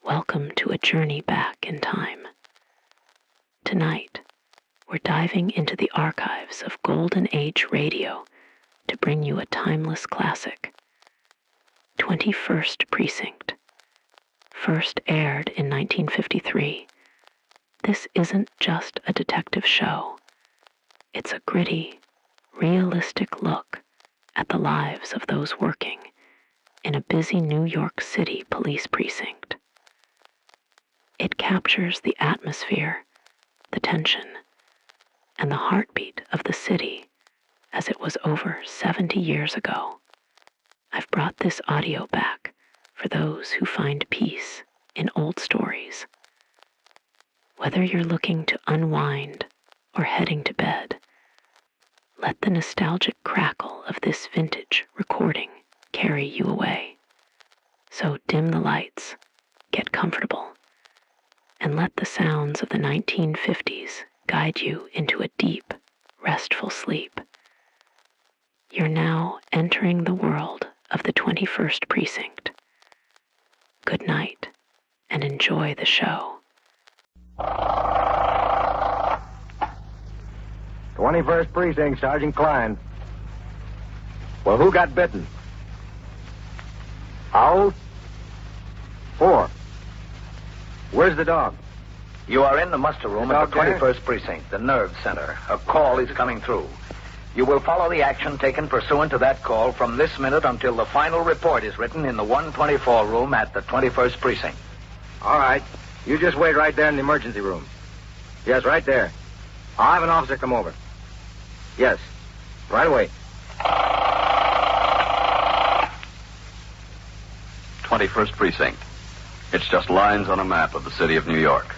welcome to a journey back in time. Tonight, we're diving into the archives of Golden Age radio to bring you a timeless classic. 21st Precinct. First aired in 1953, this isn't just a detective show. It's a gritty, realistic look at the lives of those working in a busy New York City police precinct. It captures the atmosphere, the tension, and the heartbeat of the city as it was over 70 years ago. I've brought this audio back for those who find peace in old stories. Whether you're looking to unwind or heading to bed, let the nostalgic crackle of this vintage recording carry you away. So dim the lights, get comfortable, and let the sounds of the 1950s guide you into a deep, restful sleep. You're now entering the world of the 21st Precinct. Good night, and enjoy the show. 21st Precinct, Sergeant Klein. Well, who got bitten? Owl? 4. Where's the dog? You are in the muster room at the Okay. 21st Precinct, the nerve center. A call is coming through. You will follow the action taken pursuant to that call from this minute until the final report is written in the 124 room at the 21st Precinct. All right. You just wait right there in the emergency room. Yes, right there. I'll have an officer come over. Yes. Right away. 21st Precinct. It's just lines on a map of the city of New York.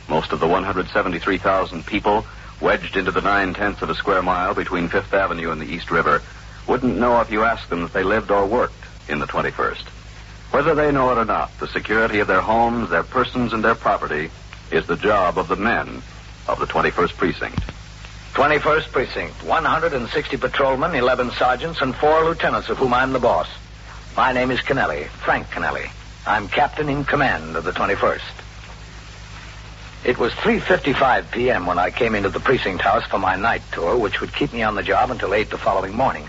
Most of the 173,000 people wedged into the 9/10 of a square mile between 5th Avenue and the East River wouldn't know if you asked them if they lived or worked in the 21st. Whether they know it or not, the security of their homes, their persons, and their property is the job of the men of the 21st Precinct. 21st Precinct, 160 patrolmen, 11 sergeants, and 4 lieutenants, of whom I'm the boss. My name is Kennelly, Frank Kennelly. I'm captain in command of the 21st. It was 3:55 p.m. when I came into the precinct house for my night tour, which would keep me on the job until 8 the following morning.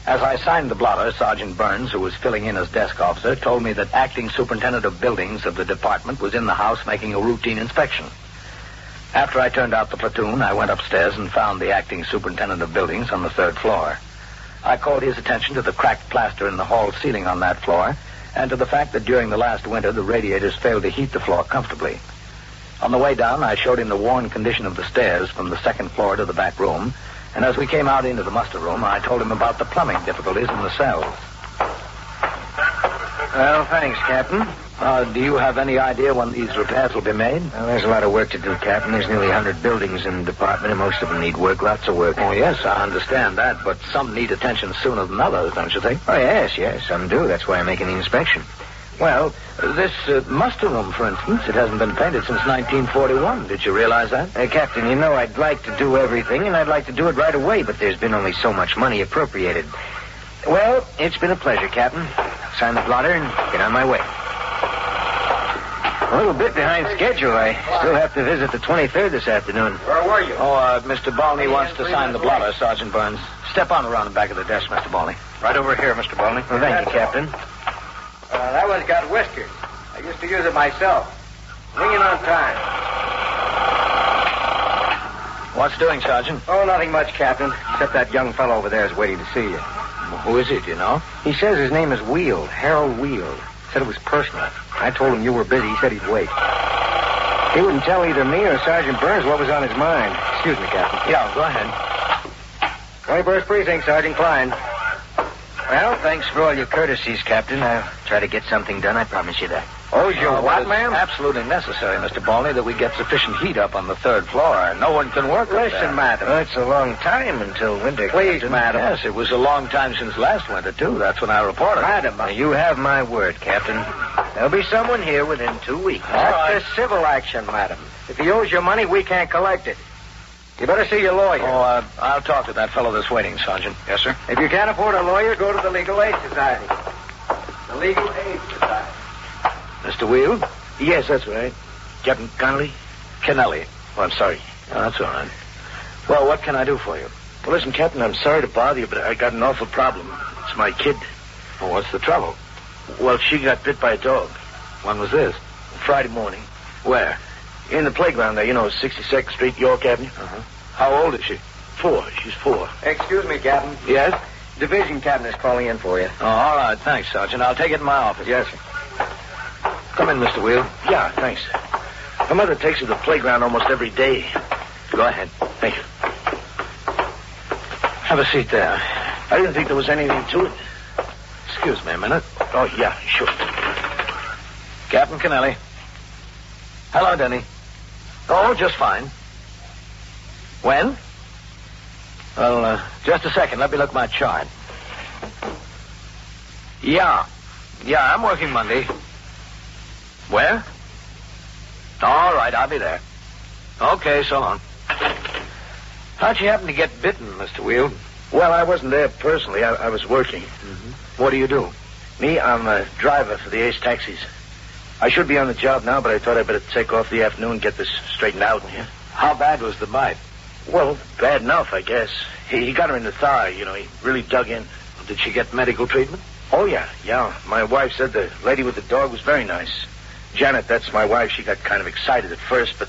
As I signed the blotter, Sergeant Burns, who was filling in as desk officer, told me that acting superintendent of buildings of the department was in the house making a routine inspection. After I turned out the platoon, I went upstairs and found the acting superintendent of buildings on the 3rd floor. I called his attention to the cracked plaster in the hall ceiling on that floor, and to the fact that during the last winter the radiators failed to heat the floor comfortably. On the way down, I showed him the worn condition of the stairs from the 2nd floor to the back room, and as we came out into the muster room, I told him about the plumbing difficulties in the cells. Well, thanks, Captain. Do you have any idea when these repairs will be made? Well, there's a lot of work to do, Captain. There's nearly 100 buildings in the department, and most of them need work. Lots of work. Oh, yes, I understand that, but some need attention sooner than others, don't you think? Oh, yes, some do. That's why I'm making the inspection. Well, this muster room, for instance, it hasn't been painted since 1941. Did you realize that? Captain, you know I'd like to do everything, and I'd like to do it right away, but there's been only so much money appropriated. Well, it's been a pleasure, Captain. Sign the blotter and get on my way. A little bit behind schedule. I still have to visit the 23rd this afternoon. Where were you? Mr. Balney wants to sign the blotter, Sergeant Burns. Step on around the back of the desk, Mr. Balney. Right over here, Mr. Balney. Well, thank you, Captain. That one's got whiskers. I used to use it myself. Ring in on time. What's doing, Sergeant? Oh, nothing much, Captain. Except that young fellow over there is waiting to see you. Who is he, do you know? He says his name is Weald, Harold Weald. Said it was personal. I told him you were busy. He said he'd wait. He wouldn't tell either me or Sergeant Burns what was on his mind. Excuse me, Captain. Yeah, go ahead. 21st Precinct, Sergeant Klein. Well, thanks for all your courtesies, Captain. I'll try to get something done, I promise you that. Oh, what, ma'am? It's absolutely necessary, Mr. Balney, that we get sufficient heat up on the 3rd floor. No one can work up there. Listen, madam. Well, it's a long time until winter. Please, Captain. madam. Yes, it was a long time since last winter, too. That's when I reported. Madam, you have my word, Captain. There'll be someone here within 2 weeks. That's a civil action, madam. If he owes you money, we can't collect it. You better see your lawyer. I'll talk to that fellow that's waiting, Sergeant. Yes, sir. If you can't afford a lawyer, go to the Legal Aid Society. The Legal Aid Society. Mr. Weald? Yes, that's right. Captain Connolly? Kennelly. Oh, I'm sorry. Oh, that's all right. Well, what can I do for you? Well, listen, Captain, I'm sorry to bother you, but I got an awful problem. It's my kid. Well, what's the trouble? Well, she got bit by a dog. When was this? Friday morning. Where? In the playground there, 62nd Street, York Avenue. Uh-huh. How old is she? 4. She's 4. Excuse me, Captain. Yes? Division captain is calling in for you. Oh, all right. Thanks, Sergeant. I'll take it in my office. Yes, sir. Come in, Mr. Wheel. Yeah, thanks. Her mother takes her to the playground almost every day. Go ahead. Thank you. Have a seat there. I didn't think there was anything to it. Excuse me a minute. Oh, yeah, sure. Captain Kennelly. Hello, Denny. Oh, just fine. When? Well, just a second. Let me look at my chart. Yeah, I'm working Monday. Where? All right, I'll be there. Okay, so long. How'd you happen to get bitten, Mr. Wheel? Well, I wasn't there personally. I was working. Mm-hmm. What do you do? Me, I'm a driver for the Ace Taxis. I should be on the job now, but I thought I'd better take off the afternoon and get this straightened out. Yeah? How bad was the bite? Well, bad enough, I guess. He got her in the thigh, He really dug in. Did she get medical treatment? Oh, yeah. My wife said the lady with the dog was very nice. Janet, that's my wife. She got kind of excited at first, but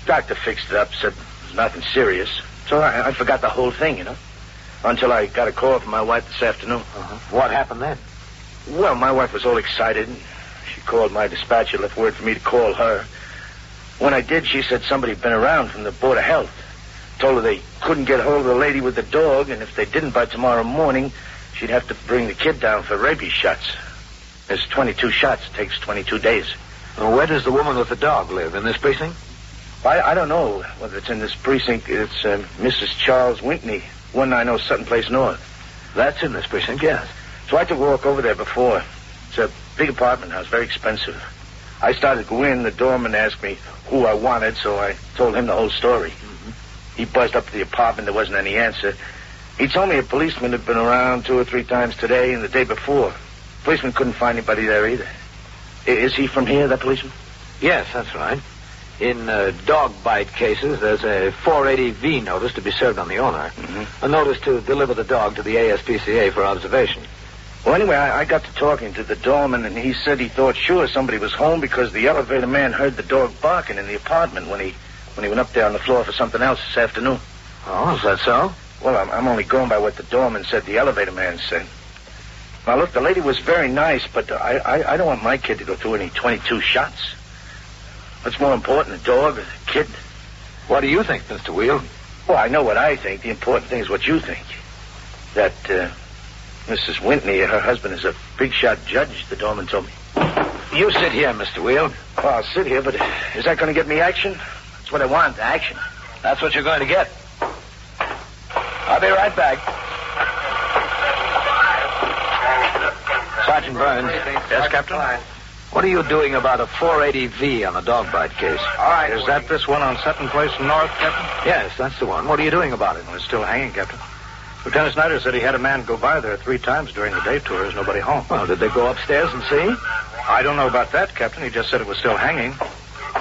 doctor fixed it up, said it was nothing serious. So I forgot the whole thing, until I got a call from my wife this afternoon. Uh-huh. What happened then? Well, my wife was all excited. She called my dispatcher, left word for me to call her. When I did, she said somebody had been around from the Board of Health. Told her they couldn't get hold of the lady with the dog, and if they didn't by tomorrow morning, she'd have to bring the kid down for rabies shots. There's 22 shots. It takes 22 days. Well, where does the woman with the dog live? In this precinct? I don't know whether it's in this precinct. It's Mrs. Charles Whitney, 190 Sutton Place North. That's in this precinct, yes. So I took a walk over there before. It's a big apartment house, very expensive. I started to go in. The doorman asked me who I wanted, so I told him the whole story. Mm-hmm. He buzzed up to the apartment. There wasn't any answer. He told me a policeman had been around 2 or 3 times today and the day before. Policeman couldn't find anybody there either. Is he from here, that policeman? Yes, that's right. In dog bite cases, there's a 480V notice to be served on the owner. Mm-hmm. A notice to deliver the dog to the ASPCA for observation. Well, anyway, I got to talking to the doorman, and he said he thought sure somebody was home because the elevator man heard the dog barking in the apartment when he went up there on the floor for something else this afternoon. Oh, is that so? Well, I'm only going by what the doorman said the elevator man said. Now, look, the lady was very nice, but I don't want my kid to go through any 22 shots. What's more important, a dog or a kid? What do you think, Mr. Wheel? Well, I know what I think. The important thing is what you think. That, Mrs. Whitney, her husband is a big-shot judge, the doorman told me. You sit here, Mr. Wheel. Well, I'll sit here, but is that going to get me action? That's what I want, action. That's what you're going to get. I'll be right back. Sergeant Burns. Yes, Captain? What are you doing about a 480V on a dog bite case? All right. Is that this one on Sutton Place North, Captain? Yes, that's the one. What are you doing about it? Well, it's still hanging, Captain. Lieutenant Snyder said he had a man go by there 3 times during the day tour. There's nobody home. Well, did they go upstairs and see? I don't know about that, Captain. He just said it was still hanging.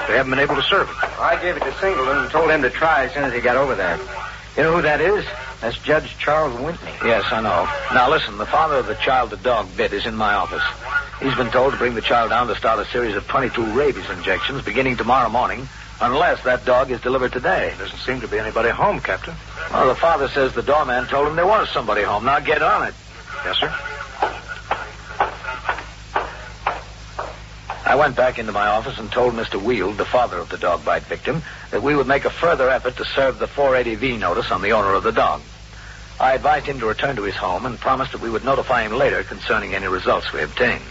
They haven't been able to serve it. I gave it to Singleton and told him to try as soon as he got over there. You know who that is? That's Judge Charles Whitney. Yes, I know. Now, listen, the father of the child the dog bit is in my office. He's been told to bring the child down to start a series of 22 rabies injections beginning tomorrow morning, unless that dog is delivered today. There doesn't seem to be anybody home, Captain. Well, the father says the doorman told him there was somebody home. Now, get on it. Yes, sir. I went back into my office and told Mr. Weald, the father of the dog bite victim, that we would make a further effort to serve the 480V notice on the owner of the dog. I advised him to return to his home and promised that we would notify him later concerning any results we obtained.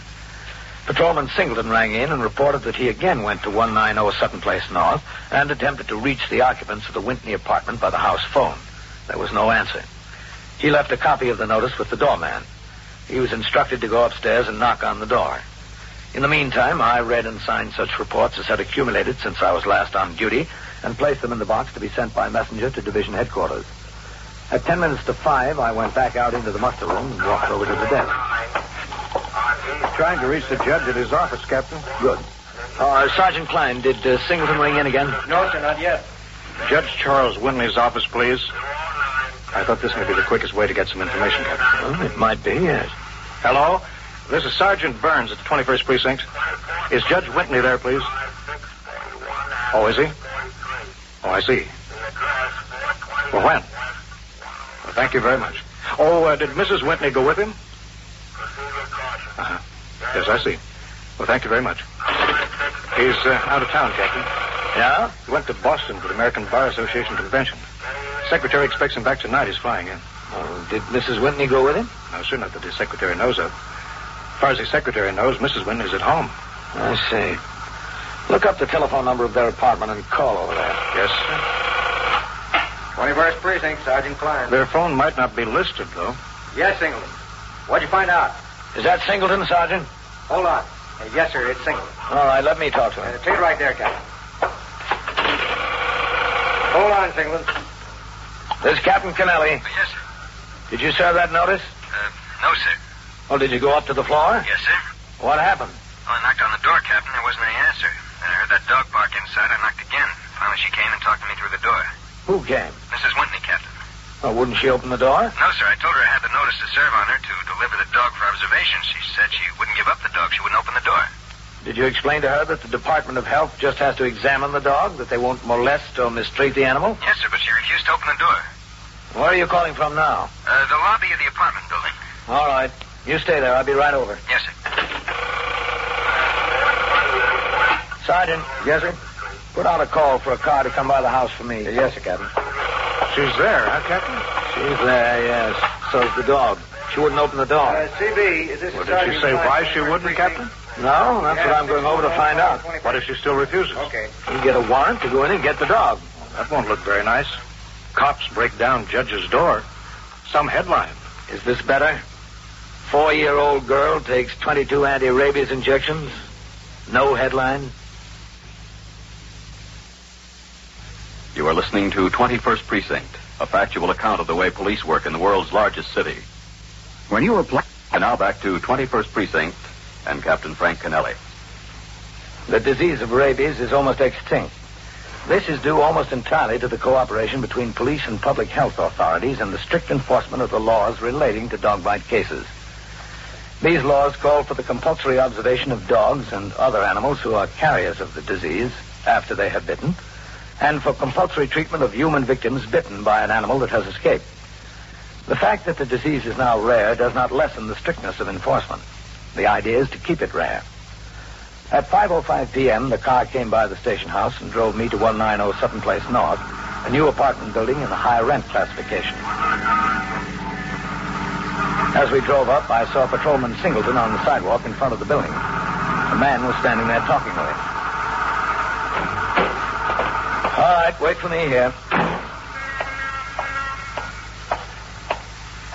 Patrolman Singleton rang in and reported that he again went to 190 Sutton Place North and attempted to reach the occupants of the Whitney apartment by the house phone. There was no answer. He left a copy of the notice with the doorman. He was instructed to go upstairs and knock on the door. In the meantime, I read and signed such reports as had accumulated since I was last on duty and placed them in the box to be sent by messenger to division headquarters. At 10 minutes to 5, I went back out into the muster room and walked over to the desk. Trying to reach the judge at his office, Captain. Good. Sergeant Klein, did Singleton ring in again? No, sir, not yet. Judge Charles Winley's office, please. I thought this may be the quickest way to get some information, Captain. Well, it might be, yes. Hello? This is Sergeant Burns at the 21st Precinct. Is Judge Whitney there, please? Oh, is he? Oh, I see. Well, when? Well, thank you very much. Oh, did Mrs. Whitney go with him? Uh-huh. Yes, I see. Well, thank you very much. He's out of town, Captain. Yeah? He went to Boston for the American Bar Association convention. Secretary expects him back tonight. He's flying in. Oh, did Mrs. Whitney go with him? No, sir, not that the secretary knows of. As far as the secretary knows, Mrs. Whitney's at home. I see. Look up the telephone number of their apartment and call over there. Yes, sir. 21st Precinct, Sergeant Klein. Their phone might not be listed, though. Yes, Singleton. What'd you find out? Is that Singleton, Sergeant? Hold on. Yes, sir, it's Singleton. All right, let me talk to him. Take it right there, Captain. Hold on, Singleton. This is Captain Kennelly. Yes, sir. Did you serve that notice? No, sir. Well, did you go up to the floor? Yes, sir. What happened? Well, I knocked on the door, Captain. There wasn't any answer. Then I heard that dog bark inside. I knocked again. Finally, she came and talked to me through the door. Who came? Mrs. Whitney, Captain. Oh, wouldn't she open the door? No, sir. I told her I had the notice to serve on her to deliver the dog for observation. She said she wouldn't give up the dog. She wouldn't open the door. Did you explain to her that the Department of Health just has to examine the dog, that they won't molest or mistreat the animal? Yes, sir, but she refused to open the door. Where are you calling from now? The lobby of the apartment building. All right. You stay there. I'll be right over. Yes, sir. Sergeant. Yes, sir? Put out a call for a car to come by the house for me. Yes, sir, Captain. She's there, huh, Captain? She's there, yes. So's the dog. She wouldn't open the door. CB, is this Well, did she say why she wouldn't, Captain? No, that's what I'm going over to find out. What if she still refuses? Okay. You get a warrant to go in and get the dog. That won't look very nice. Cops break down judge's door. Some headline. Is this better? 4-year-old girl takes 22 anti-rabies injections. No headline. You are listening to 21st Precinct, a factual account of the way police work in the world's largest city. When you apply... And now back to 21st Precinct and Captain Frank Kennelly. The disease of rabies is almost extinct. This is due almost entirely to the cooperation between police and public health authorities and the strict enforcement of the laws relating to dog bite cases. These laws call for the compulsory observation of dogs and other animals who are carriers of the disease after they have bitten, and for compulsory treatment of human victims bitten by an animal that has escaped. The fact that the disease is now rare does not lessen the strictness of enforcement. The idea is to keep it rare. At 5:05 p.m., the car came by the station house and drove me to 190 Sutton Place North, a new apartment building in the high rent classification. As we drove up, I saw Patrolman Singleton on the sidewalk in front of the building. A man was standing there talking with him. All right, wait for me here.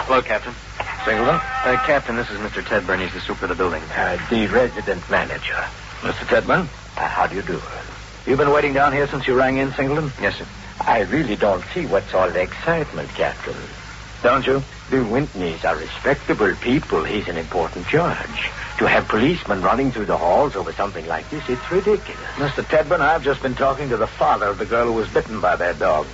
Hello, Captain. Singleton? Captain, this is Mr. Tedburn. He's the super of the building. The resident manager. Mr. Tedburn? How do you do? You've been waiting down here since you rang in, Singleton? Yes, sir. I really don't see what's all the excitement, Captain. Don't you? The Whitneys are respectable people. He's an important judge. To have policemen running through the halls over something like this, it's ridiculous. Mr. Tedburn, I've just been talking to the father of the girl who was bitten by that dog.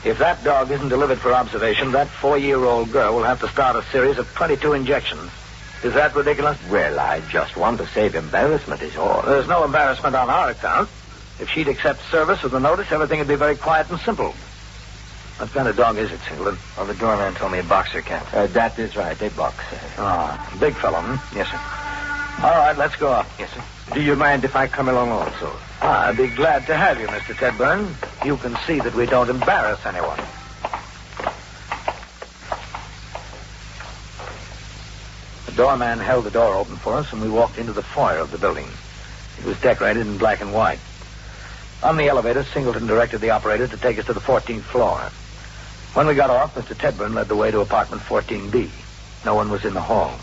If that dog isn't delivered for observation, that 4-year-old girl will have to start a series of 22 injections. Is that ridiculous? Well, I just want to save embarrassment is all. There's no embarrassment on our account. If she'd accept service with the notice, everything would be very quiet and simple. What kind of dog is it, Singleton? Well, the doorman told me a boxer, Captain. That is right, a boxer. Ah, big fellow, hmm? Yes, sir. All right, let's go up. Yes, sir. Do you mind if I come along also? I'd be glad to have you, Mr. Tedburn. You can see that we don't embarrass anyone. The doorman held the door open for us, and we walked into the foyer of the building. It was decorated in black and white. On the elevator, Singleton directed the operator to take us to the 14th floor. When we got off, Mr. Tedburn led the way to apartment 14B. No one was in the hall.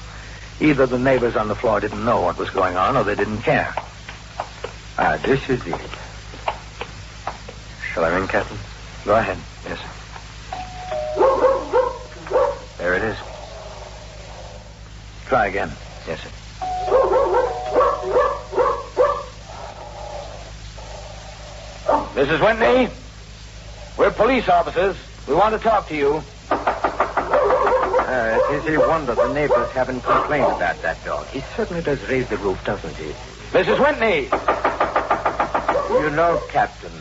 Either the neighbors on the floor didn't know what was going on, or they didn't care. This is it. Shall I ring, Captain? Go ahead. Yes, sir. There it is. Try again. Yes, sir. Mrs. Whitney, we're police officers. We want to talk to you. It is a wonder the neighbors haven't complained about that dog. He certainly does raise the roof, doesn't he? Mrs. Whitney! You know, Captain,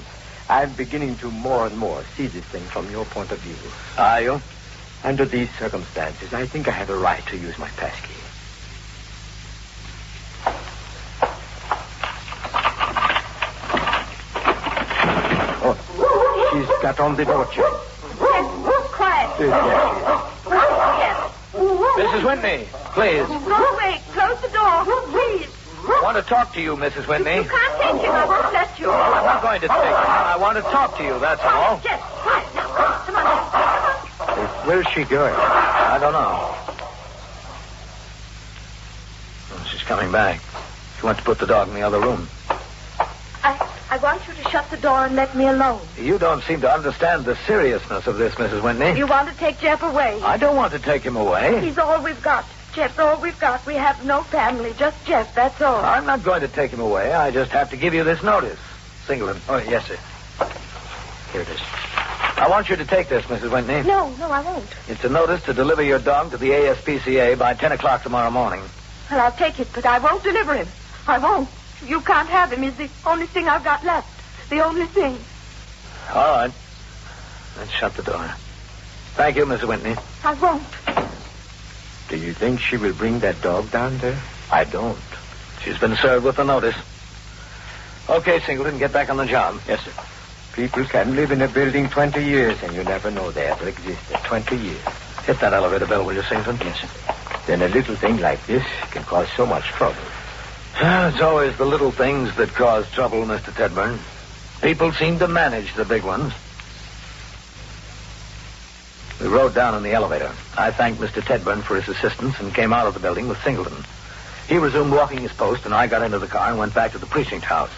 I'm beginning to more and more see this thing from your point of view. Are you? Under these circumstances, I think I have a right to use my passkey. Oh, she's got on the door chain. Quiet. Yes. Mrs. Whitney, please. Go away. Close the door. Please. I want to talk to you, Mrs. Whitney. You can't take him. I won't let you. I'm not going to take him. I want to talk to you, that's all. Yes, quiet now. Come on. Where's she going? I don't know. Well, she's coming back. She wants to put the dog in the other room. I want you to shut the door and let me alone. You don't seem to understand the seriousness of this, Mrs. Whitney. You want to take Jeff away. I don't want to take him away. He's all we've got. Jeff's all we've got. We have no family, just Jeff, that's all. I'm not going to take him away. I just have to give you this notice. Singleton. Oh, yes, sir. Here it is. I want you to take this, Mrs. Whitney. No, I won't. It's a notice to deliver your dog to the ASPCA by 10 o'clock tomorrow morning. Well, I'll take it, but I won't deliver him. I won't. You can't have him. He's the only thing I've got left. The only thing. All right. Let's shut the door. Thank you, Mrs. Whitney. I won't. Do you think she will bring that dog down there? I don't. She's been served with the notice. Okay, Singleton, get back on the job. Yes, sir. People can live in a building 20 years, and you never know they ever existed. 20 years. Hit that elevator bell, will you, Singleton? Yes, sir. Then a little thing like this can cause so much trouble. It's always the little things that cause trouble, Mr. Tedburn. People seem to manage the big ones. We rode down in the elevator. I thanked Mr. Tedburn for his assistance and came out of the building with Singleton. He resumed walking his post, and I got into the car and went back to the precinct house.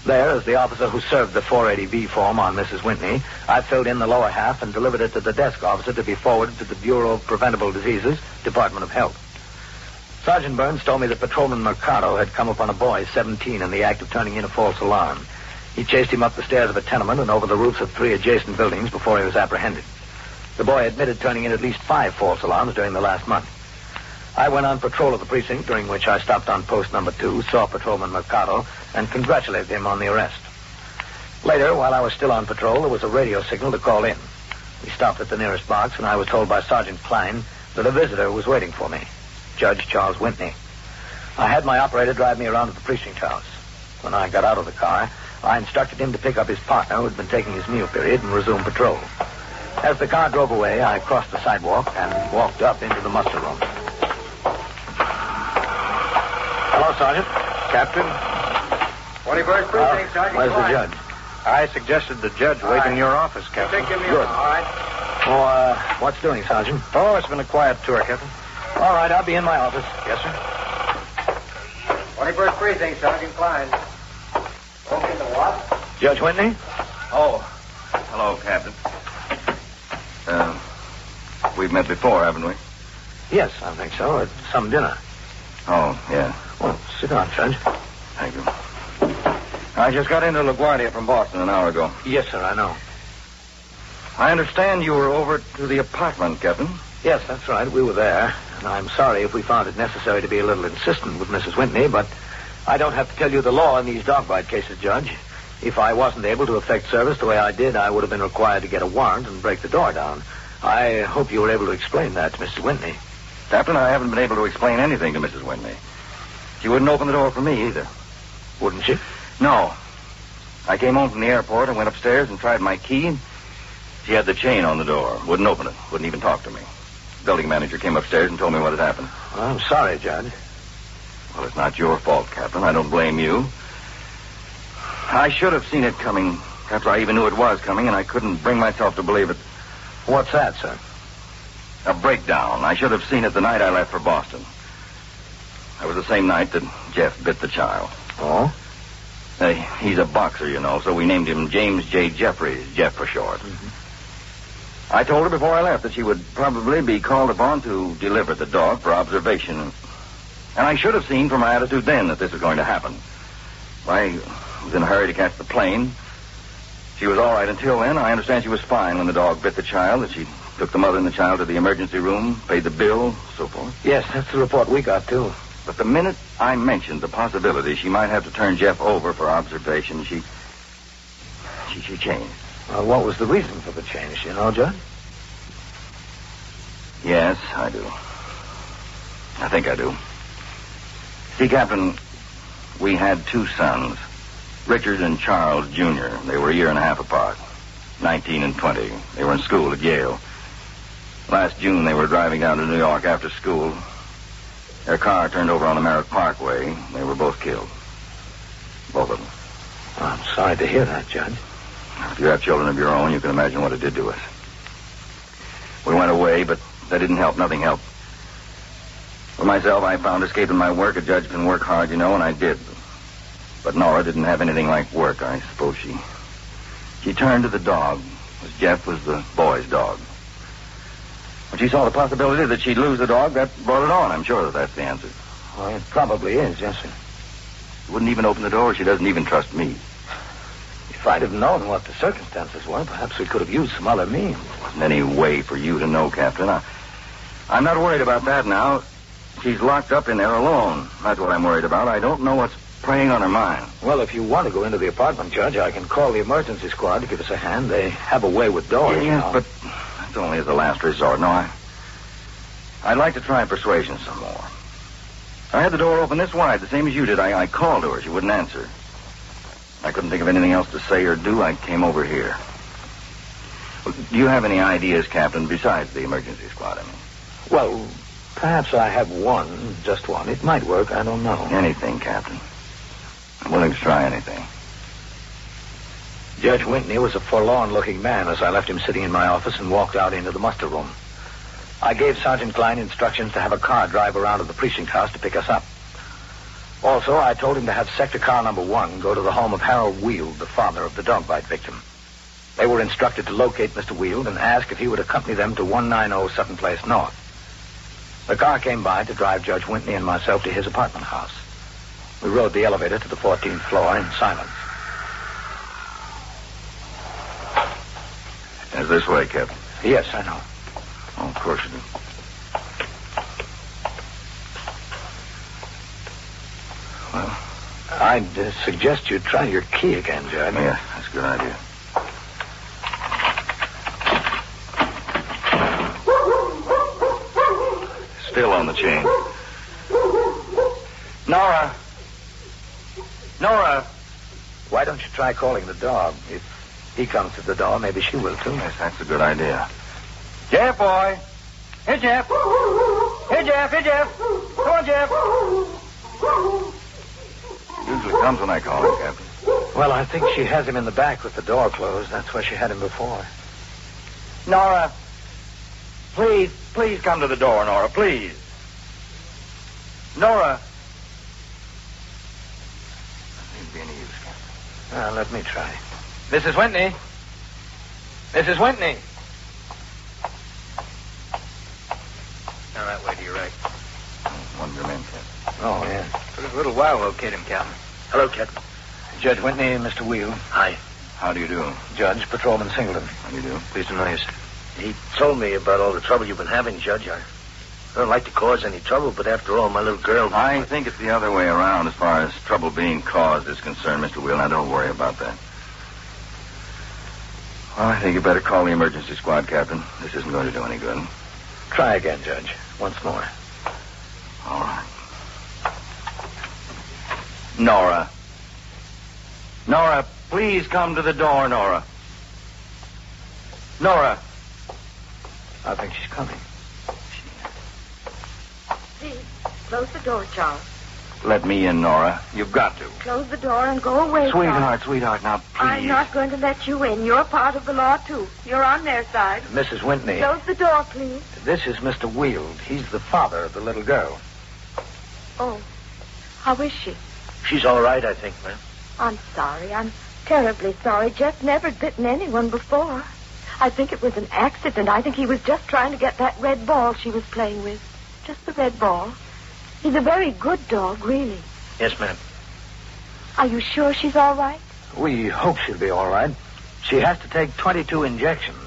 There, as the officer who served the 480B form on Mrs. Whitney, I filled in the lower half and delivered it to the desk officer to be forwarded to the Bureau of Preventable Diseases, Department of Health. Sergeant Burns told me that Patrolman Mercado had come upon a boy, 17, in the act of turning in a false alarm. He chased him up the stairs of a tenement and over the roofs of 3 adjacent buildings before he was apprehended. The boy admitted turning in at least 5 false alarms during the last month. I went on patrol of the precinct, during which I stopped on post number 2, saw Patrolman Mercado, and congratulated him on the arrest. Later, while I was still on patrol, there was a radio signal to call in. We stopped at the nearest box, and I was told by Sergeant Klein that a visitor was waiting for me, Judge Charles Whitney. I had my operator drive me around to the precinct house. When I got out of the car, I instructed him to pick up his partner, who had been taking his meal period, and resume patrol. As the car drove away, I crossed the sidewalk and walked up into the muster room. Hello, Sergeant. Captain. 21st Precinct, Sergeant. Where's the judge? I suggested the judge wait in your office, Captain. Good. Good. All right. Oh, what's doing, Sergeant? Oh, it's been a quiet tour, Captain. All right, I'll be in my office. Yes, sir. 21st Precinct, Sergeant Klein. Open the what? Judge Whitney? Oh, hello, Captain. We've met before, haven't we? Yes, I think so. At some dinner. Oh, yeah. Well, sit down, Judge. Thank you. I just got into LaGuardia from Boston an hour ago. Yes, sir, I know. I understand you were over to the apartment, Captain. Yes, that's right. We were there. And I'm sorry if we found it necessary to be a little insistent with Mrs. Whitney, but I don't have to tell you the law in these dog bite cases, Judge. If I wasn't able to effect service the way I did, I would have been required to get a warrant and break the door down. I hope you were able to explain that to Mrs. Whitney. Captain, I haven't been able to explain anything to Mrs. Whitney. She wouldn't open the door for me either. Wouldn't she? No. I came home from the airport and went upstairs and tried my key. She had the chain on the door. Wouldn't open it. Wouldn't even talk to me. The building manager came upstairs and told me what had happened. Well, I'm sorry, Judge. Well, it's not your fault, Captain. I don't blame you. I should have seen it coming. Perhaps I even knew it was coming, and I couldn't bring myself to believe it. What's that, sir? A breakdown. I should have seen it the night I left for Boston. That was the same night that Jeff bit the child. Oh? He's a boxer, you know, so we named him James J. Jeffries, Jeff for short. Mm-hmm. I told her before I left that she would probably be called upon to deliver the dog for observation. And I should have seen from my attitude then that this was going to happen. I was in a hurry to catch the plane. She was all right until then. I understand she was fine when the dog bit the child, that she took the mother and the child to the emergency room, paid the bill, so forth. Yes, that's the report we got, too. But the minute I mentioned the possibility she might have to turn Jeff over for observation, she changed. Well, what was the reason for the change, you know, Judge? Yes, I do. I think I do. See, Captain, we had 2 sons, Richard and Charles, Jr. They were a year and a half apart, 19 and 20. They were in school at Yale. Last June, they were driving down to New York after school. Their car turned over on the Merritt Parkway. They were both killed. Both of them. I'm sorry to hear that, Judge. If you have children of your own, you can imagine what it did to us. We went away, but that didn't help. Nothing helped. For myself, I found escaping my work. A judge can work hard, you know, and I did. But Nora didn't have anything like work. I suppose she turned to the dog, as Jeff was the boy's dog. When she saw the possibility that she'd lose the dog, that brought it on. I'm sure that's the answer. Well, it probably is, yes, sir. She wouldn't even open the door. She doesn't even trust me. If I'd have known what the circumstances were, perhaps we could have used some other means. There wasn't any way for you to know, Captain. I'm not worried about that now. She's locked up in there alone. That's what I'm worried about. I don't know what's preying on her mind. Well, if you want to go into the apartment, Judge, I can call the emergency squad to give us a hand. They have a way with doors. Yes, but that's only as a last resort. No, I'd like to try persuasion some more. I had the door open this wide, the same as you did. I called to her. She wouldn't answer. I couldn't think of anything else to say or do. I came over here. Well, do you have any ideas, Captain, besides the emergency squad, I mean? Well, perhaps I have one, just one. It might work. I don't know. Anything, Captain. I'm willing to try anything. Judge Whitney was a forlorn-looking man as I left him sitting in my office and walked out into the muster room. I gave Sergeant Klein instructions to have a car drive around to the precinct house to pick us up. Also, I told him to have sector car number 1 go to the home of Harold Weald, the father of the dog bite victim. They were instructed to locate Mr. Weald and ask if he would accompany them to 190 Sutton Place North. The car came by to drive Judge Whitney and myself to his apartment house. We rode the elevator to the 14th floor in silence. Is this way, Captain? Yes, I know. Oh, of course you do. Well, I'd suggest you try your key again, Judge. Yeah, that's a good idea. Still on the chain. Nora! Nora! Why don't you try calling the dog? If he comes to the door, maybe she will, too. Yes, that's a good idea. Jeff, boy! Hey, Jeff! Hey, Jeff! Hey, Jeff! Come on, Jeff! Usually comes when I call him, Captain. Well, I think she has him in the back with the door closed. That's where she had him before. Nora, please come to the door, Nora, please. Nora. Doesn't seem to be any use, Captain. Well, let me try. Mrs. Whitney. Mrs. Whitney. Now that way to your right. One of your men, Captain. Oh, yeah. Took us a little while to locate him, Captain. Hello, Captain. Judge Whitney and Mr. Wheel. Hi. How do you do? Judge Patrolman Singleton. How do you do? Pleased to know you, sir. He told me about all the trouble you've been having, Judge. I don't like to cause any trouble, but after all, my little girl... I think it's the other way around as far as trouble being caused is concerned, Mr. Wheel. Now, don't worry about that. Well, I think you better call the emergency squad, Captain. This isn't going to do any good. Try again, Judge. Once more. All right. Nora. Nora, please come to the door, Nora. Nora. I think she's coming. Please, close the door, Charles. Let me in, Nora. You've got to. Close the door and go away, Charles. Sweetheart, now, please. I'm not going to let you in. You're part of the law, too. You're on their side. Mrs. Whitney. Close the door, please. This is Mr. Weald. He's the father of the little girl. Oh, how is she? She's all right, I think, ma'am. I'm sorry. I'm terribly sorry. Jeff never bitten anyone before. I think it was an accident. I think he was just trying to get that red ball she was playing with. Just the red ball. He's a very good dog, really. Yes, ma'am. Are you sure she's all right? We hope she'll be all right. She has to take 22 injections.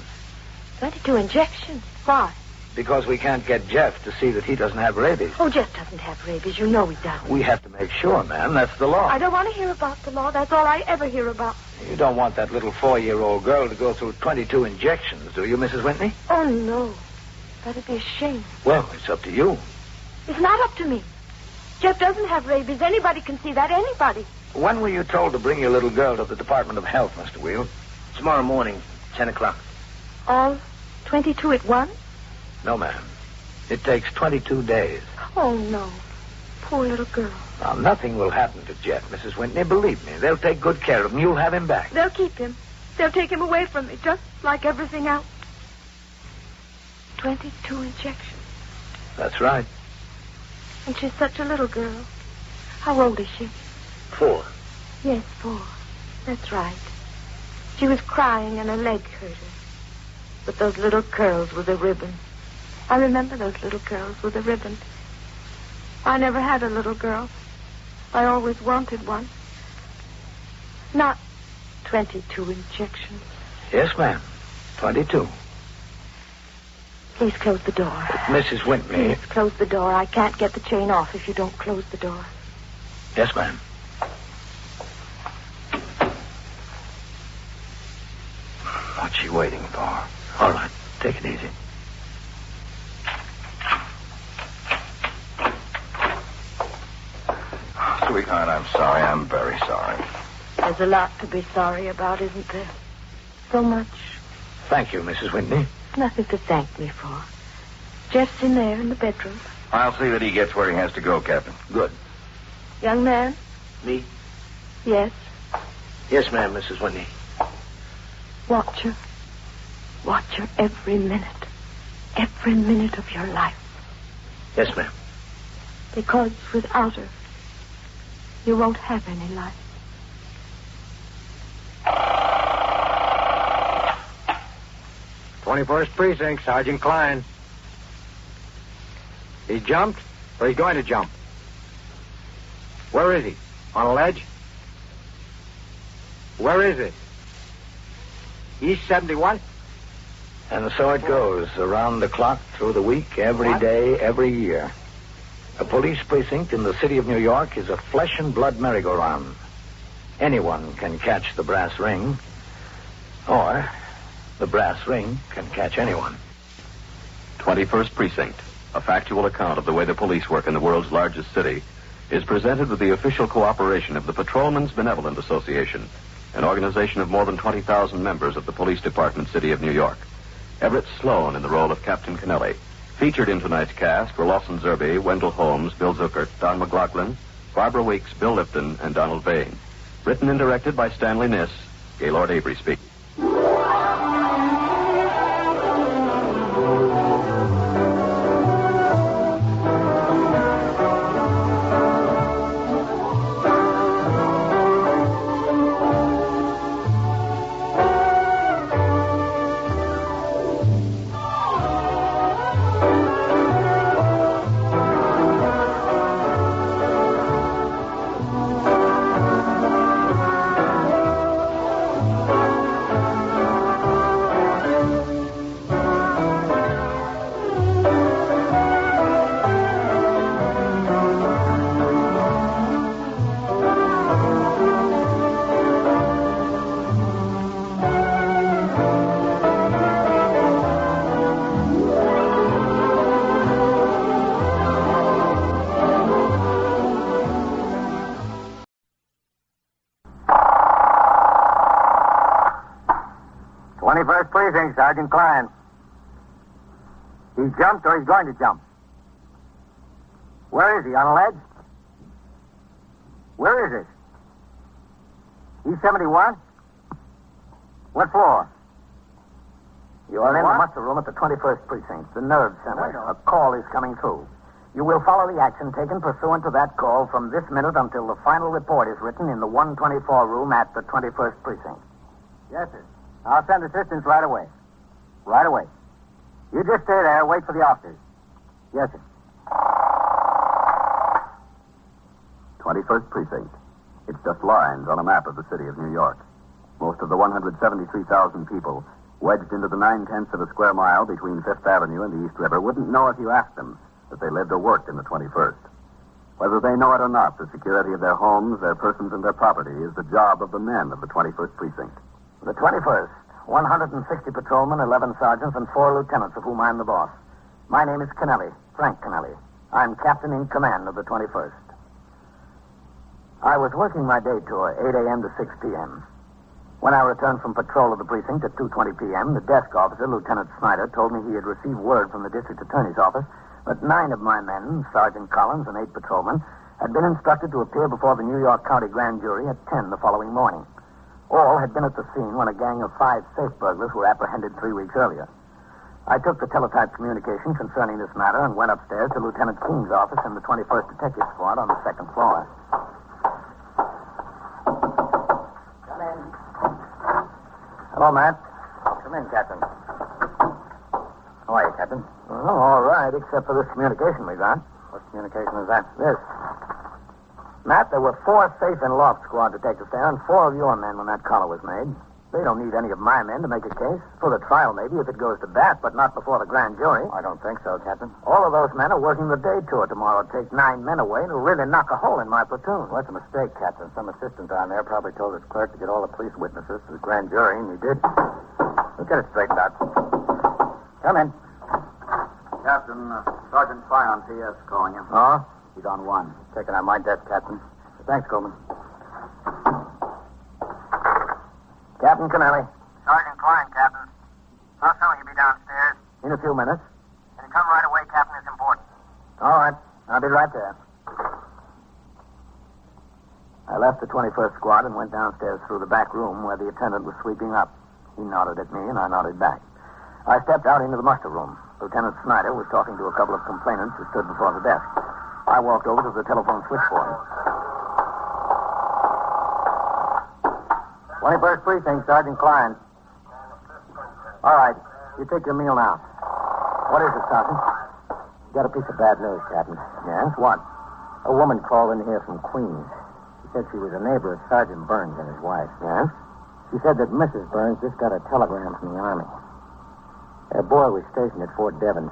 22 injections? Why? Because we can't get Jeff to see that he doesn't have rabies. Oh, Jeff doesn't have rabies. You know he doesn't. We have to make sure, ma'am. That's the law. I don't want to hear about the law. That's all I ever hear about. You don't want that little 4-year-old girl to go through 22 injections, do you, Mrs. Whitney? Oh, no. That'd be a shame. Well, it's up to you. It's not up to me. Jeff doesn't have rabies. Anybody can see that. Anybody. When were you told to bring your little girl to the Department of Health, Mr. Wheel? Tomorrow morning, 10 o'clock. All 22 at once? No, ma'am. It takes 22 days. Oh, no. Poor little girl. Now, nothing will happen to Jeff, Mrs. Whitney. Believe me. They'll take good care of him. You'll have him back. They'll keep him. They'll take him away from me, just like everything else. 22 injections. That's right. And she's such a little girl. How old is she? 4. Yes, 4. That's right. She was crying and her leg hurt her. But those little curls with a ribbon. I remember those little curls with a ribbon. I never had a little girl. I always wanted one. Not 22 injections. Yes, ma'am. 22. Please close the door. Mrs. Whitney. Please close the door. I can't get the chain off if you don't close the door. Yes, ma'am. What's she waiting for? All right. Take it easy. Sweetheart, I'm sorry. I'm very sorry. There's a lot to be sorry about, isn't there? So much. Thank you, Mrs. Whitney. Nothing to thank me for. Jeff's in there in the bedroom. I'll see that he gets where he has to go, Captain. Good. Young man? Me? Yes. Yes, ma'am, Mrs. Whitney. Watch her. Watch her every minute. Every minute of your life. Yes, ma'am. Because without her, you won't have any life. "21st Precinct, Sergeant Klein. He jumped, or he's going to jump? Where is he? On a ledge? Where is it? East 71? And so it goes, around the clock, through the week, every day, every year. A police precinct in the city of New York is a flesh and blood merry-go-round. Anyone can catch the brass ring, or the brass ring can catch anyone. 21st Precinct, a factual account of the way the police work in the world's largest city, is presented with the official cooperation of the Patrolmen's Benevolent Association, an organization of more than 20,000 members of the Police Department, City of New York. Everett Sloan in the role of Captain Kennelly. Featured in tonight's cast were Lawson Zerbe, Wendell Holmes, Bill Zuckert, Don McLaughlin, Barbara Weeks, Bill Lipton, and Donald Vane. Written and directed by Stanley Niss. Gaylord Avery speaking. Sergeant Klein. He jumped or he's going to jump? Where is he? On a ledge? Where is it? E71? What floor? You are in the muster room at the 21st Precinct, the nerve center. A call is coming through. You will follow the action taken pursuant to that call from this minute until the final report is written in the 124 room at the 21st Precinct. Yes, sir. I'll send assistance right away. Right away. You just stay there, wait for the officers. Yes, sir. 21st Precinct. It's just lines on a map of the city of New York. Most of the 173,000 people wedged into the 9/10 of a square mile between Fifth Avenue and the East River wouldn't know if you asked them that they lived or worked in the 21st. Whether they know it or not, the security of their homes, their persons, and their property is the job of the men of the 21st Precinct. The 21st, 160 patrolmen, 11 sergeants, and 4 lieutenants, of whom I'm the boss. My name is Kennelly, Frank Kennelly. I'm captain in command of the 21st. I was working my day tour, 8 a.m. to 6 p.m. When I returned from patrol of the precinct at 2:20 p.m., the desk officer, Lieutenant Snyder, told me he had received word from the district attorney's office that 9 of my men, Sergeant Collins and 8 patrolmen, had been instructed to appear before the New York County Grand Jury at 10 the following morning. All had been at the scene when a gang of 5 safe burglars were apprehended 3 weeks earlier. I took the teletype communication concerning this matter and went upstairs to Lieutenant King's office in the 21st Detective Squad on the 2nd floor. Come in. Hello, Matt. Come in, Captain. How are you, Captain? Oh, all right, except for this communication we got. What communication is that? This. Matt, there were 4 safe and loft squad detectives there and 4 of your men when that collar was made. They don't need any of my men to make a case. For the trial, maybe, if it goes to bat, but not before the grand jury. I don't think so, Captain. All of those men are working the day tour tomorrow. Take 9 men away and it'll really knock a hole in my platoon. Well, that's a mistake, Captain. Some assistant down there probably told his clerk to get all the police witnesses to the grand jury, and he did. We'll get it straightened out. Come in. Captain, Sergeant Fry on PS calling you. Oh? He's on 1. Taking out my desk, Captain. Thanks, Coleman. Captain Kennelly. Sergeant Klein, Captain. How soon will you be downstairs? In a few minutes. Can you come right away, Captain? It's important. All right. I'll be right there. I left the 21st Squad and went downstairs through the back room where the attendant was sweeping up. He nodded at me, and I nodded back. I stepped out into the muster room. Lieutenant Snyder was talking to a couple of complainants who stood before the desk. I walked over to the telephone switchboard. 21st Precinct, Sergeant Klein. All right. You take your meal now. What is it, Sergeant? Got a piece of bad news, Captain. Yes? What? A woman called in here from Queens. She said she was a neighbor of Sergeant Burns and his wife. Yes? She said that Mrs. Burns just got a telegram from the Army. Their boy was stationed at Fort Devens.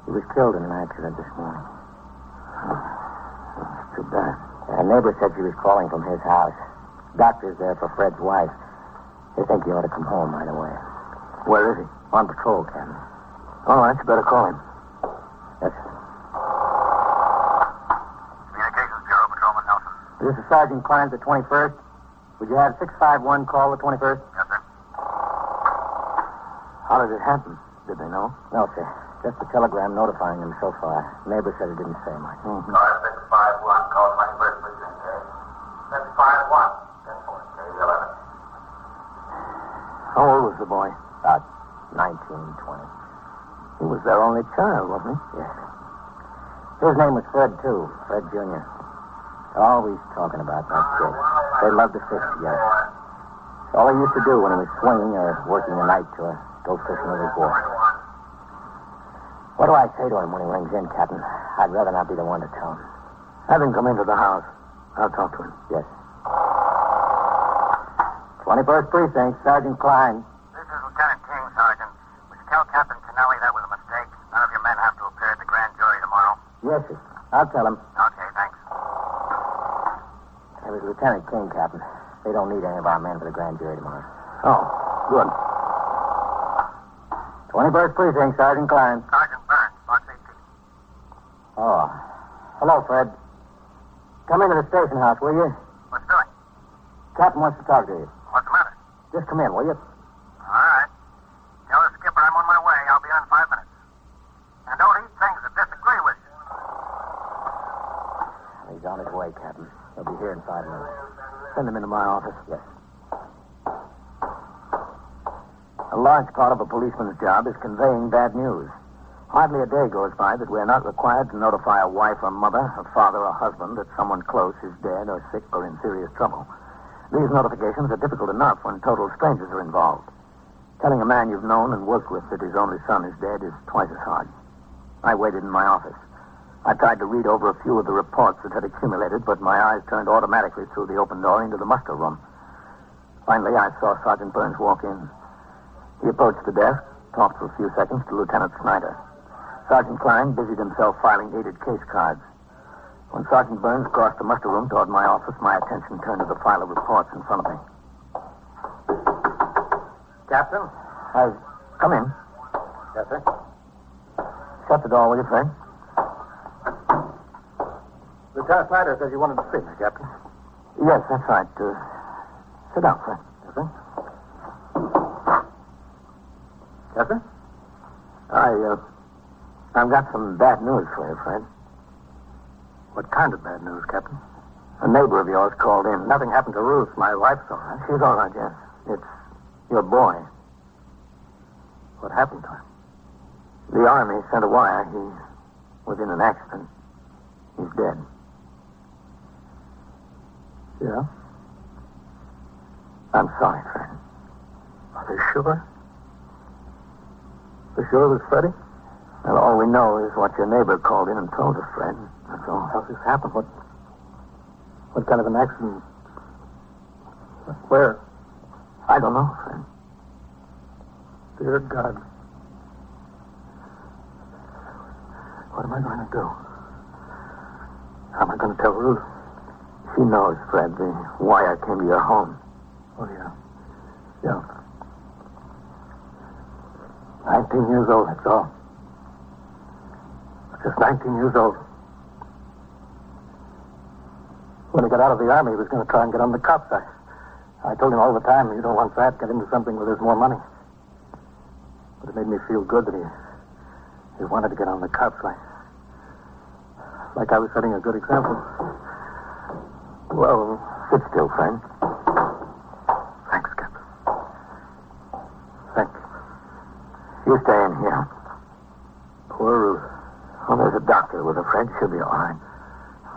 He was killed in an accident this morning. That's too bad. A neighbor said she was calling from his house. Doctor's there for Fred's wife. They think he ought to come home right away. Where is he? On patrol, Captain. All right, you better call him. Yes, sir. Communications Bureau, Patrolman Nelson. This is Sergeant Klein at the 21st. Would you have 651 call the 21st? Yes, sir. How did it happen? Did they know? No, sir. Just a telegram notifying them so far. Neighbor said it didn't say much. Mm-hmm. Car 651, call 21st Precinct, K. 651, 10-4, K11. How old was the boy? About 19, 20. He was their only child, wasn't he? Yes, sir. His name was Fred, too. Fred Jr. Always talking about that kid. They loved to fish together. It's all he used to do when he was swinging or working the night tour. Go fishing with his boy. What do I say to him when he rings in, Captain? I'd rather not be the one to tell him. Have him come into the house. I'll talk to him. Yes. 21st Precinct, Sergeant Klein. This is Lieutenant King, Sergeant. Would you tell Captain Kennelly that was a mistake? None of your men have to appear at the grand jury tomorrow. Yes, sir. I'll tell him. Okay, thanks. It was Lieutenant King, Captain. They don't need any of our men for the grand jury tomorrow. Oh, good. 21st Precinct, Sergeant Klein. Sergeant Burns, box 18. Oh. Hello, Fred. Come into the station house, will you? What's doing? Captain wants to talk to you. What's the matter? Just come in, will you? All right. Tell the skipper I'm on my way. I'll be on 5 minutes. And don't eat things that disagree with you. He's on his way, Captain. He'll be here in 5 minutes. Send him into my office. Yes. A large part of a policeman's job is conveying bad news. Hardly a day goes by that we're not required to notify a wife or mother, a father or husband that someone close is dead or sick or in serious trouble. These notifications are difficult enough when total strangers are involved. Telling a man you've known and worked with that his only son is dead is twice as hard. I waited in my office. I tried to read over a few of the reports that had accumulated, but my eyes turned automatically through the open door into the muster room. Finally, I saw Sergeant Burns walk in. He approached the desk, talked for a few seconds to Lieutenant Snyder. Sergeant Klein busied himself filing dated case cards. When Sergeant Burns crossed the muster room toward my office, my attention turned to the file of reports in front of me. Captain? Come in. Yes, sir. Shut the door, will you, Fred? Lieutenant Snyder says you wanted to speak, Captain. Yes, that's right. Sit down, Fred. Yes, sir. Yes, sir? I've got some bad news for you, Fred. What kind of bad news, Captain? A neighbor of yours called in. Nothing happened to Ruth. My wife's all right. She's all right, yes. It's your boy. What happened to him? The Army sent a wire. He was in an accident. He's dead. Yeah? I'm sorry, Fred. Are they sure? They sure it was Freddie? Well, all we know is what your neighbor called in and told us, Fred. That's all. How's this happen? What kind of an accident? Where? I don't know, Fred. Dear God. What am I going to do? How am I going to tell Ruth? She knows, Fred. The wire came to your home. Oh, yeah. Yeah. 19 years old, that's all. Just 19 years old. When he got out of the Army, he was going to try and get on the cops. I told him all the time, you don't want that. Get into something where there's more money. But it made me feel good that he wanted to get on the cops, like I was setting a good example. Well, sit still, friend. Thanks, Captain. Thank you. You stay in here. Poor Ruth. Oh, there's a doctor with her, Fred. She'll be all right.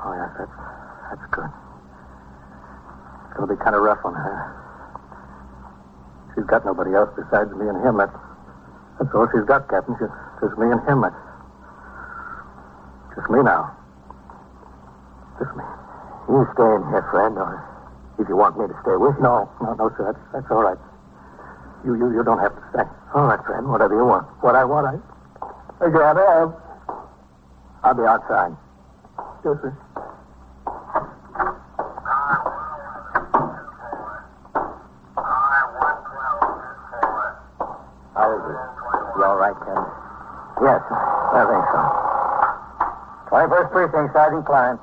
Oh, yes, that's good. It's going to be kind of rough on her. She's got nobody else besides me and him. That's all she's got, Captain. Just me and him. Just me now. Just me. You stay in here, Fred, or if you want me to stay with you. No, sir. That's all right. You don't have to stay. All right, Fred. Whatever you want. What I want, I gotta have. I'll be outside. Yes, sir. How is he? You all right, Ken? Yes, I think so. 21st Precinct, Sergeant Klein.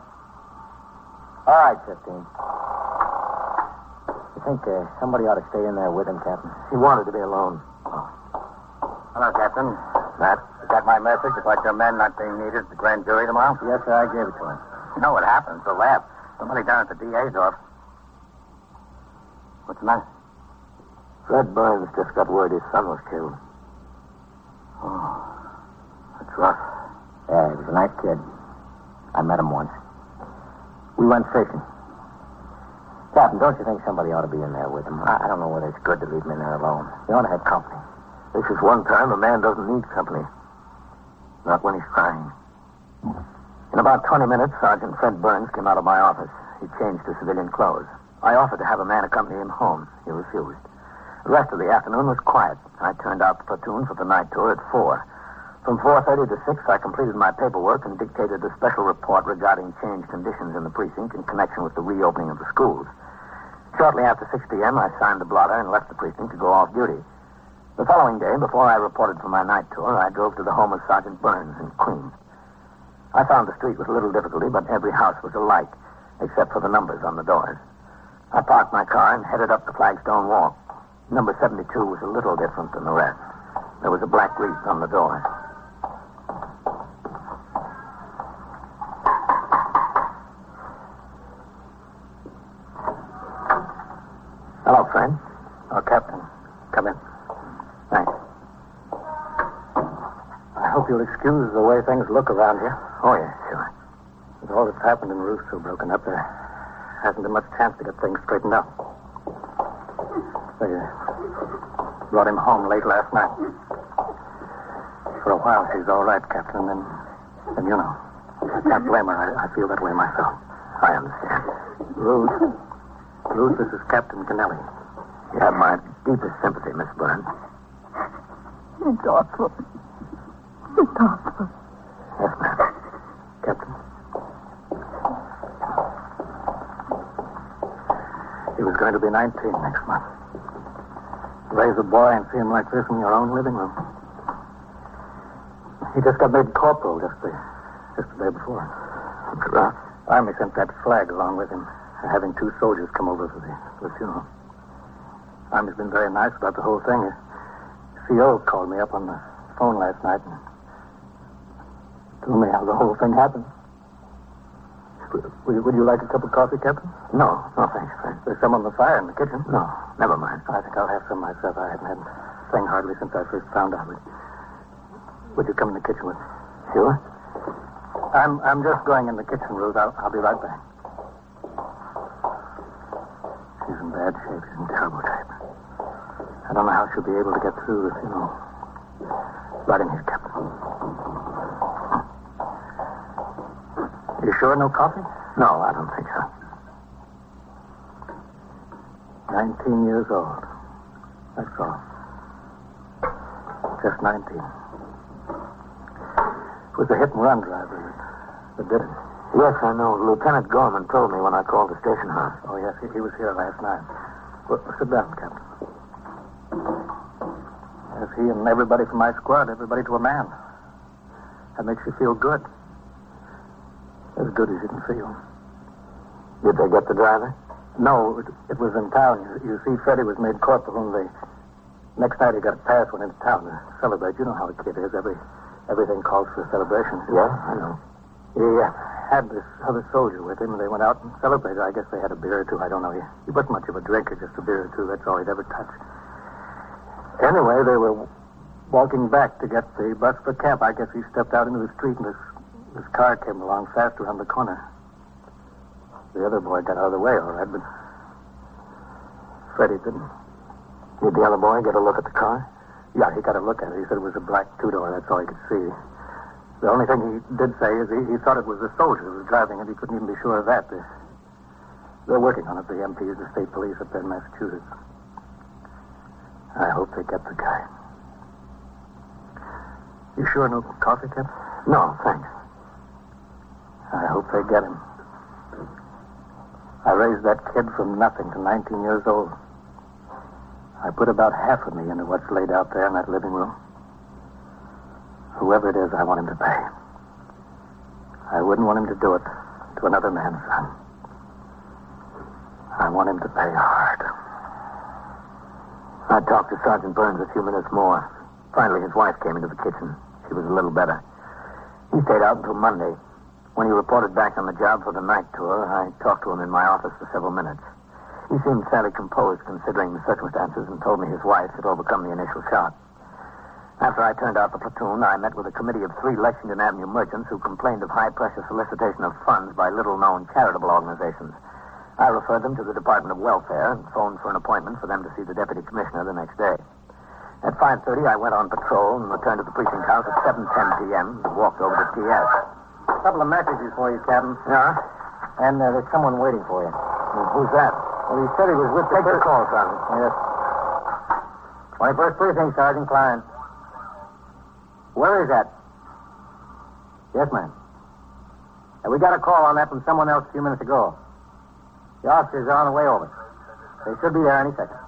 All right, 15. You think somebody ought to stay in there with him, Captain? He wanted to be alone. Oh. Hello, Captain. Matt? You got my message about your men not being needed at the grand jury tomorrow? Yes, sir, I gave it to him. You know what happened? It's a laugh. Somebody down at the DA's office. What's the matter? Fred Burns just got word his son was killed. Oh, that's rough. Yeah, he was a nice kid. I met him once. We went fishing. Captain, don't you think somebody ought to be in there with him? I don't know whether it's good to leave him in there alone. He ought to have company. This is one time a man doesn't need company. Not when he's crying. In about 20 minutes, Sergeant Fred Burns came out of my office. He changed to civilian clothes. I offered to have a man accompany him home. He refused. The rest of the afternoon was quiet. I turned out the platoon for the night tour at 4. From 4:30 to 6, I completed my paperwork and dictated a special report regarding changed conditions in the precinct in connection with the reopening of the schools. Shortly after 6 p.m., I signed the blotter and left the precinct to go off duty. The following day, before I reported for my night tour, I drove to the home of Sergeant Burns in Queens. I found the street with little difficulty, but every house was alike, except for the numbers on the doors. I parked my car and headed up the flagstone walk. Number 72 was a little different than the rest. There was a black wreath on the door. Hello, friend. Oh, Captain. Come in. Thanks. I hope you'll excuse the way things look around here. Oh, yeah, sure. With all that's happened and Ruth so broken up, there hasn't been much chance to get things straightened out. They brought him home late last night. For a while, she's all right, Captain, and you know, I can't blame her. I feel that way myself. I understand. Ruth, this is Captain Kennelly. You have my deepest sympathy, Miss Burns. It's awful. It's awful. Yes, ma'am. Captain? He was going to be 19 next month. Raise a boy and see him like this in your own living room. He just got made corporal just the day before. Army sent that flag along with him, having 2 soldiers come over for the funeral. Army's been very nice about the whole thing. CO called me up on the phone last night and told me how the whole thing happened. Would you like a cup of coffee, Captain? No, thanks. There's some on the fire in the kitchen. No, never mind. I think I'll have some myself. I haven't had a thing hardly since I first found out. Would you come in the kitchen with me? Sure. I'm just going in the kitchen, Ruth. I'll be right back. She's in bad shape. She's in terrible shape. I don't know how she'll be able to get through this, Right in here, Captain. You sure no coffee? No, I don't think so. 19 years old. That's all. Just 19. It was a hit-and-run driver that did it. Yes, I know. Lieutenant Gorman told me when I called the station house. Oh, yes, he was here last night. Well, sit down, Captain. Yes, he and everybody from my squad, everybody to a man. That makes you feel good. As good as you can feel. Did they get the driver? No, it was in town. You see, Freddie was made corporal, and the next night he got a pass, went into town to celebrate. You know how a kid is. Everything calls for a celebration. Yes, I know. He had this other soldier with him, and they went out and celebrated. I guess they had a beer or two. I don't know. He wasn't much of a drinker, just a beer or two. That's all he'd ever touch. Anyway, they were walking back to get the bus for camp. I guess he stepped out into the street, and this car came along fast around the corner. The other boy got out of the way, all right, but Freddie didn't. Did the other boy get a look at the car? Yeah, he got a look at it. He said it was a black two-door. That's all he could see. The only thing he did say is he thought it was a soldier who was driving it. He couldn't even be sure of that. They're working on it, the MPs, the state police up there in Massachusetts. I hope they get the guy. You sure no coffee, Kip? No, thanks. I hope they get him. I raised that kid from nothing to 19 years old. I put about half of me into what's laid out there in that living room. Whoever it is, I want him to pay. I wouldn't want him to do it to another man's son. I want him to pay hard. I talked to Sergeant Burns a few minutes more. Finally, his wife came into the kitchen. She was a little better. He stayed out until Monday. When he reported back on the job for the night tour, I talked to him in my office for several minutes. He seemed fairly composed considering the circumstances and told me his wife had overcome the initial shock. After I turned out the platoon, I met with a committee of 3 Lexington Avenue merchants who complained of high-pressure solicitation of funds by little-known charitable organizations. I referred them to the Department of Welfare and phoned for an appointment for them to see the deputy commissioner the next day. At 5:30, I went on patrol and returned to the precinct house at 7:10 p.m. and walked over to TS. A couple of messages for you, Captain. Yeah? And there's someone waiting for you. Who's that? Well, he said he was with Take the call, Sergeant. Yes. 21st Precinct, Sergeant Klein. Where is that? Yes, ma'am. We got a call on that from someone else a few minutes ago. The officers are on the way over. They should be there any second.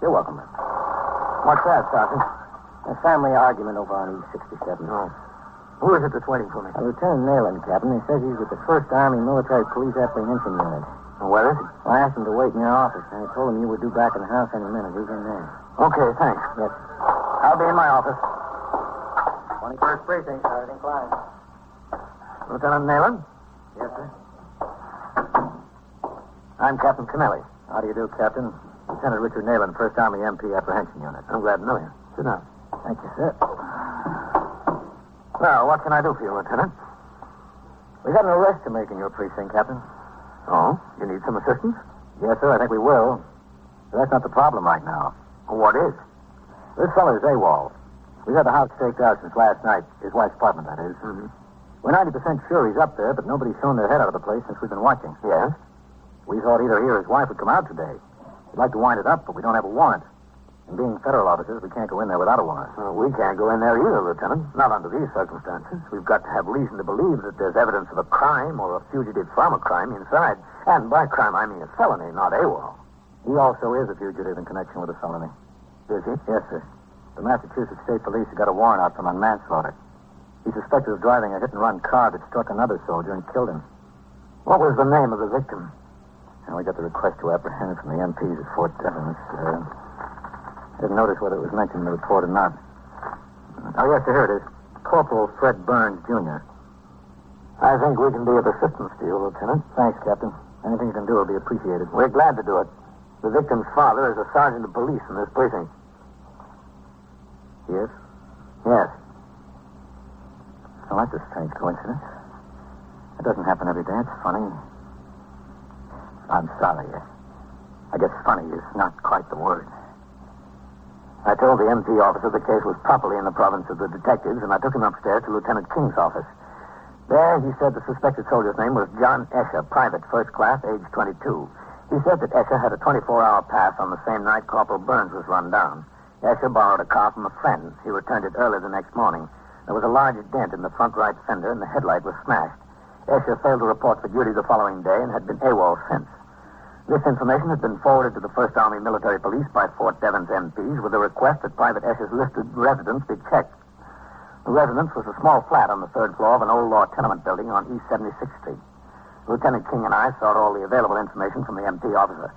You're welcome, ma'am. What's that, Sergeant? A family argument over on East 67. Oh. Who is it that's waiting for me? Lieutenant Nayland, Captain. He says he's with the 1st Army Military Police Apprehension Unit. Where is he? I asked him to wait in your office, and I told him you were due back in the house any minute. He's in there. Okay, thanks. Yes. I'll be in my office. 21st Precinct, Sergeant Klein. Lieutenant Nayland? Yes, sir. I'm Captain Kennelly. How do you do, Captain? Lieutenant Richard Nayland, 1st Army MP Apprehension Unit. I'm glad to know you. Sit down. Thank you, sir. Well, what can I do for you, Lieutenant? We got an arrest to make in your precinct, Captain. Oh? You need some assistance? Yes, sir, I think we will. But that's not the problem right now. What is? This feller's AWOL. We've had the house staked out since last night. His wife's apartment, that is. Mm-hmm. We're 90% sure he's up there, but nobody's shown their head out of the place since we've been watching. Yes? We thought either he or his wife would come out today. We'd like to wind it up, but we don't have a warrant. And being federal officers, we can't go in there without a warrant. We can't go in there either, Lieutenant. Not under these circumstances. We've got to have reason to believe that there's evidence of a crime or a fugitive from a crime inside. And by crime, I mean a felony, not AWOL. He also is a fugitive in connection with a felony. Is he? Yes, sir. The Massachusetts State Police have got a warrant out for him on manslaughter. He's suspected of driving a hit-and-run car that struck another soldier and killed him. What was the name of the victim? And we got the request to apprehend from the MPs at Fort Devens. I didn't notice whether it was mentioned in the report or not. Oh, yes, sir, here it is. Corporal Fred Burns, Jr. I think we can be of assistance to you, Lieutenant. Thanks, Captain. Anything you can do will be appreciated. We're glad to do it. The victim's father is a sergeant of police in this precinct. Yes? Yes. Well, that's a strange coincidence. It doesn't happen every day. It's funny. I'm sorry. I guess funny is not quite the word. I told the MP officer the case was properly in the province of the detectives, and I took him upstairs to Lieutenant King's office. There, he said the suspected soldier's name was John Escher, private, first class, age 22. He said that Escher had a 24-hour pass on the same night Corporal Burns was run down. Escher borrowed a car from a friend. He returned it early the next morning. There was a large dent in the front right fender, and the headlight was smashed. Escher failed to report for duty the following day and had been AWOL since. This information had been forwarded to the 1st Army Military Police by Fort Devens MPs with a request that Private Escher's listed residence be checked. The residence was a small flat on the 3rd floor of an old law tenement building on East 76th Street. Lieutenant King and I sought all the available information from the MP officer.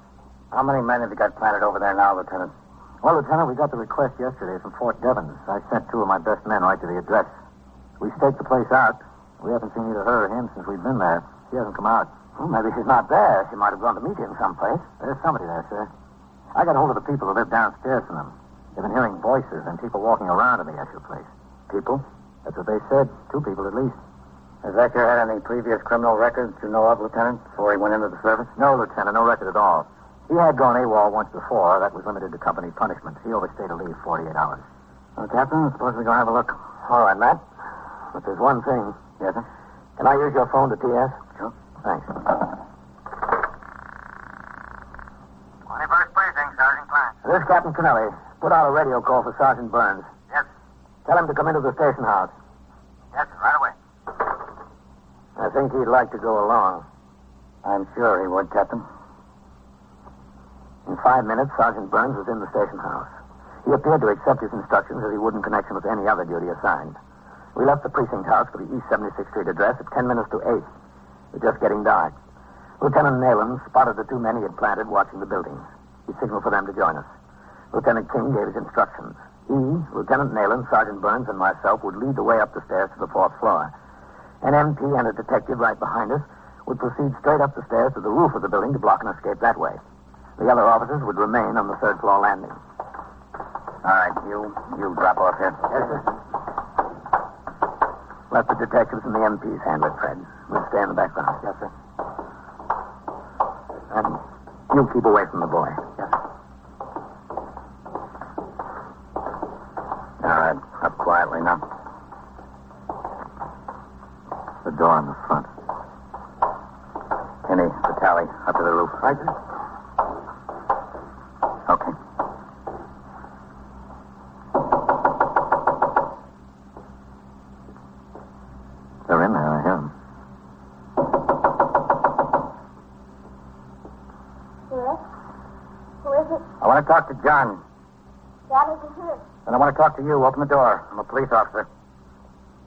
How many men have you got planted over there now, Lieutenant? Well, Lieutenant, we got the request yesterday from Fort Devens. I sent 2 of my best men right to the address. We staked the place out. We haven't seen either her or him since we've been there. She hasn't come out. Well, maybe she's not there. She might have gone to meet him someplace. There's somebody there, sir. I got hold of the people who live downstairs from them. They've been hearing voices and people walking around in the Escher place. People? That's what they said. 2 people at least. Has Escher had any previous criminal records you know of, Lieutenant, before he went into the service? No, Lieutenant, no record at all. He had gone AWOL once before. That was limited to company punishment. He overstayed a leave 48 hours. Well, Captain, suppose we go have a look. All right, Matt. But there's one thing. Yes, sir? Can I use your phone to TS? Sure. Thanks. 21st Precinct, Sergeant Clarence. This is Captain Kennelly. Put out a radio call for Sergeant Burns. Yes. Tell him to come into the station house. Yes, right away. I think he'd like to go along. I'm sure he would, Captain. In 5 minutes, Sergeant Burns was in the station house. He appeared to accept his instructions as he would in connection with any other duty assigned. We left the precinct house for the East 76th Street address at 10 minutes to 8. It was just getting dark. Lieutenant Nayland spotted the 2 men he had planted watching the buildings. He signaled for them to join us. Lieutenant King gave his instructions. He, Lieutenant Nayland, Sergeant Burns, and myself would lead the way up the stairs to the 4th floor. An MP and a detective right behind us would proceed straight up the stairs to the roof of the building to block an escape that way. The other officers would remain on the 3rd floor landing. All right, you drop off here. Yes, sir. Let the detectives and the MPs handle it, Fred. We'll stay in the background. Yes, sir. And you keep away from the boy. Yes, sir. All right, up quietly now. The door in the front. Penny, the tally, up to the roof. Right, sir? Okay. They're in there, I hear them. Yes? Who is it? I want to talk to John. John isn't here. And I want to talk to you. Open the door. I'm a police officer.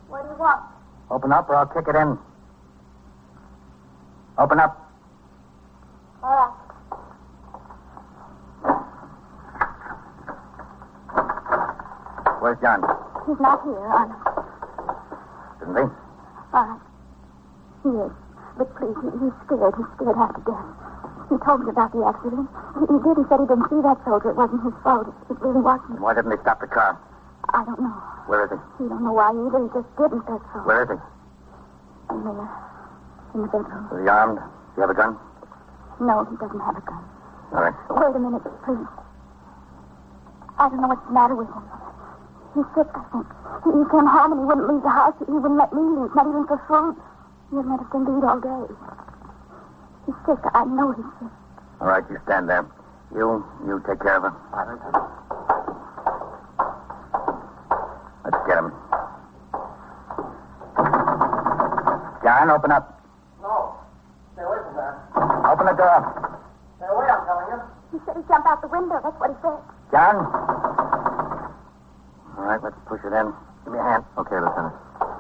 What do you want? Open up or I'll kick it in. Open up. All right. Where's John? He's not here, Honor. Isn't he? All right. He is. But please, he's scared. He's scared half to death. He told me about the accident. He did. He said he didn't see that soldier. It wasn't his fault. It really wasn't. Why didn't he stop the car? I don't know. Where is he? He don't know why either. He just didn't, that's all. Where is he? In the bedroom. Is he armed? Does he have a gun? No, he doesn't have a gun. All right. Wait a minute, please. I don't know what's the matter with him. He's sick, I think. He came home and he wouldn't leave the house. He wouldn't let me leave, not even for food. He hasn't had a thing to eat all day. He's sick. I know he's sick. All right, you stand there. You take care of her. Let's get him. John, open up. No. Stay away from that. Open the door. Stay away, I'm telling you. He said he'd jump out the window. That's what he said. John? All right, let's push it in. Give me a hand. Okay, Lieutenant.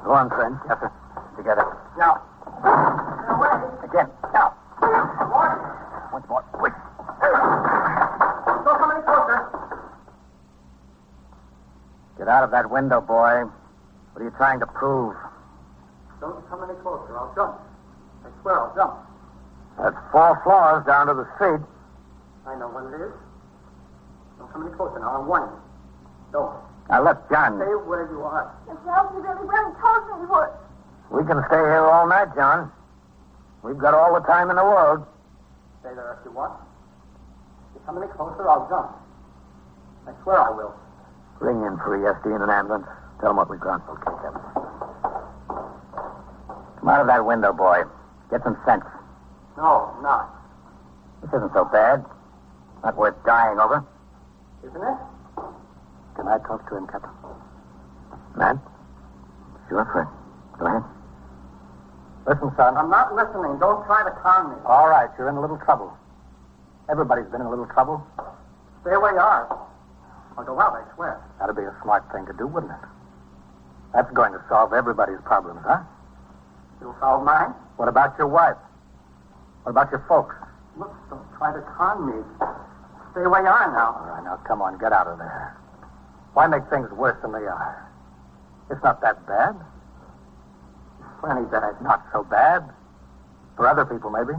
Go on, friend. Yes, sir. Together. Now. Stay away. Again. Now. Once more. Quick. Don't come any closer. Get out of that window, boy. What are you trying to prove? Don't come any closer. I'll jump. I swear I'll jump. That's 4 floors down to the street. I know what it is. Don't come any closer now. I'm warning you. Don't. Now, look, John. Stay where you are. Well, he really will. He told me he would. We can stay here all night, John. We've got all the time in the world. Stay there if you want. If you come any closer, I'll jump. I swear I will. Ring in for ESD and an ambulance. Tell them what we've got. Okay, Kevin. Come out of that window, boy. Get some sense. No, I'm not. This isn't so bad. Not worth dying over. Isn't it? Can I talk to him, Captain? Man? Sure, Fred. Go ahead. Listen, son. I'm not listening. Don't try to calm me. All right, you're in a little trouble. Everybody's been in a little trouble. Stay where you are. I'll go out, I swear. That'd be a smart thing to do, wouldn't it? That's going to solve everybody's problems, huh? You'll solve mine? What about your wife? What about your folks? Look, don't try to con me. Stay where you are now. All right, now, come on, get out of there. Why make things worse than they are? It's not that bad. Plenty bad. Not so bad. For other people, maybe.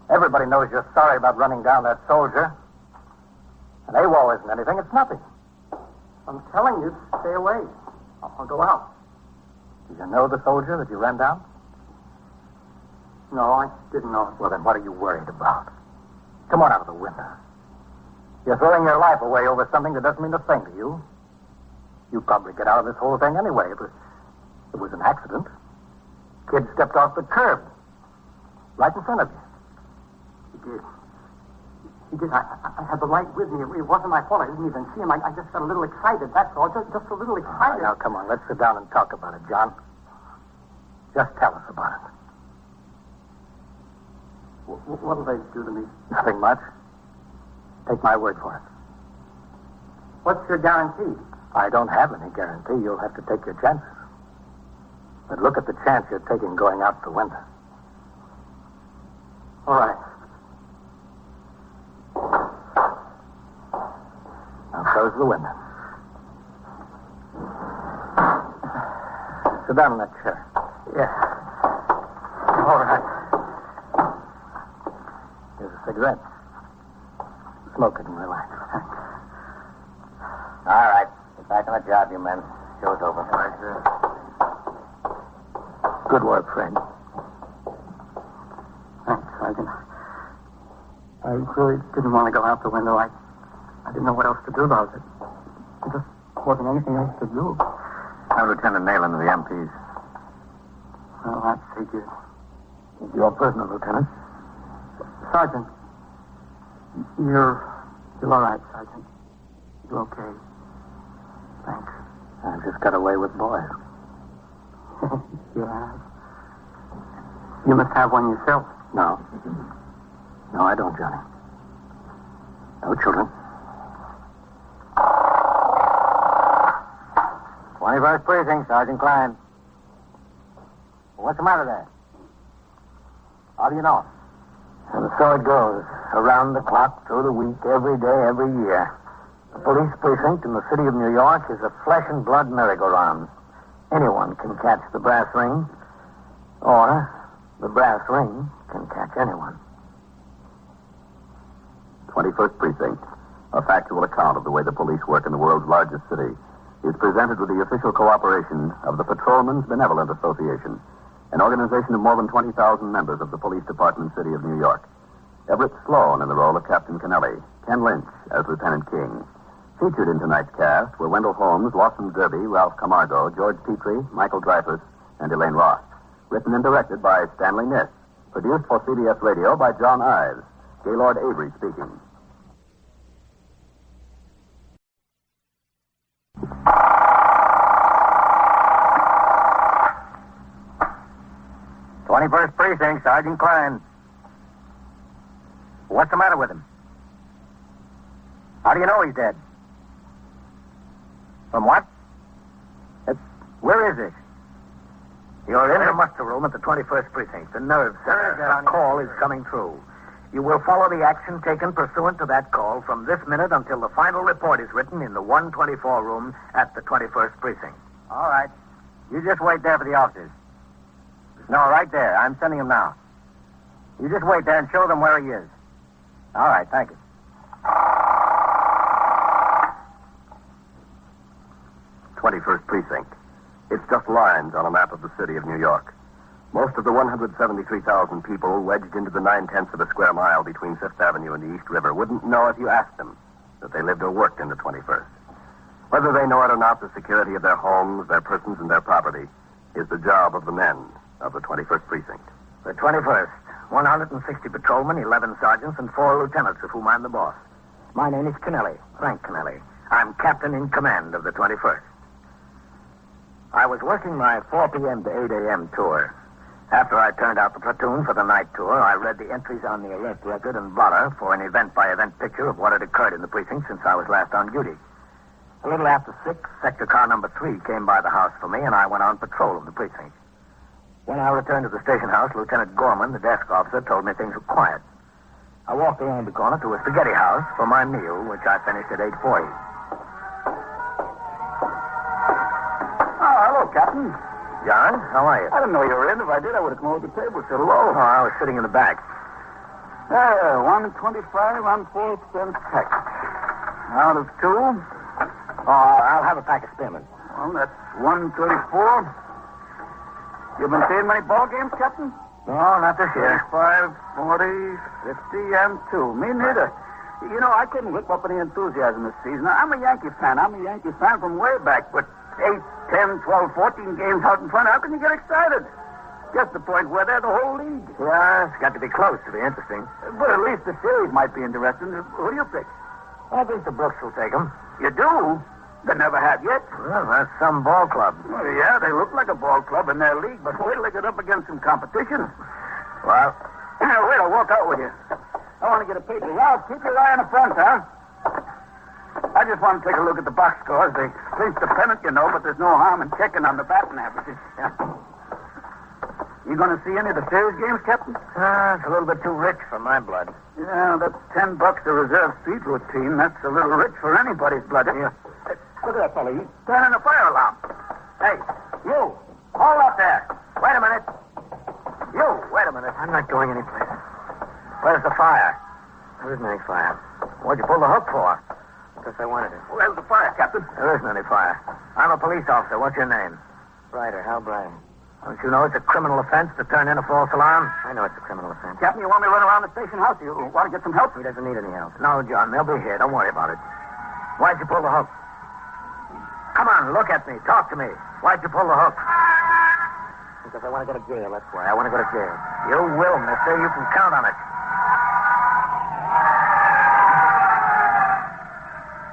Everybody knows you're sorry about running down that soldier. And AWOL isn't anything. It's nothing. I'm telling you, stay away. I'll go out. Do you know the soldier that you ran down? No, I didn't know. Well, then what are you worried about? Come on out of the window. You're throwing your life away over something that doesn't mean a thing to you. You'd probably get out of this whole thing anyway. It was an accident. Kid stepped off the curb. Right in front of you. He did. He did. I had the light with me. It wasn't my fault. I didn't even see him. I just got a little excited, that's all. Just a little excited. All right, now, come on. Let's sit down and talk about it, John. Just tell us about it. What'll they do to me? Nothing much. Take my word for it. What's your guarantee? I don't have any guarantee. You'll have to take your chances. But look at the chance you're taking going out the window. All right. Now close the window. Sit down in that chair. Yeah. All right. Here's a cigarette. Smoke it and relax. All right. Get back on the job, you men. Show's over. All right, sir. Good work, friend. Thanks, Sergeant. I really didn't want to go out the window. I didn't know what else to do about it. There just wasn't anything else to do. I'm Lieutenant Nayland of the MPs. Well, that figures. Your prisoner, Lieutenant. Sergeant, you're all right, Sergeant. You're okay. Thanks. I just got away with boys. You have? You must have one yourself. No. No, I don't, Johnny. No children. 21st Precinct, Sergeant Klein. What's the matter there? How do you know? And so it goes. Around the clock, through the week, every day, every year. The police precinct in the city of New York is a flesh and blood merry-go-round. Anyone can catch the brass ring, or the brass ring can catch anyone. 21st Precinct, a factual account of the way the police work in the world's largest city, is presented with the official cooperation of the Patrolmen's Benevolent Association, an organization of more than 20,000 members of the Police Department City of New York. Everett Sloan in the role of Captain Kennelly, Ken Lynch as Lieutenant King. Featured in tonight's cast were Wendell Holmes, Lawson Derby, Ralph Camargo, George Petrie, Michael Dreyfus, and Elaine Ross. Written and directed by Stanley Niss. Produced for CBS Radio by John Ives. Gaylord Avery speaking. "21st Precinct, Sergeant Klein. What's the matter with him? How do you know he's dead? From what? Where is this?" You're in the muster room at the 21st Precinct, the nerve center. A call is coming through. You will follow the action taken pursuant to that call from this minute until the final report is written in the 124 room at the 21st Precinct. All right. You just wait there for the officers. No, right there. I'm sending him now. You just wait there and show them where he is. All right, thank you. 21st Precinct. It's just lines on a map of the city of New York. Most of the 173,000 people wedged into the 9/10 of a square mile between Fifth Avenue and the East River wouldn't know if you asked them that they lived or worked in the 21st. Whether they know it or not, the security of their homes, their persons, and their property is the job of the men of the 21st Precinct. The 21st, 160 patrolmen, 11 sergeants, and 4 lieutenants, of whom I'm the boss. My name is Kennelly, Frank Kennelly. I'm captain in command of the 21st. I was working my 4 p.m. to 8 a.m. tour. After I turned out the platoon for the night tour, I read the entries on the arrest record and blotter for an event-by-event picture of what had occurred in the precinct since I was last on duty. A little after 6, sector car number 3 came by the house for me, and I went on patrol of the precinct. When I returned to the station house, Lieutenant Gorman, the desk officer, told me things were quiet. I walked around the corner to a spaghetti house for my meal, which I finished at 8:40. Oh, hello, Captain. John, how are you? I didn't know you were in. If I did, I would have come over to the table. Said hello. Oh, I was sitting in the back. 125 on 4 cents package. Out of 2. Oh, I'll have a pack of spearmint. Well, that's 134. You been seeing many ball games, Captain? No, not this year. 35, 40, 50, and 2. Me neither. You know, I couldn't whip up any enthusiasm this season. I'm a Yankee fan. I'm a Yankee fan from way back, but 8, 10, 12, 14 games out in front, how can you get excited? Just the point where they're the whole league. Yeah, it's got to be close to be interesting. But at least the series might be interesting. Who do you pick? I think the Brooks will take them. You do? They never have yet. Well, that's some ball club. Well, yeah, they look like a ball club in their league, but wait till they get up against some competition. Well, wait, I'll walk out with you. I want to get a paper. Ralph, keep your eye on the front, huh? I just want to take a look at the box scores. They clinched the pennant, you know, but there's no harm in checking on the batting averages. Yeah. You going to see any of the series games, Captain? It's a little bit too rich for my blood. Yeah, that's $10 a reserve street routine. That's a little rich for anybody's blood. Yeah. Look at that fella. He's turning a fire alarm. Hey, you. Hold up there. Wait a minute. You. Wait a minute. I'm not going anyplace. Where's the fire? There isn't any fire. What'd you pull the hook for? Because I wanted it. Where's the fire, Captain? There isn't any fire. I'm a police officer. What's your name? Ryder, Hal Bryan. Don't you know it's a criminal offense to turn in a false alarm? I know it's a criminal offense. Captain, you want me to run around the station house? You want to get some help? He doesn't need any help. No, John, they'll be here. Don't worry about it. Why'd you pull the hook? Come on, look at me. Talk to me. Why'd you pull the hook? Because I want to go to jail, that's why. I want to go to jail. You will, mister. You can count on it.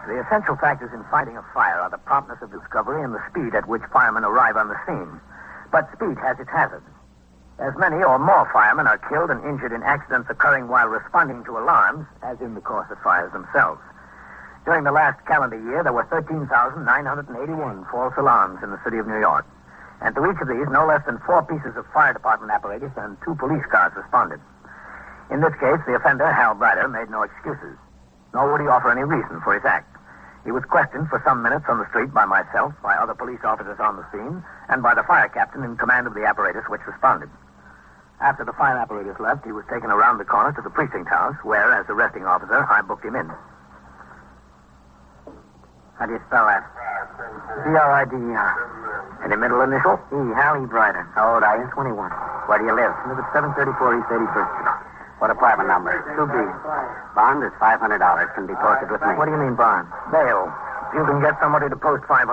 The essential factors in fighting a fire are the promptness of discovery and the speed at which firemen arrive on the scene. But speed has its hazards. As many or more firemen are killed and injured in accidents occurring while responding to alarms as in the course of fires themselves. During the last calendar year, there were 13,981 false alarms in the city of New York. And to each of these, no less than 4 pieces of fire department apparatus and 2 police cars responded. In this case, the offender, Hal Bryan, made no excuses, nor would he offer any reason for his act. He was questioned for some minutes on the street by myself, by other police officers on the scene, and by the fire captain in command of the apparatus which responded. After the fire apparatus left, he was taken around the corner to the precinct house, where, as arresting officer, I booked him in. How do you spell that? B-R-I-D-E-R. Any middle initial? E. Hal E. Bryan. How old are you? 21. Where do you live? I live at 734 East 81st Street. What apartment number? 2B. Bond is $500. Can be posted with me. What do you mean, bond? Bail. If you can get somebody to post $500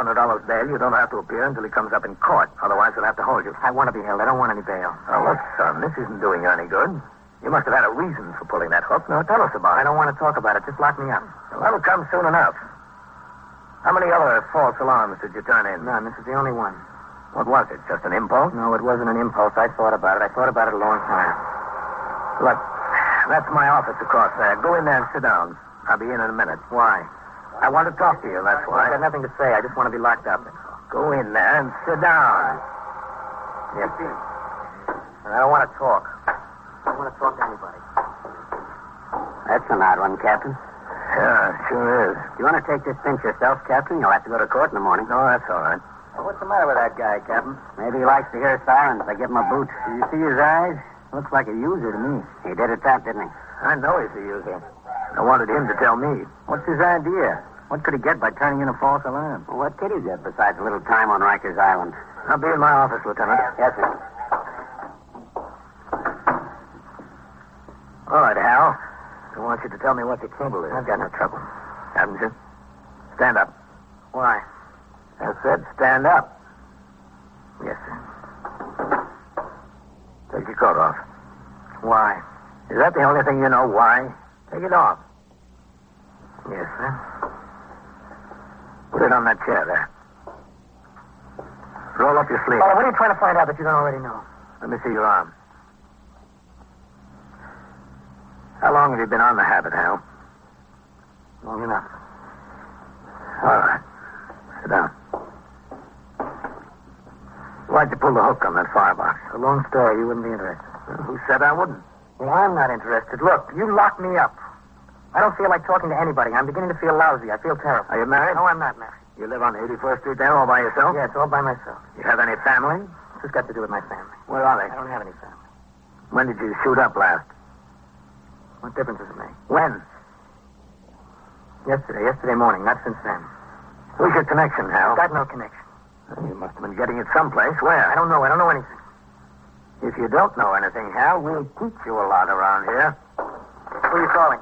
bail, you don't have to appear until he comes up in court. Otherwise, we'll have to hold you. I want to be held. I don't want any bail. Now, look, son, this isn't doing you any good. You must have had a reason for pulling that hook. Now, tell us about it. I don't want to talk about it. Just lock me up. Well, that'll come soon enough. How many other false alarms did you turn in? None. This is the only one. What was it? Just an impulse? No, it wasn't an impulse. I thought about it. I thought about it a long time. Look, that's my office across there. Go in there and sit down. I'll be in a minute. Why? I want to talk to you, that's why. I've got nothing to say. I just want to be locked up. Go in there and sit down. Yes, sir. I don't want to talk. I don't want to talk to anybody. That's an odd one, Captain. Yeah, sure is. Do you want to take this pinch yourself, Captain? You'll have to go to court in the morning. No, that's all right. Well, what's the matter with that guy, Captain? Maybe he likes to hear sirens. I give him a boot. Do you see his eyes? Looks like a user to me. He did it that, didn't he? I know he's a user. I wanted him to tell me. What's his idea? What could he get by turning in a false alarm? Well, what could he get besides a little time on Rikers Island? I'll be in my office, Lieutenant. Yes, sir. All right, Hal. I want you to tell me what the trouble is. I've got no trouble. Haven't you? Stand up. Why? I said stand up. Yes, sir. Take your coat off. Why? Is that the only thing you know? Why? Take it off. Yes, sir. Put it on that chair there. Roll up your sleeve. Oh, what are you trying to find out that you don't already know? Let me see your arm. How long have you been on the habit, Hal? Long enough. All right. Sit down. Why'd you pull the hook on that firebox? A long story. You wouldn't be interested. Who said I wouldn't? Well, I'm not interested. Look, you locked me up. I don't feel like talking to anybody. I'm beginning to feel lousy. I feel terrible. Are you married? No, I'm not married. You live on 81st Street there all by yourself? Yes, all by myself. You have any family? What's this got to do with my family? Where are they? I don't have any family. When did you shoot up last? What difference does it make? When? Yesterday morning, not since then. Who's your connection, Hal? Got no connection. You must have been getting it someplace. Where? I don't know anything. If you don't know anything, Hal, we'll teach you a lot around here. Who are you calling?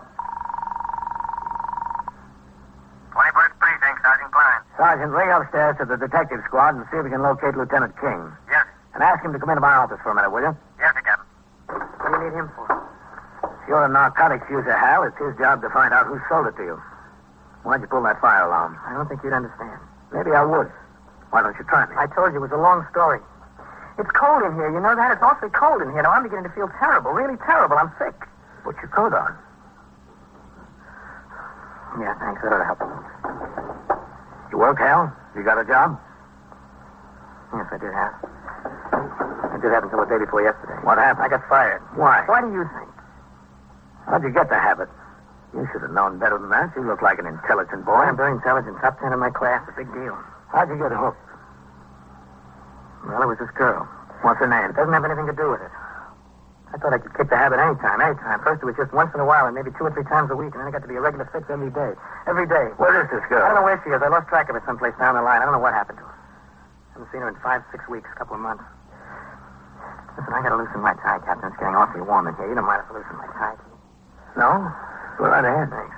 21st Precinct, Sergeant Klein. Sergeant, ring upstairs to the detective squad and see if we can locate Lieutenant King. Yes. And ask him to come into my office for a minute, will you? Yes, sir, Captain. What do you need him for? If you're a narcotics user, Hal, it's his job to find out who sold it to you. Why'd you pull that fire alarm? I don't think you'd understand. Maybe I would. Why don't you try me? I told you it was a long story. It's cold in here, you know that? It's awfully cold in here. Now I'm beginning to feel terrible, really terrible. I'm sick. Put your coat on. Yeah, thanks. That ought to help a little. You work, Hal? You got a job? Yes, I did have. I did have until the day before yesterday. What happened? I got fired. Why? Why do you think? How'd you get the habit? You should have known better than that. You look like an intelligent boy. I'm very intelligent. Top 10 in my class. A big deal. How'd you get hooked? Well, it was this girl. What's her name? It doesn't have anything to do with it. I thought I could kick the habit anytime. First it was just once in a while and maybe 2 or 3 times a week, and then it got to be a regular fix every day. Every day. Where is this girl? I don't know where she is. I lost track of her someplace down the line. I don't know what happened to her. I haven't seen her in 5, 6 weeks, a couple of months. Listen, I gotta loosen my tie, Captain. It's getting awfully warm in here. You don't mind if I loosen my tie? No? Go right ahead. Thanks.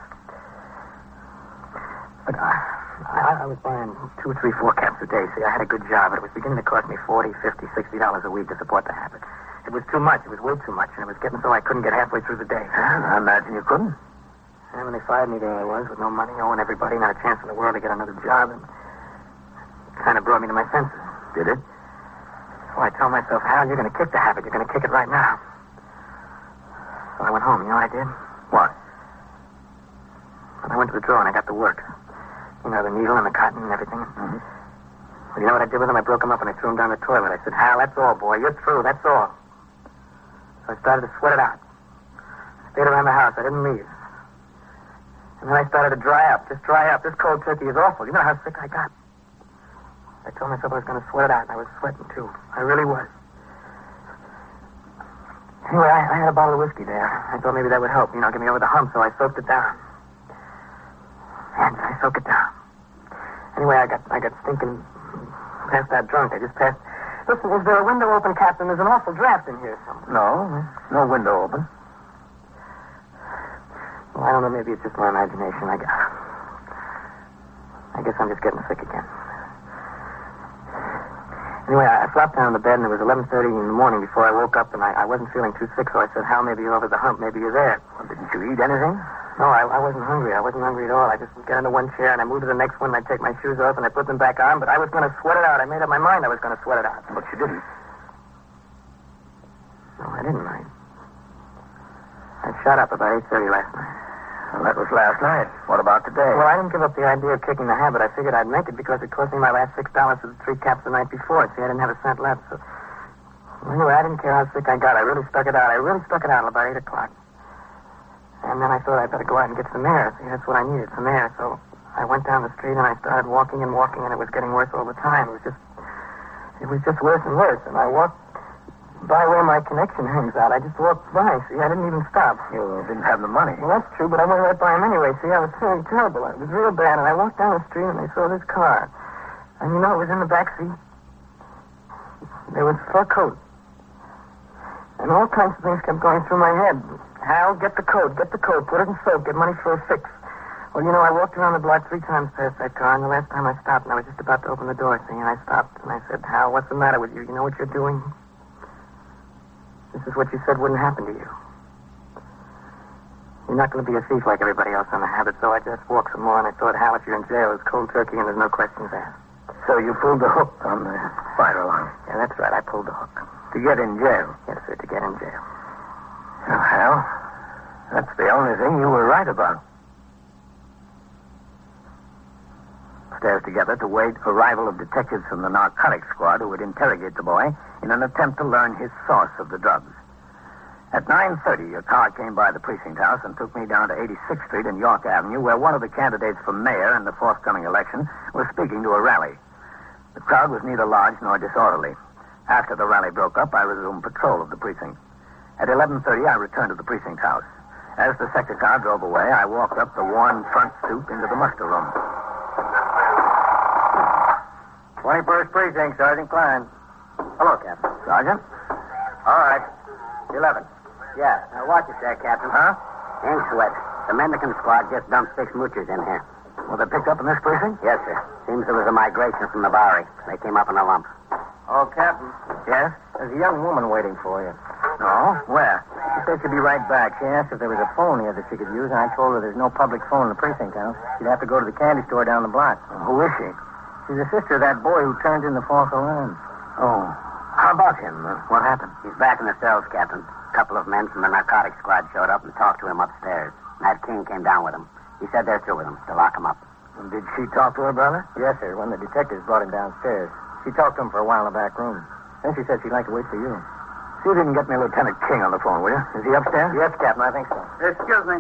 But I was buying 2, 3, 4 caps a day. See, I had a good job, but it was beginning to cost me $40, $50, $60 a week to support the habit. It was too much. It was way too much, and it was getting so I couldn't get halfway through the day. I imagine you couldn't. And when they fired me, there I was, with no money, owing everybody, not a chance in the world to get another job, and it kind of brought me to my senses. Did it? So I told myself, Hal, you're going to kick the habit. You're going to kick it right now. So I went home. You know what I did? What? And I went to the drawer and I got the works. You know, the needle and the cotton and everything. Mm-hmm. Well, you know what I did with them? I broke them up and I threw them down the toilet. I said, Hal, that's all, boy. You're through. That's all. So I started to sweat it out. I stayed around the house. I didn't leave. And then I started to dry up. Just dry up. This cold turkey is awful. You know how sick I got. I told myself I was going to sweat it out, and I was sweating, too. I really was. Anyway, I had a bottle of whiskey there. I thought maybe that would help, get me over the hump, so I soaked it down. And I soaked it down. Anyway, I got stinking past that drunk. I just passed... Listen, is there a window open, Captain? There's an awful draft in here somewhere. No window open. Well, I don't know. Maybe it's just my imagination. I guess I'm just getting sick again. Anyway, I flopped down in the bed, and it was 11:30 in the morning before I woke up, and I wasn't feeling too sick, so I said, Hal, maybe you're over the hump. Maybe you're there. Well, didn't you eat anything? No, I wasn't hungry. I wasn't hungry at all. I just got into one chair, and I moved to the next one, and I take my shoes off, and I put them back on, but I was going to sweat it out. I made up my mind I was going to sweat it out. But you didn't. No, I didn't, Mike. I shot up about 8:30 last night. Well, that was last night. What about today? Well, I didn't give up the idea of kicking the habit. I figured I'd make it because it cost me my last $6 for the 3 caps the night before. See, I didn't have a cent left, so... Well, anyway, I didn't care how sick I got. I really stuck it out. Till about 8 o'clock. And then I thought I'd better go out and get some air. See, that's what I needed, some air. So I went down the street and I started walking, and it was getting worse all the time. It was just worse and worse. And I walked by where my connection hangs out. I just walked by. See, I didn't even stop. You didn't have the money. Well, that's true, but I went right by him anyway. See, I was feeling terrible. It was real bad, and I walked down the street and I saw this car. And you know, it was in the back seat. There was a fur coat. And all kinds of things kept going through my head. Hal, get the coat, put it in soak, get money for a fix. Well, you know, I walked around the block 3 times past that car, and the last time I stopped, and I was just about to open the door, see, and I stopped, and I said, Hal, what's the matter with you? You know what you're doing? This is what you said wouldn't happen to you. You're not going to be a thief like everybody else on the habit, so I just walked some more, and I thought, Hal, if you're in jail, it's cold turkey, and there's no questions asked. So you pulled the hook on the fire alarm? Yeah, that's right, I pulled the hook. To get in jail? Yes, sir, to get in jail. Well, Hal, that's the only thing you were right about. Upstairs together to wait arrival of detectives from the narcotics squad who would interrogate the boy in an attempt to learn his source of the drugs. At 9:30, a car came by the precinct house and took me down to 86th Street and York Avenue, where one of the candidates for mayor in the forthcoming election was speaking to a rally. The crowd was neither large nor disorderly. After the rally broke up, I resumed patrol of the precinct. At 11:30, I returned to the precinct house. As the sector car drove away, I walked up the worn front stoop into the muster room. 21st Precinct, Sergeant Klein. Hello, Captain. Sergeant? All right. 11. Yeah. Now, watch it there, Captain. Huh? Ain't sweat. The Mendicant squad just dumped 6 moochers in here. Were they picked up in this precinct? Yes, sir. Seems there was a migration from the Bowery. They came up in a lump. Oh, Captain. Yes? There's a young woman waiting for you. No? Where? She said she'd be right back. She asked if there was a phone here that she could use, and I told her there's no public phone in the precinct house. She'd have to go to the candy store down the block. Who is she? She's the sister of that boy who turned in the false alarm. Oh. How about him? What happened? He's back in the cells, Captain. A couple of men from the narcotics squad showed up and talked to him upstairs. Nat King came down with him. He said they're through with him, to lock him up. And did she talk to her brother? Yes, sir, when the detectives brought him downstairs. She talked to him for a while in the back room. Then she said she'd like to wait for you. See if you can get me Lieutenant King on the phone, will you? Is he upstairs? Yes, Captain, I think so. Excuse me.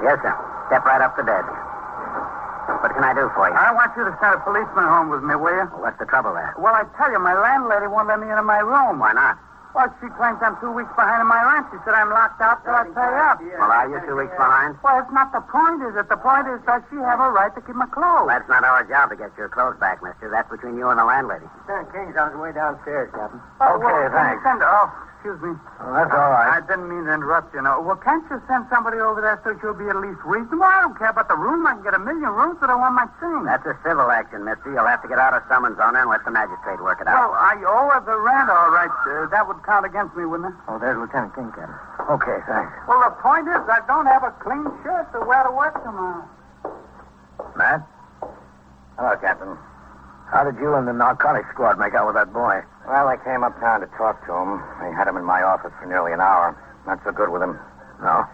Yes, sir. Step right up to bed. What can I do for you? I want you to send a policeman home with me, will you? What's the trouble there? Well, I tell you, my landlady won't let me into my room. Why not? Well, she claims I'm 2 weeks behind in my rent. She said I'm locked out till I pay up. Well, are you 2 weeks behind? Well, it's not the point, is it? The point is that she have a right to keep my clothes. That's not our job to get your clothes back, mister. That's between you and the landlady. Lieutenant King's on his way downstairs, Captain. Okay, well, thanks. Excuse me. Oh, that's all right. I didn't mean to interrupt you. No. Well, can't you send somebody over there so she'll be at least reasonable? I don't care about the room. I can get 1,000,000 rooms, but I want my thing. That's a civil action, mister. You'll have to get out a summons on her and let the magistrate work it out. Well, I owe her the rent, all right. That would count against me, wouldn't it? Oh, there's Lieutenant King, Captain. Okay, thanks. Well, the point is I don't have a clean shirt to wear to work tomorrow. Matt? Hello, Captain. How did you and the narcotics squad make out with that boy? Well, I came uptown to talk to him. I had him in my office for nearly an hour. Not so good with him. No?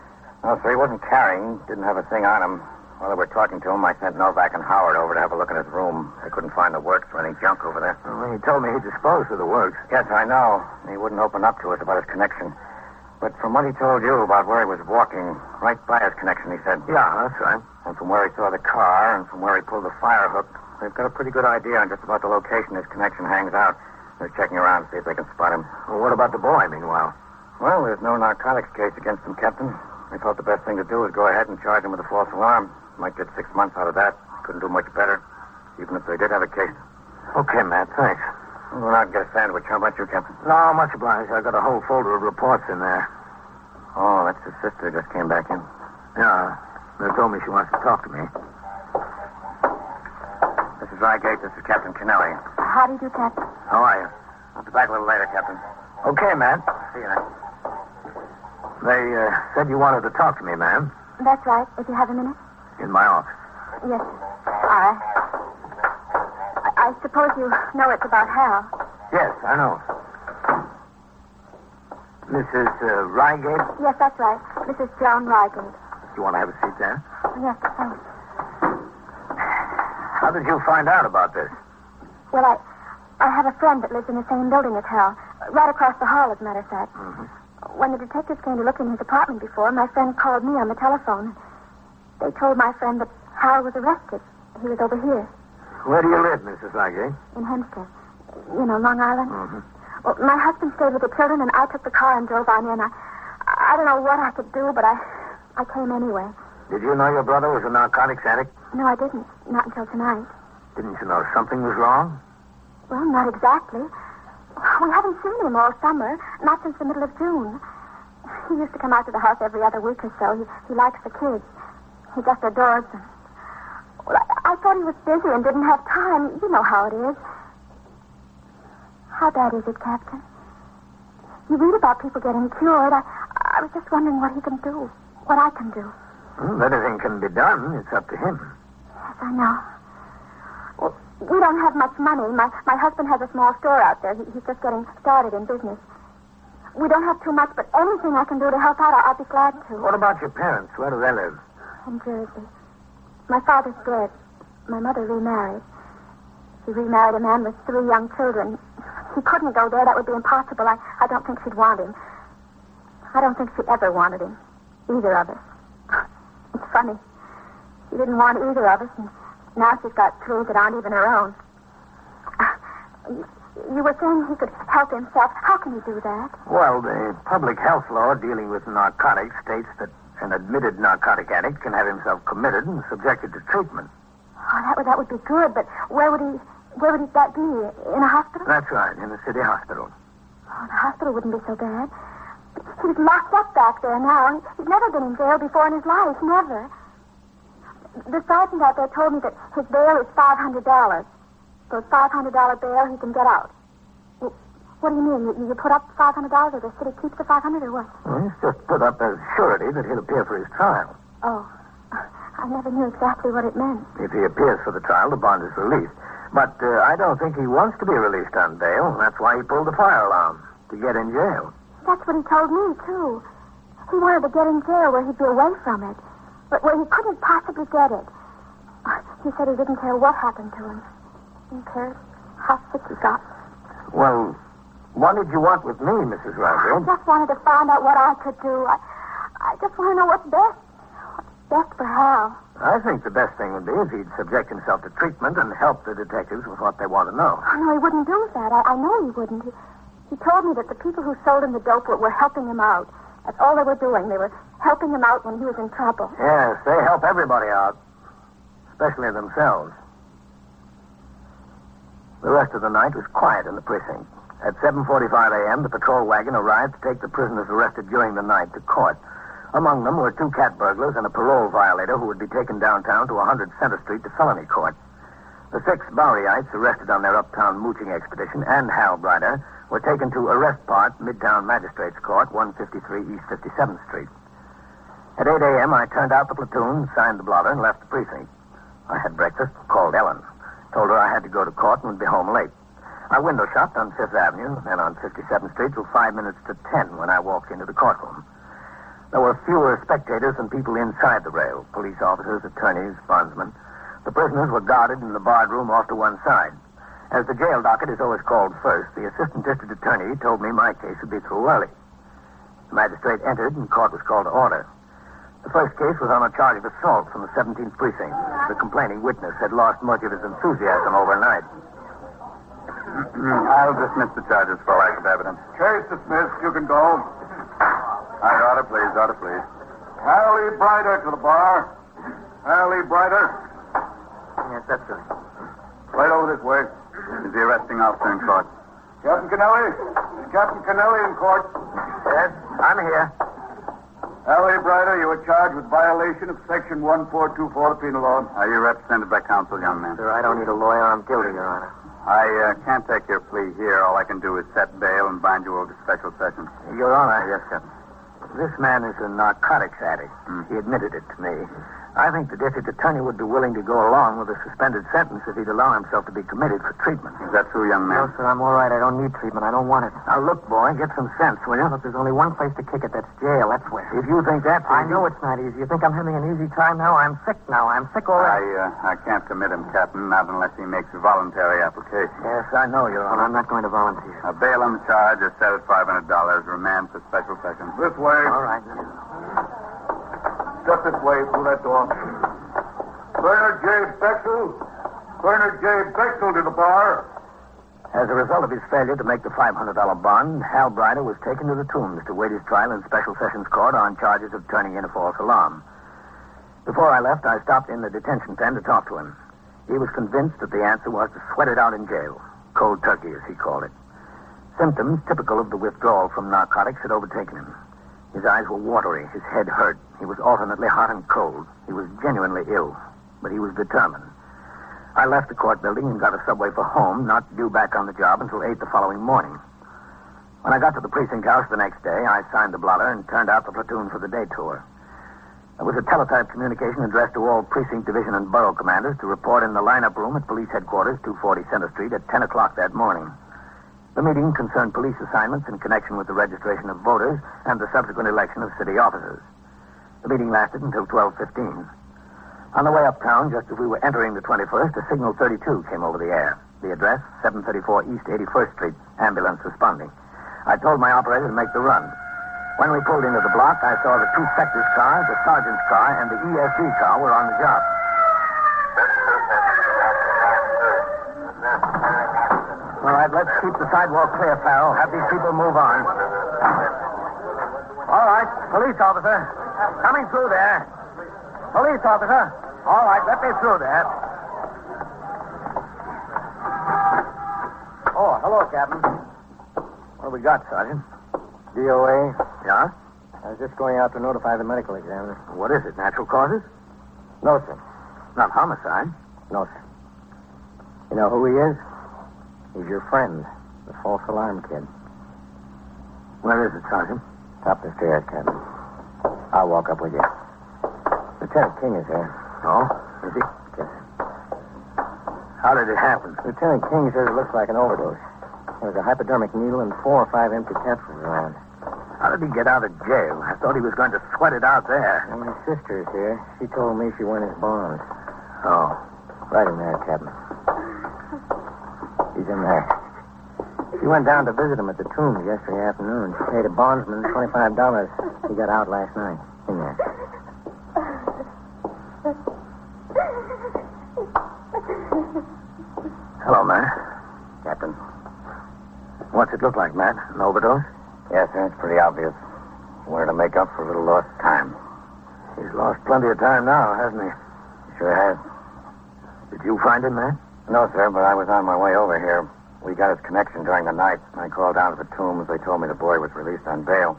No, sir, he wasn't carrying. Didn't have a thing on him. While they were talking to him, I sent Novak and Howard over to have a look in his room. They couldn't find the works or any junk over there. Well, he told me he disposed of the works. Yes, I know. He wouldn't open up to us about his connection. But from what he told you about where he was walking, right by his connection, he said. Yeah, that's right. And from where he saw the car and from where he pulled the fire hook, they've got a pretty good idea on just about the location his connection hangs out. They're checking around to see if they can spot him. Well, what about the boy, meanwhile? Well, there's no narcotics case against him, Captain. They thought the best thing to do was go ahead and charge him with a false alarm. Might get 6 months out of that. Couldn't do much better, even if they did have a case. Okay, Matt, thanks. We'll go out and get a sandwich. How about you, Captain? No, much obliged. I got a whole folder of reports in there. Oh, that's his sister just came back in. Yeah, they told me she wants to talk to me. This is Rygate. This is Captain Kennelly. How do you do, Captain? How are you? I'll be back a little later, Captain. Okay, man. See you then. They said you wanted to talk to me, ma'am. That's right. If you have a minute. In my office. Yes. All right. I suppose you know it's about Hal. Yes, I know. Mrs. Rygate? Yes, that's right. Mrs. Joan Rygate. You want to have a seat there? Yes, thanks. How did you find out about this? Well, I have a friend that lives in the same building as Hal. Right across the hall, as a matter of fact. Mm-hmm. When the detectives came to look in his apartment before, my friend called me on the telephone. They told my friend that Hal was arrested. He was over here. Where do you live, Mrs. Rygate? In Hempstead. You know, Long Island. Mm-hmm. Well, my husband stayed with the children, and I took the car and drove on in. I don't know what I could do, but I came anyway. Did you know your brother was a narcotics addict? No, I didn't. Not until tonight. Didn't you know something was wrong? Well, not exactly. We haven't seen him all summer, not since the middle of June. He used to come out to the house every other week or so. He likes the kids. He just adores them. Well, I thought he was busy and didn't have time. You know how it is. How bad is it, Captain? You read about people getting cured. I was just wondering what he can do. What I can do. Well, anything can be done. It's up to him. Yes, I know. Well, we don't have much money. My husband has a small store out there. He's just getting started in business. We don't have too much, but anything I can do to help out, I'll be glad to. What about your parents? Where do they live? In Jersey. My father's dead. My mother remarried. She remarried a man with 3 young children. He couldn't go there. That would be impossible. I don't think she'd want him. I don't think she ever wanted him. Either of us. It's funny. She didn't want either of us, and now she's got 3 that aren't even her own. You were saying he could help himself. How can he do that? Well, the public health law dealing with narcotics states that an admitted narcotic addict can have himself committed and subjected to treatment. Oh, that would be good, but where would that be? In a hospital? That's right, in the city hospital. Oh, the hospital wouldn't be so bad. He's locked up back there now. He's never been in jail before in his life. Never. The sergeant out there told me that his bail is $500. For $500 bail, he can get out. Well, what do you mean? You put up $500 or the city keeps the $500 or what? Well, he's just put up as surety that he'll appear for his trial. Oh. I never knew exactly what it meant. If he appears for the trial, the bond is released. But I don't think he wants to be released on bail. That's why he pulled the fire alarm, to get in jail. That's what he told me, too. He wanted to get in jail where he'd be away from it. But where he couldn't possibly get it. He said he didn't care what happened to him. He didn't care how sick he got. Well, what did you want with me, Mrs. Rygate? I just wanted to find out what I could do. I just want to know what's best. What's best for Hal. I think the best thing would be if he'd subject himself to treatment and help the detectives with what they want to know. Oh, no, he wouldn't do that. I know he wouldn't. He told me that the people who sold him the dope were helping him out. That's all they were doing. They were helping him out when he was in trouble. Yes, they help everybody out, especially themselves. The rest of the night was quiet in the precinct. At 7:45 a.m., the patrol wagon arrived to take the prisoners arrested during the night to court. Among them were 2 cat burglars and a parole violator who would be taken downtown to 100 Center Street to felony court. The 6 Boweryites arrested on their uptown mooching expedition and Hal Brider were taken to Arrest Part, Midtown Magistrates Court, 153 East 57th Street. At 8 a.m., I turned out the platoon, signed the blotter, and left the precinct. I had breakfast, called Ellen. Told her I had to go to court and would be home late. I window shopped on 5th Avenue and on 57th Street till 5 minutes to 10 when I walked into the courtroom. There were fewer spectators than people inside the rail, police officers, attorneys, bondsmen. The prisoners were guarded in the barred room off to one side. As the jail docket is always called first, the assistant district attorney told me my case would be through early. The magistrate entered and court was called to order. The first case was on a charge of assault from the 17th Precinct. The complaining witness had lost much of his enthusiasm overnight. I'll dismiss the charges for lack of evidence. Case dismissed. You can go. Order, please. Order, please. Hallie Brider to the bar. Hallie Brider. Yes, that's right. Right over this way. Is the arresting officer in court? Captain Kennelly? Captain Kennelly in court. Yes, I'm here. Hallie Brider, you were charged with violation of Section 1424 of the Penal Law. Are you represented by counsel, young man? Sir, I don't need a lawyer. I'm guilty, Your Honor. I can't take your plea here. All I can do is set bail and bind you over to special sessions. Your Honor. Yes, Captain. This man is a narcotics addict. He admitted it to me. I think the district attorney would be willing to go along with a suspended sentence if he'd allow himself to be committed for treatment. Is that true, young man? No, sir, I'm all right. I don't need treatment. I don't want it. Now, look, boy, get some sense, will you? Look, there's only one place to kick it. That's jail. That's where. If you think that's easy... I know it's not easy. You think I'm having an easy time now? I'm sick now. I'm sick already. I can't commit him, Captain, not unless he makes a voluntary application. Yes, I know, Your Honor. I'm not going to volunteer. A bail on the charge is set at $500. Remand for special sessions. This way. All right. Step this way through that door. Bernard J. Bexel. Bernard J. Bexel to the bar. As a result of his failure to make the $500 bond, Hal Brider was taken to the Tombs to wait his trial in Special Sessions Court on charges of turning in a false alarm. Before I left, I stopped in the detention pen to talk to him. He was convinced that the answer was to sweat it out in jail. Cold turkey, as he called it. Symptoms typical of the withdrawal from narcotics had overtaken him. His eyes were watery. His head hurt. He was alternately hot and cold. He was genuinely ill, but he was determined. I left the court building and got a subway for home, not due back on the job until 8 the following morning. When I got to the precinct house the next day, I signed the blotter and turned out the platoon for the day tour. There was a teletype communication addressed to all precinct, division, and borough commanders to report in the lineup room at police headquarters, 240 Center Street, at 10 o'clock that morning. The meeting concerned police assignments in connection with the registration of voters and the subsequent election of city officers. The meeting lasted until 12:15. On the way uptown, just as we were entering the 21st, a signal 32 came over the air. The address, 734 East 81st Street, ambulance responding. I told my operator to make the run. When we pulled into the block, I saw the two Spectre's car, the sergeant's car, and the ESG car were on the job. All right, let's keep the sidewalk clear, Farrell. Have these people move on. All right, police officer. Coming through there. Police officer. All right, let me through there. Oh, hello, Captain. What have we got, Sergeant? DOA. Yeah? I was just going out to notify the medical examiner. What is it, natural causes? No, sir. Not homicide? No, sir. You know who he is? He's your friend, the false alarm kid. Where is it, Sergeant? Top of the stairs, Captain. I'll walk up with you. Lieutenant King is here. Oh? Is he? Yes, sir. How did it happen? Lieutenant King says it looks like an overdose. There was a hypodermic needle and 4 or 5 empty capsules around. How did he get out of jail? I thought he was going to sweat it out there. And his sister is here. She told me she went his bonds. Oh. Right in there, Captain. He's in there. She went down to visit him at the Tombs yesterday afternoon. She paid a bondsman $25. He got out last night. In there. Hello, Matt. Captain. What's it look like, Matt? An overdose? Yes, sir. It's pretty obvious. He wanted to make up for a little lost time. He's lost plenty of time now, hasn't he? He sure has. Did you find him, Matt? No, sir, but I was on my way over here. We got his connection during the night. I called down to the Tombs. They told me the boy was released on bail.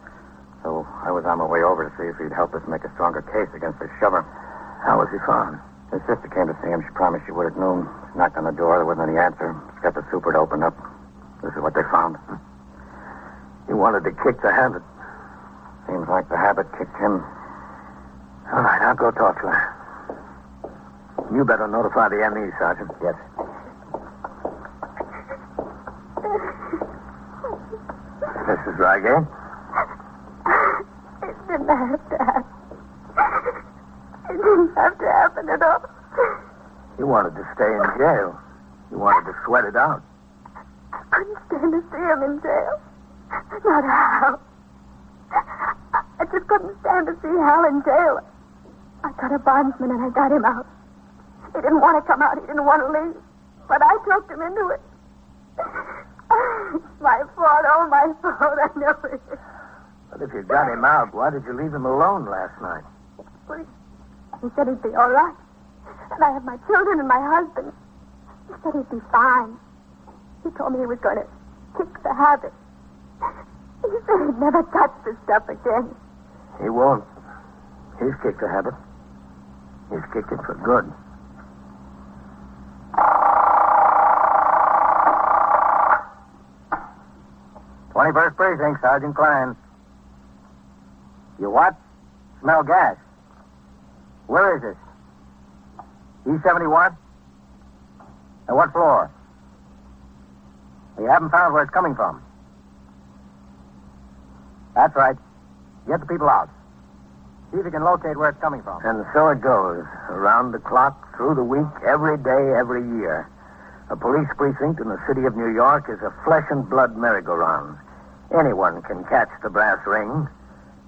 So I was on my way over to see if he'd help us make a stronger case against this shover. How was he found? His sister came to see him. She promised she would at noon. She knocked on the door. There wasn't any answer. She got the super to open up. This is what they found. He wanted to kick the habit. Seems like the habit kicked him. All right, I'll go talk to her. You better notify the ME, Sergeant. Yes. Mrs. Reigate? It didn't have to happen. It didn't have to happen at all. You wanted to stay in jail. You wanted to sweat it out. I couldn't stand to see him in jail. Not Hal. I just couldn't stand to see Hal in jail. I got a bondsman and I got him out. He didn't want to come out. He didn't want to leave. But I talked him into it. It's my fault. Oh, my fault. I know it. But if you got him out, why did you leave him alone last night? Well, he said he'd be all right. And I have my children and my husband. He said he'd be fine. He told me he was going to kick the habit. He said he'd never touch this stuff again. He won't. He's kicked the habit. He's kicked it for good. 21st Precinct, Sergeant Klein. You what? Smell gas. Where is this? E71? And what floor? You haven't found where it's coming from. That's right. Get the people out. See if you can locate where it's coming from. And so it goes. Around the clock, through the week, every day, every year. A police precinct in the city of New York is a flesh and blood merry-go-round. Anyone can catch the brass ring.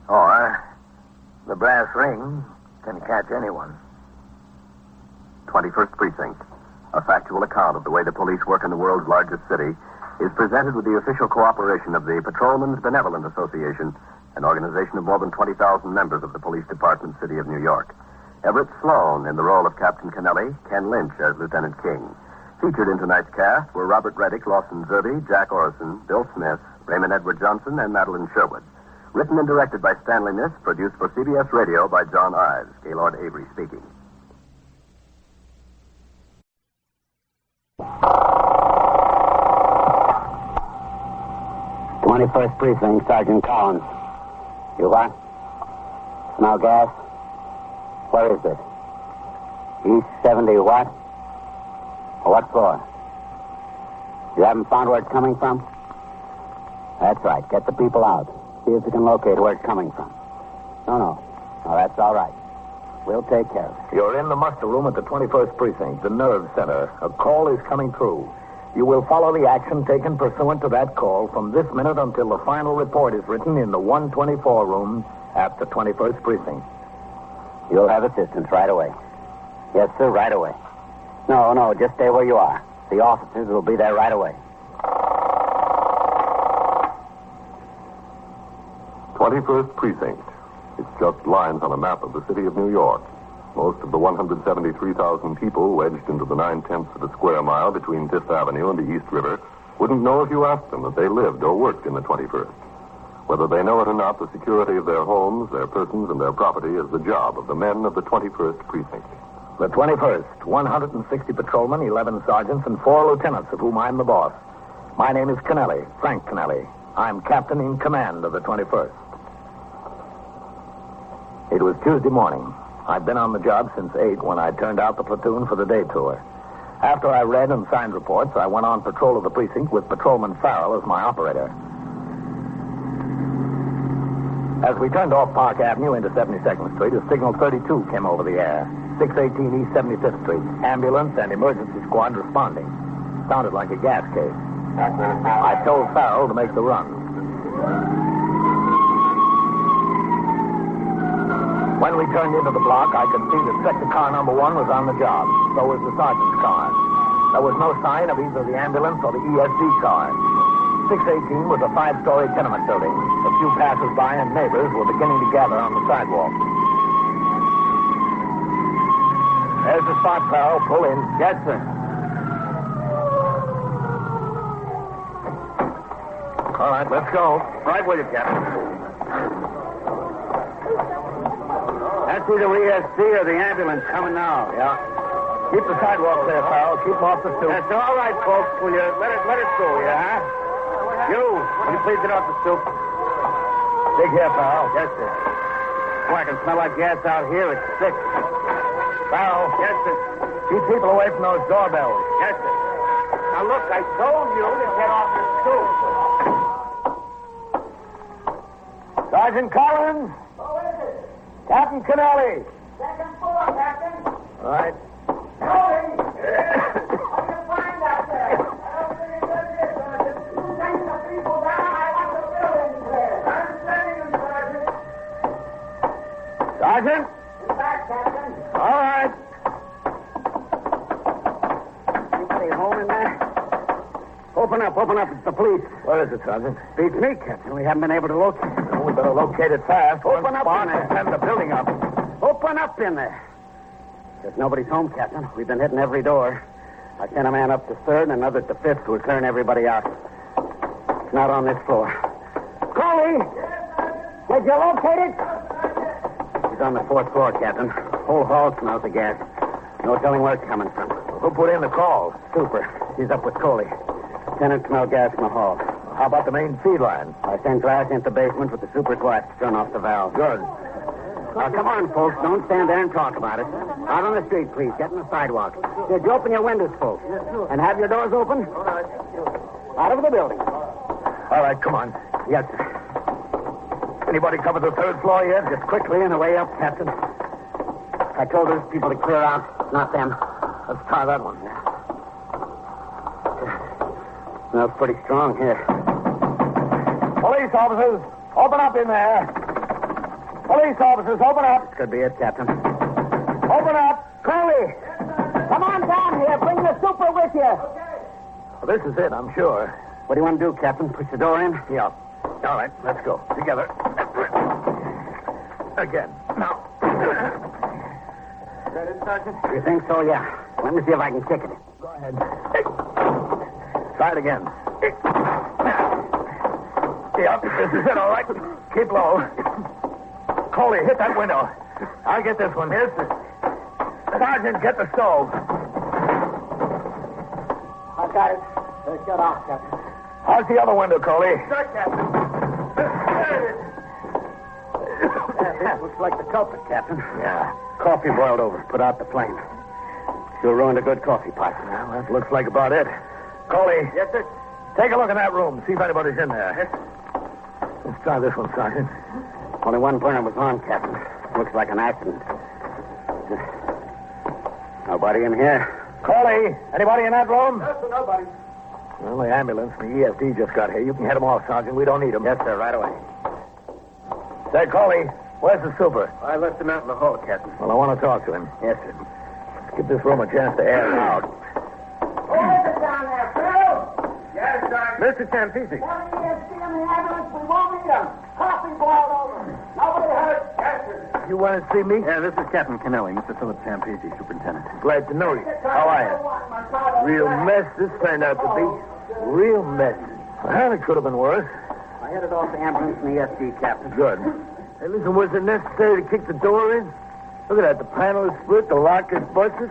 Or the brass ring can catch anyone. 21st Precinct, a factual account of the way the police work in the world's largest city, is presented with the official cooperation of the Patrolmen's Benevolent Association, an organization of more than 20,000 members of the Police Department, City of New York. Everett Sloan in the role of Captain Kennelly, Ken Lynch as Lieutenant King. Featured in tonight's cast were Robert Reddick, Lawson Zerby, Jack Orison, Bill Smith, Raymond Edward Johnson, and Madeline Sherwood. Written and directed by Stanley Niss, produced for CBS Radio by John Ives. Gaylord Avery speaking. '21st Precinct, Sergeant Collins. You what? Smell gas? Where is it? East 70 what? What floor? You haven't found where it's coming from? That's right. Get the people out. See if you can locate where it's coming from. No, that's all right. We'll take care of it. You're in the muster room at the 21st Precinct, the nerve center. A call is coming through. You will follow the action taken pursuant to that call from this minute until the final report is written in the 124 room at the 21st Precinct. You'll have assistance right away. Yes, sir, right away. No, just stay where you are. The officers will be there right away. 21st Precinct. It's just lines on a map of the city of New York. Most of the 173,000 people wedged into the 9/10 of a square mile between Fifth Avenue and the East River wouldn't know if you asked them that they lived or worked in the 21st. Whether they know it or not, the security of their homes, their persons, and their property is the job of the men of the 21st Precinct. The 21st, 160 patrolmen, 11 sergeants, and 4 lieutenants, of whom I'm the boss. My name is Kennelly, Frank Kennelly. I'm captain in command of the 21st. It was Tuesday morning. I'd been on the job since 8 when I turned out the platoon for the day tour. After I read and signed reports, I went on patrol of the precinct with Patrolman Farrell as my operator. As we turned off Park Avenue into 72nd Street, a signal 32 came over the air. 618 East 75th Street. Ambulance and emergency squad responding. Sounded like a gas case. I told Farrell to make the run. When we turned into the block, I could see that sector car number 1 was on the job. So was the sergeant's car. There was no sign of either the ambulance or the ESD car. 618 was a 5-story tenement building. A few passers-by and neighbors were beginning to gather on the sidewalk. There's the spot, Farrell. Pull in. Yes, sir. All right, let's go. Right with you, Captain. That's either ESD or the ambulance coming now. Yeah. Keep the sidewalk there, Farrell. Keep off the stoop. That's all right, folks. Will you let it go, yeah, huh? Will you please get off the stoop? Dig here, Farrell. Yes, sir. Oh, I can smell like gas out here. It's sick. Farrell. Yes, sir. Keep people away from those doorbells. Yes, sir. Now, look, I told you to get off the stoop. Sergeant Collins. Who is it? Captain Kennelly. Second floor, Captain. All right. What do you find out there? I don't think it's good here, Sergeant. Take the people down. I want the building cleared. I'm sending them, Sergeant. Sergeant? Get back, Captain. All right. Anybody home in there? Open up. It's the police. Where is it, Sergeant? Beats me, Captain. We haven't been able to locate it. We better locate it fast. Open up in there. Send the building up. Open up in there. There's nobody's home, Captain. We've been hitting every door. I sent a man up to 3rd and another to 5th who are clearing everybody out. It's not on this floor. Coley! Did you locate it? He's on the 4th floor, Captain. Whole hall smells of gas. No telling where it's coming from. Who put in the call? Super. He's up with Coley. Tenant smelled gas in the hall. How about the main feed line? I sent glass into the basement with the super quiet to turn off the valve. Good. Come on, folks. Don't stand there and talk about it. Out on the street, please. Get on the sidewalk. Did you open your windows, folks? And have your doors open? Out of the building. All right, come on. Yes, sir. Anybody cover the third floor yet? Just quickly and away up, Captain. I told those people to clear out, not them. Let's try that one. Smells pretty strong here. Police officers, open up in there. Police officers, open up. This could be it, Captain. Open up. Curly! Come on down here. Bring the super with you. Well, this is it, I'm sure. What do you want to do, Captain? Push the door in? Yeah. All right, let's go. Together. Again. Now. Is that it, Sergeant? You think so, yeah. Let me see if I can kick it. Go ahead. Try it again. Yep, this is it, all right. Keep low. Coley, hit that window. I'll get this one. Here's the... Sergeant, get the stove. I got it. They're shut off, Captain. How's the other window, Coley? Sure, Captain. This looks like the culprit, Captain. Yeah. Coffee boiled over. Put out the flame. Sure ruined a good coffee pot. Well, that looks like about it. Coley. Yes, sir. Take a look in that room. See if anybody's in there. Yes. Let's try this one, Sergeant. Only one burner was on, Captain. Looks like an accident. Nobody in here? Coley, anybody in that room? Yes, sir, nobody. Well, the ambulance and the EFD just got here. You can head them off, Sergeant. We don't need them. Yes, sir, right away. Say, Coley, where's the super? I left him out in the hall, Captain. Well, I want to talk to him. Yes, sir. Let's give this room a chance to air it out. Who is it down there, Phil? Yes, Sergeant. Mr. Champisi. One ESC in the ambulance. We won't need him. Coffee boiled over. Nobody hurt. Yes, sir. You want to see me? Yeah, this is Captain Kennelly, Mr. Philip Champisi, Superintendent. Glad to know you. How are you? Real mess this turned out to be. Real mess. Well, it could have been worse. I headed off the ambulance and the ESC, Captain. Good. Hey, listen, was it necessary to kick the door in? Look at that. The panel is split. The lock is busted.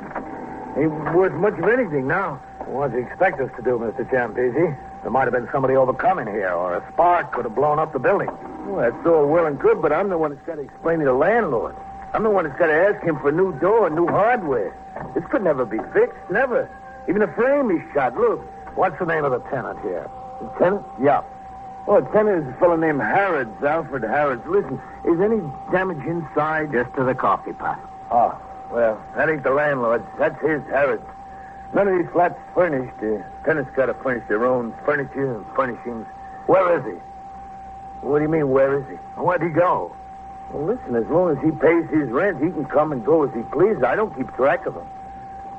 Ain't worth much of anything now. What do you expect us to do, Mr. Champisi? There might have been somebody overcoming here, or a spark could have blown up the building. Well, that's all well and good, but I'm the one that's got to explain to the landlord. I'm the one that's got to ask him for a new door, new hardware. This could never be fixed. Never. Even the frame is shot. Look. What's the name of the tenant here? The tenant? Yeah. Oh, the tenant is a fellow named Harrods, Alfred Harrods. Listen, is any damage inside? Just to the coffee pot. Oh, well, that ain't the landlord's. That's his, Harrods. None of these flats furnished. Tenants got to furnish their own furniture and furnishings. Where is he? What do you mean, where is he? Where'd he go? Well, listen, as long as he pays his rent, he can come and go as he pleases. I don't keep track of him.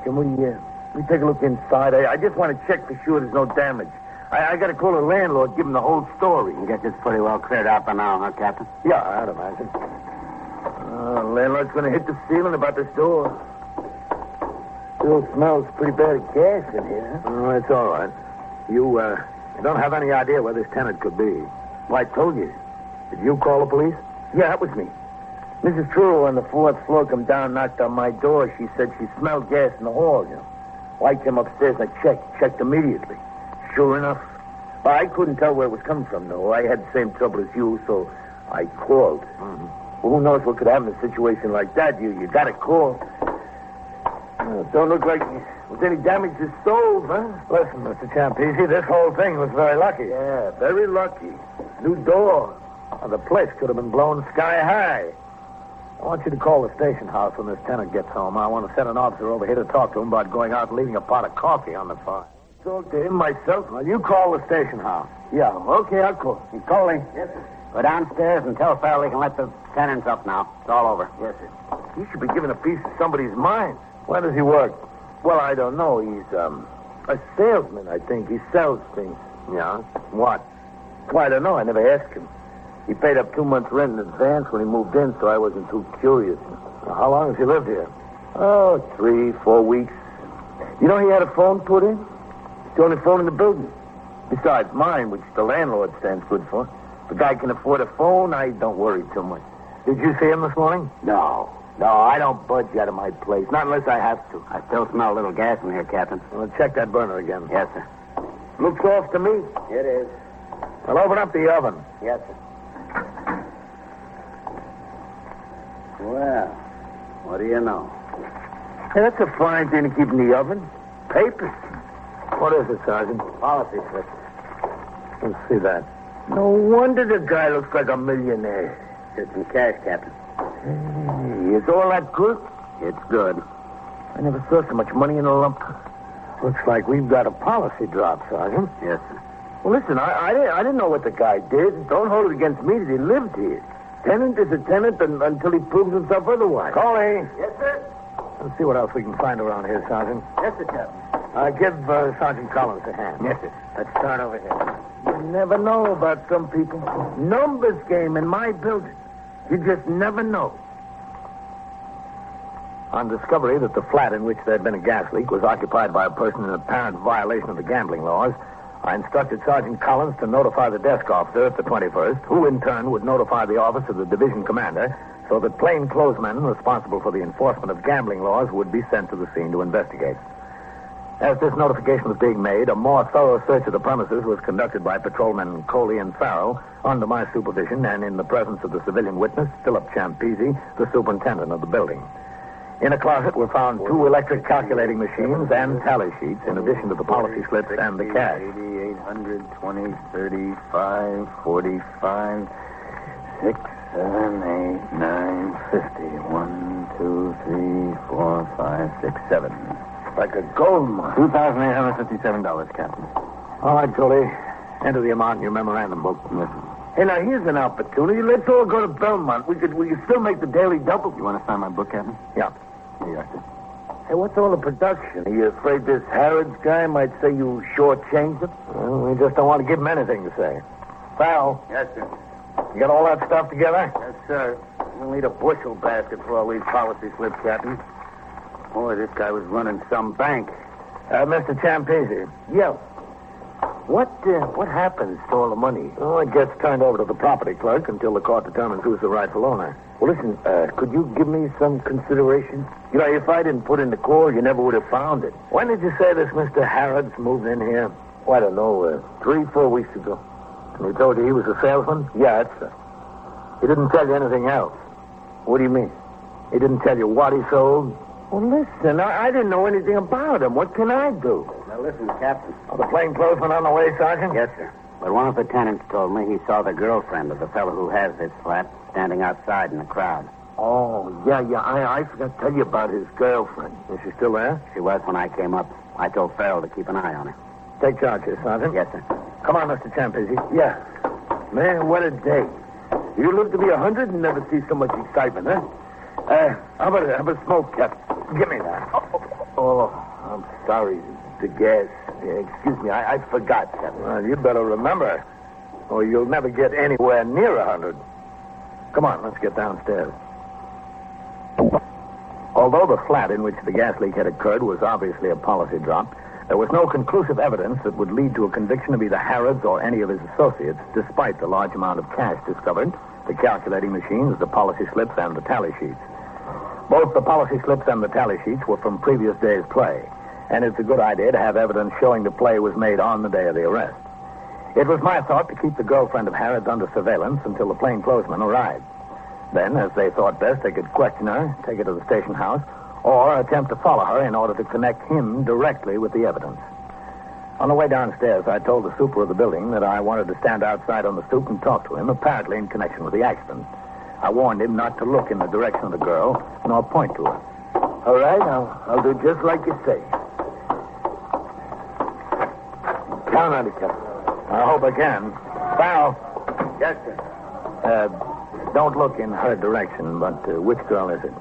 Can we take a look inside? I just want to check for sure there's no damage. I got to call the landlord, give him the whole story. I guess it's pretty well cleared out by now, huh, Captain? Yeah, I'd imagine. Landlord's going to hit the ceiling about this door. Still smells pretty bad of gas in here. Oh, it's all right. You don't have any idea where this tenant could be. Well, I told you. Did you call the police? Yeah, that was me. Mrs. Truro on the fourth floor come down and knocked on my door. She said she smelled gas in the hall, you know. Well, I came upstairs and I checked immediately. Sure enough. Well, I couldn't tell where it was coming from, though. I had the same trouble as you, so I called. Mm-hmm. Well, who knows what could happen in a situation like that? You got to call. Don't look like there's any damage to the stove, huh? Listen, Mr. Champisi, this whole thing was very lucky. Yeah, very lucky. New door. Well, the place could have been blown sky high. I want you to call the station house when this tenant gets home. I want to send an officer over here to talk to him about going out and leaving a pot of coffee on the fire. Talk to him myself. Well, you call the station house. Yeah, okay, I'll call. Hey, Coley. Yes, sir. Go downstairs and tell Farrell he can let the tenants up now. It's all over. Yes, sir. He should be given a piece of somebody's mind. Where does he work? Well, I don't know. He's a salesman, I think. He sells things. Yeah? What? Well, I don't know. I never asked him. He paid up 2 months' rent in advance when he moved in, so I wasn't too curious. How long has he lived here? Oh, 3, 4 weeks. You know he had a phone put in? It's the only phone in the building. Besides mine, which the landlord stands good for. If the guy can afford a phone, I don't worry too much. Did you see him this morning? No, I don't budge out of my place. Not unless I have to. I still smell a little gas in here, Captain. Well, check that burner again. Yes, sir. Looks off to me. It is. Well, open up the oven. Yes, sir. Well, what do you know? Hey, that's a fine thing to keep in the oven. Papers. What is it, Sergeant? Policy slip. Let's see that. No wonder the guy looks like a millionaire. Here's some cash, Captain. Hey, is all that good? It's good. I never saw so much money in a lump. Looks like we've got a policy drop, Sergeant. Yes, sir. Well, listen, I didn't know what the guy did. Don't hold it against me that he lived here. Tenant is a tenant until he proves himself otherwise. Coley. Yes, sir. Let's see what else we can find around here, Sergeant. Yes, sir, Captain. Give Sergeant Collins a hand. Yes, sir. Let's start over here. You never know about some people. Numbers game in my building. You just never know. On discovery that the flat in which there had been a gas leak was occupied by a person in apparent violation of the gambling laws, I instructed Sergeant Collins to notify the desk officer at the 21st, who in turn would notify the office of the division commander, so that plainclothesmen responsible for the enforcement of gambling laws would be sent to the scene to investigate. As this notification was being made, a more thorough search of the premises was conducted by patrolmen Coley and Farrell under my supervision and in the presence of the civilian witness, Philip Champisi, the superintendent of the building. In a closet were found 2 electric calculating machines and tally sheets, in addition to the policy slips and the cash. 80, 800, 20, 35, 45, 6, 7, 8, 9, 50. 1, 2, 3, 4, 5, 6, 7. Like a gold mine. $2,857, Captain. All right, Coley. Enter the amount in your memorandum book. Yes. Hey, now, here's an opportunity. Let's all go to Belmont. We could still make the daily double. You want to sign my book, Captain? Yeah. Here you are, sir. Hey, what's all the production? Are you afraid this Harrods guy might say you shortchanged him? Well, we just don't want to give him anything to say. Farrell, Yes, sir. you got all that stuff together? Yes, sir. We'll need a bushel basket for all these policy slips, Captain. Boy, this guy was running some bank. Mr. Champisi. Yeah. What happens to all the money? Oh, it gets turned over to the property clerk until the court determines who's the rightful owner. Well, listen, could you give me some consideration? You know, if I didn't put in the call, you never would have found it. When did you say this Mr. Harrods moved in here? Oh, I don't know, 3-4 weeks ago. And he told you he was a salesman? Yeah, that's right. He didn't tell you anything else? What do you mean? He didn't tell you what he sold? Well, listen, I didn't know anything about him. What can I do? Now, listen, Captain. Are the plainclothesmen on the way, Sergeant? Yes, sir. But one of the tenants told me he saw the girlfriend of the fellow who has this flat standing outside in the crowd. Oh, yeah, I forgot to tell you about his girlfriend. Is she still there? She was when I came up. I told Farrell to keep an eye on her. Take charge here, Sergeant. Yes, sir. Come on, Mr. Champisi. Yeah. Man, what a day. You live to be 100 and never see so much excitement, huh? How about a smoke, Captain? Give me that. Oh, I'm sorry. The gas. Excuse me, I forgot, Captain. Well, you better remember, or you'll never get anywhere near 100. Come on, let's get downstairs. Although the flat in which the gas leak had occurred was obviously a policy drop, there was no conclusive evidence that would lead to a conviction of either Harrods or any of his associates, despite the large amount of cash discovered, the calculating machines, the policy slips, and the tally sheets. Both the policy slips and the tally sheets were from previous days' play, and it's a good idea to have evidence showing the play was made on the day of the arrest. It was my thought to keep the girlfriend of Harrods under surveillance until the plainclothesmen arrived. Then, as they thought best, they could question her, take her to the station house, or attempt to follow her in order to connect him directly with the evidence. On the way downstairs, I told the super of the building that I wanted to stand outside on the stoop and talk to him, apparently in connection with the accident. I warned him not to look in the direction of the girl, nor point to her. All right, I'll do just like you say. Count on it, Captain. I hope I can. Farrell. Yes, sir. Don't look in her direction, but which girl is it?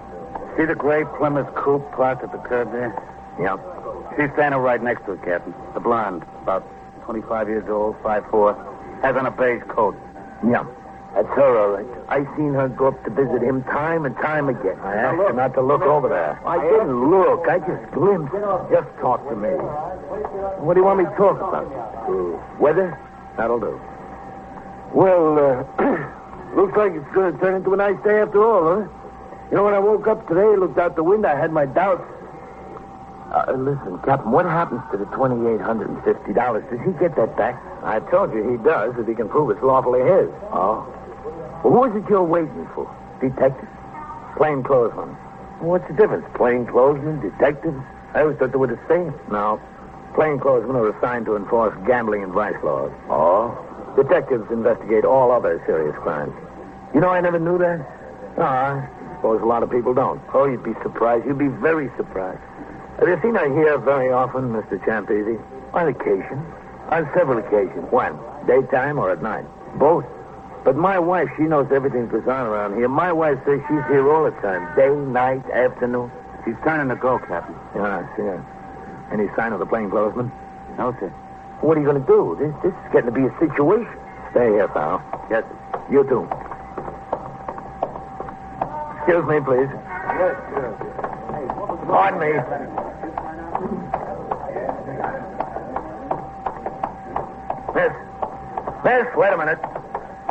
See the gray Plymouth coupe parked at the curb there? Yeah. She's standing right next to it, Captain. The blonde, about 25 years old, 5'4", has on a beige coat. Yeah. That's her, all right. I seen her go up to visit him time and time again. I asked her not to look over there. I didn't look. I just glimpsed. Just talk to me. What do you want me to talk about? Weather? That'll do. Well, looks like it's going to turn into a nice day after all, huh? You know, when I woke up today, looked out the window, I had my doubts. Listen, Captain, what happens to the $2,850? Does he get that back? I told you he does if he can prove it's lawfully his. Oh. Well, who is it you're waiting for? Detectives? Plainclothesmen. What's the difference? Plainclothesmen, detectives? I always thought they were the same. No. Plainclothesmen are assigned to enforce gambling and vice laws. Oh? Detectives investigate all other serious crimes. You know, I never knew that. No, I suppose a lot of people don't. Oh, you'd be surprised. You'd be very surprised. Have you seen her here very often, Mr. Champese? On occasion. On several occasions. When? Daytime or at night? Both. But my wife, she knows everything goes on around here. My wife says she's here all the time. Day, night, afternoon. She's turning to go, Captain. Yeah, I see her. Any sign of the plainclothesman? No, sir. What are you going to do? This is getting to be a situation. Stay here, pal. Yes, sir. You too. Excuse me, please. Yes, sir. Pardon me. Miss, wait a minute.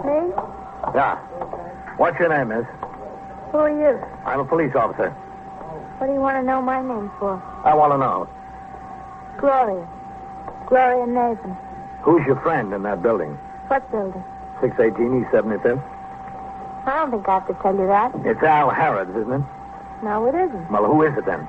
Me? Yeah. What's your name, miss? Who are you? I'm a police officer. What do you want to know my name for? I want to know. Gloria. Gloria Nathan. Who's your friend in that building? What building? 618 East 75th? I don't think I have to tell you that. It's Al Harrods, isn't it? No, it isn't. Well, who is it then?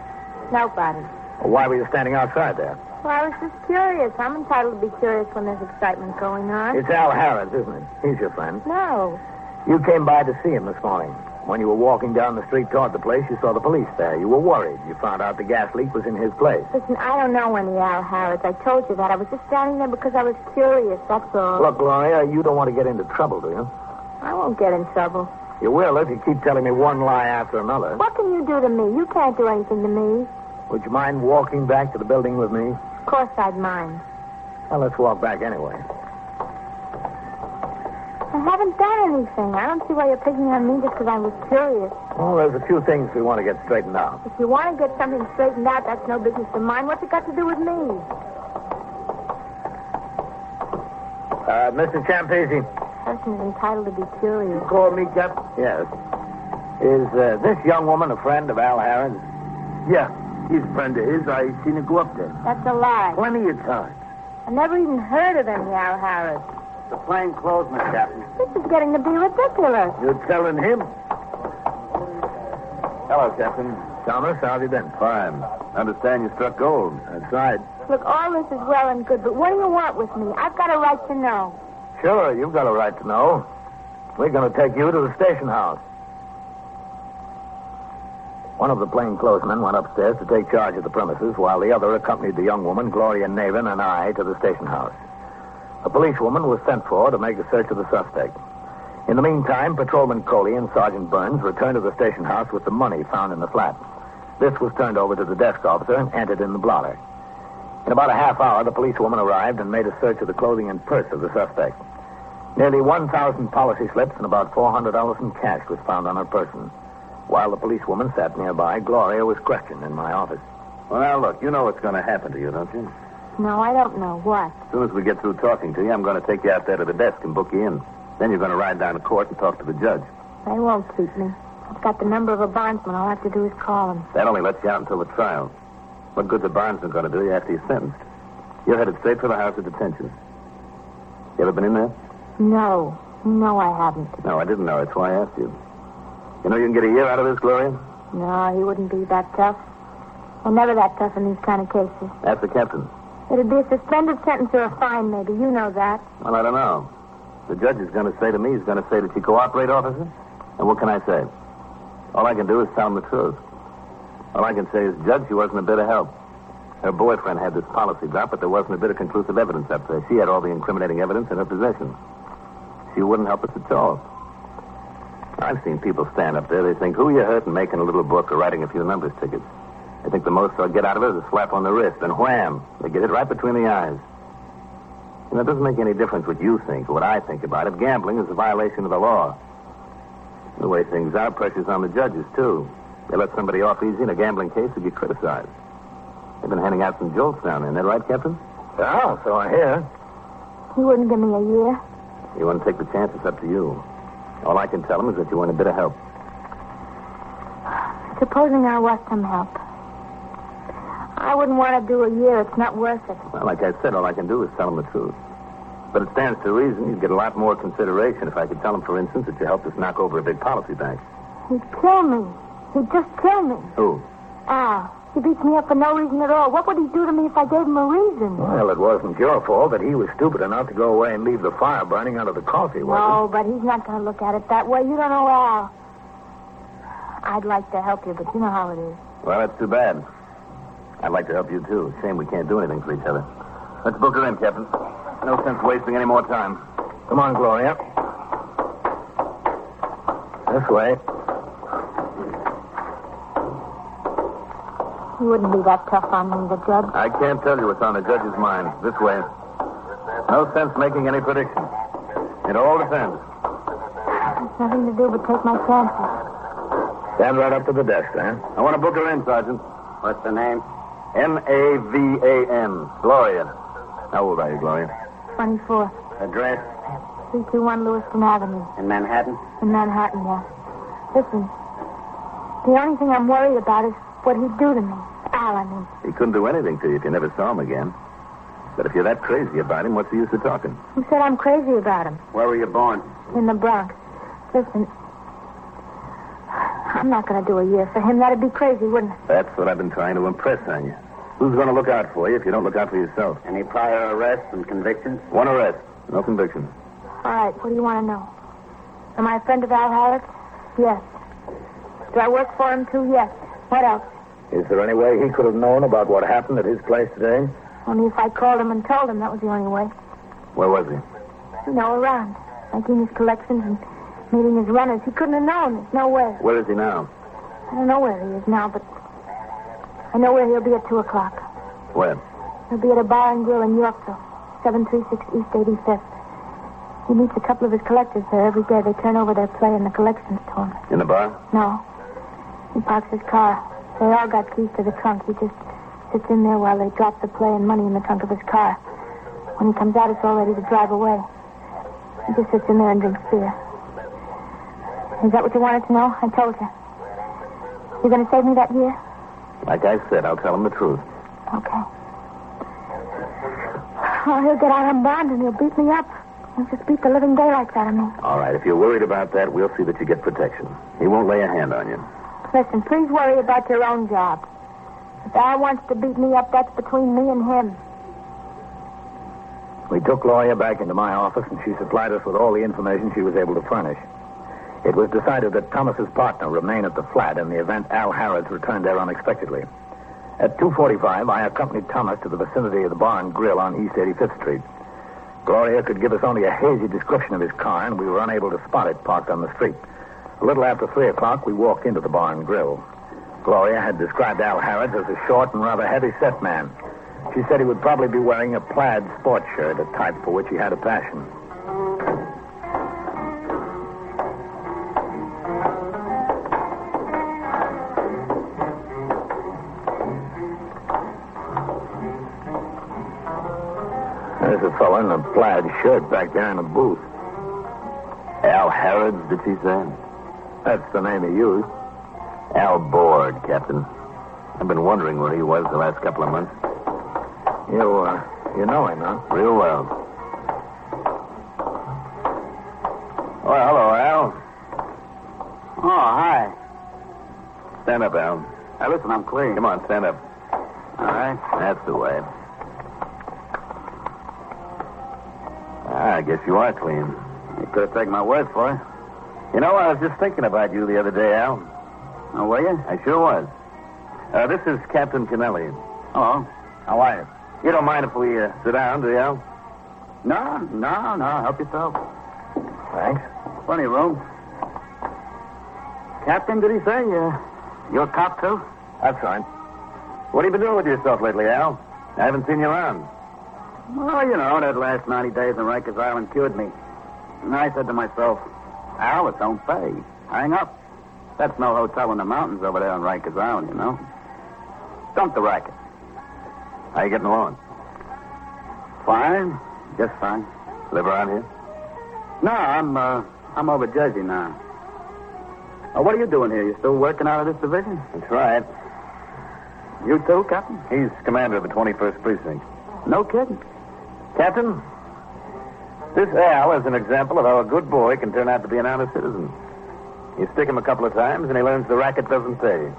Nobody. Well, why were you standing outside there? Well, I was just curious. I'm entitled to be curious when there's excitement going on. It's Al Harrods, isn't it? He's your friend. No. You came by to see him this morning. When you were walking down the street toward the place, you saw the police there. You were worried. You found out the gas leak was in his place. Listen, I don't know any Al Harrods. I told you that. I was just standing there because I was curious, that's all. Look, Gloria, you don't want to get into trouble, do you? I won't get in trouble. You will if you keep telling me one lie after another. What can you do to me? You can't do anything to me. Would you mind walking back to the building with me? Of course I'd mind. Well, let's walk back anyway. I haven't done anything. I don't see why you're picking on me just because I was curious. Well, there's a few things we want to get straightened out. If you want to get something straightened out, that's no business of mine. What's it got to do with me? Mr. Champese. Person is entitled to be curious. Call me, Captain? Yes. Is this young woman a friend of Al Harrods? Yeah, he's a friend of his. I seen her go up there. That's a lie. Plenty of times. I never even heard of any Al Harrods. The plainclothesman, Captain. This is getting to be ridiculous. You're telling him? Hello, Captain. Thomas, how have you been? Fine. Understand you struck gold. That's right. Look, all this is well and good, but what do you want with me? I've got a right to know. Sure, you've got a right to know. We're going to take you to the station house. One of the plainclothesmen went upstairs to take charge of the premises, while the other accompanied the young woman, Gloria Nathan, and I to the station house. A policewoman was sent for to make a search of the suspect. In the meantime, Patrolman Coley and Sergeant Burns returned to the station house with the money found in the flat. This was turned over to the desk officer and entered in the blotter. In about a half hour, the policewoman arrived and made a search of the clothing and purse of the suspect. Nearly 1,000 policy slips and about $400 in cash was found on her person. While the policewoman sat nearby, Gloria was questioned in my office. Well, now, look, you know what's going to happen to you, don't you? No, I don't know. What? As soon as we get through talking to you, I'm going to take you out there to the desk and book you in. Then you're going to ride down to court and talk to the judge. They won't keep me. I've got the number of a bondsman. All I have to do is call him. That only lets you out until the trial. What good's a bondsman going to do after you're sentenced? You're headed straight for the house of detention. You ever been in there? No. No, I haven't. No, I didn't know. That's why I asked you. You know you can get a year out of this, Gloria? No, he wouldn't be that tough. Well, never that tough in these kind of cases. That's the captain. It'd be a suspended sentence or a fine, maybe. You know that. Well, I don't know. The judge is going to say to me, he's going to say that you cooperate, officer? And what can I say? All I can do is tell him the truth. All I can say is, Judge, she wasn't a bit of help. Her boyfriend had this policy drop, but there wasn't a bit of conclusive evidence up there. She had all the incriminating evidence in her possession. She wouldn't help us at all. I've seen people stand up there. They think, who you hurting making a little book or writing a few numbers tickets? They think the most they'll get out of it is a slap on the wrist, and wham, they get it right between the eyes. You know, it doesn't make any difference what you think or what I think about it. Gambling is a violation of the law. The way things are, pressure's on the judges, too. They let somebody off easy in a gambling case to get criticized. They've been handing out some jolts down there. Isn't that right, Captain? Yeah, so I hear. He wouldn't give me a year. You want to take the chance, it's up to you. All I can tell him is that you want a bit of help. Supposing I want some help. I wouldn't want to do a year. It's not worth it. Well, like I said, all I can do is tell him the truth. But it stands to reason you'd get a lot more consideration if I could tell him, for instance, that you helped us knock over a big policy bank. He'd kill me. He'd just kill me. Who? Al. He beats me up for no reason at all. What would he do to me if I gave him a reason? Well, it wasn't your fault that he was stupid enough to go away and leave the fire burning under the coffee, was No, but he's not going to look at it that way. You don't know Al. I'd like to help you, but you know how it is. Well, that's too bad. I'd like to help you, too. Shame we can't do anything for each other. Let's book her in, Captain. No sense wasting any more time. Come on, Gloria. This way. You wouldn't be that tough on me, the judge. I can't tell you what's on the judge's mind. This way. No sense making any predictions. It all depends. There's nothing to do but take my chances. Stand right up to the desk, then. I want to book her in, Sergeant. What's the name? Mavan. Gloria. How old are you, Gloria? 24. Address? 321 Lewiston Avenue. In Manhattan? In Manhattan, yeah. Listen, the only thing I'm worried about is what he'd do to me. Al, I mean. He couldn't do anything to you if you never saw him again. But if you're that crazy about him, what's the use of talking? Who said I'm crazy about him? Where were you born? In the Bronx. Listen, I'm not going to do a year for him. That'd be crazy, wouldn't it? That's what I've been trying to impress on you. Who's going to look out for you if you don't look out for yourself? Any prior arrests and convictions? One arrest, no conviction. All right, what do you want to know? Am I a friend of Al Harrod's? Yes. Do I work for him, too? Yes. What else? Is there any way he could have known about what happened at his place today? Only if I called him and told him. That was the only way. Where was he? You know, around. Making his collections and meeting his runners. He couldn't have known. There's no way. Where is he now? I don't know where he is now, but I know where he'll be at 2 o'clock. Where? He'll be at a bar and grill in Yorkville, 736 East 85th. He meets a couple of his collectors there every day. They turn over their play in the collections to him. In the bar? No. He parks his car. They all got keys to the trunk. He just sits in there while they drop the play and money in the trunk of his car. When he comes out, it's all ready to drive away. He just sits in there and drinks beer. Is that what you wanted to know? I told you. You going to save me that year? Like I said, I'll tell him the truth. Okay. Oh, he'll get out on bond and he'll beat me up. He'll just beat the living daylights out of me. All right, if you're worried about that, we'll see that you get protection. He won't lay a hand on you. Listen, please worry about your own job. If Al wants to beat me up, that's between me and him. We took Gloria back into my office, and she supplied us with all the information she was able to furnish. It was decided that Thomas's partner remain at the flat in the event Al Harrods returned there unexpectedly. At 2:45, I accompanied Thomas to the vicinity of the bar and grill on East 85th Street. Gloria could give us only a hazy description of his car, and we were unable to spot it parked on the street. A little after 3 o'clock, we walked into the bar and grill. Gloria had described Al Harrods as a short and rather heavy-set man. She said he would probably be wearing a plaid sports shirt, a type for which he had a passion. There's a fellow in a plaid shirt back there in the booth. Al Harrods, did she say? That's the name he used. Al Board, Captain. I've been wondering where he was the last couple of months. You know him, huh? Real well. Oh, hello, Al. Oh, hi. Stand up, Al. Hey, listen, I'm clean. Come on, stand up. All right. That's the way. I guess you are clean. You could have taken my word for it. You know, I was just thinking about you the other day, Al. Oh, were you? I sure was. This is Captain Kennelly. Hello. How are you? You don't mind if we sit down, do you, Al? No. Help yourself. Thanks. Plenty of room. Captain, did he say? You're a cop, too? That's right. What have you been doing with yourself lately, Al? I haven't seen you around. Well, that last 90 days in Rikers Island cured me. And I said to myself, Al, it's on pay. Hang up. That's no hotel in the mountains over there on Rikers Island, Dump the racket. How you getting along? Fine. Just fine. Live around here? No, I'm over Jersey now. What are you doing here? You still working out of this division? That's right. You too, Captain? He's commander of the 21st Precinct. No kidding. Captain, this Al is an example of how a good boy can turn out to be an honest citizen. You stick him a couple of times, and he learns the racket doesn't pay.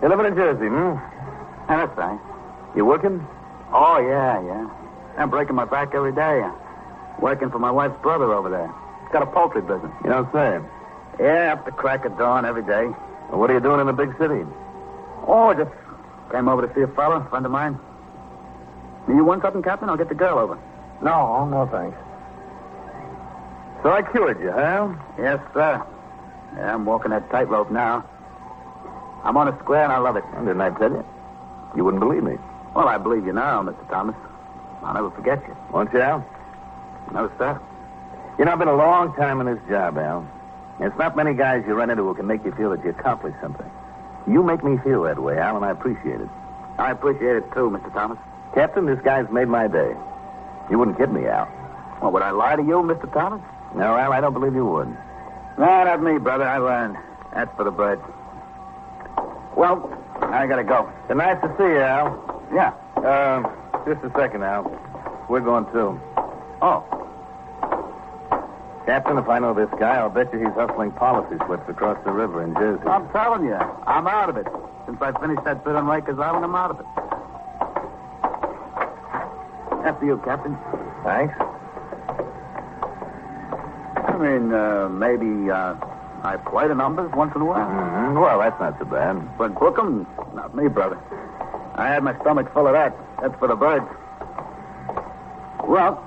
You're living in Jersey, That's right. You working? Oh, yeah. I'm breaking my back every day. Working for my wife's brother over there. He's got a poultry business. You don't say. Yeah, up the crack of dawn every day. Well, what are you doing in the big city? Oh, just came over to see a fella, friend of mine. You want something, Captain? I'll get the girl over. No, thanks. So I cured you, huh? Yes, sir. Yeah, I'm walking that tightrope now. I'm on a square, and I love it. Well, didn't I tell you? You wouldn't believe me. Well, I believe you now, Mr. Thomas. I'll never forget you. Won't you, Al? No, sir. You know, I've been a long time in this job, Al. It's not many guys you run into who can make you feel that you accomplished something. You make me feel that way, Al, and I appreciate it. I appreciate it, too, Mr. Thomas. Captain, this guy's made my day. You wouldn't kid me, Al. Well, would I lie to you, Mr. Thomas? No, Al, I don't believe you would. No, not me, brother. I learned. That's for the birds. Well, I gotta go. It's nice to see you, Al. Yeah. Just a second, Al. We're going, too. Oh. Captain, if I know this guy, I'll bet you he's hustling policy slips across the river in Jersey. I'm telling you, I'm out of it. Since I finished that bit on Rikers Island, I'm out of it. After you, Captain. Thanks. I mean, maybe I play the numbers once in a while. Mm-hmm. Well, that's not so bad. But book 'em? Not me, brother. I had my stomach full of that. That's for the birds. Well,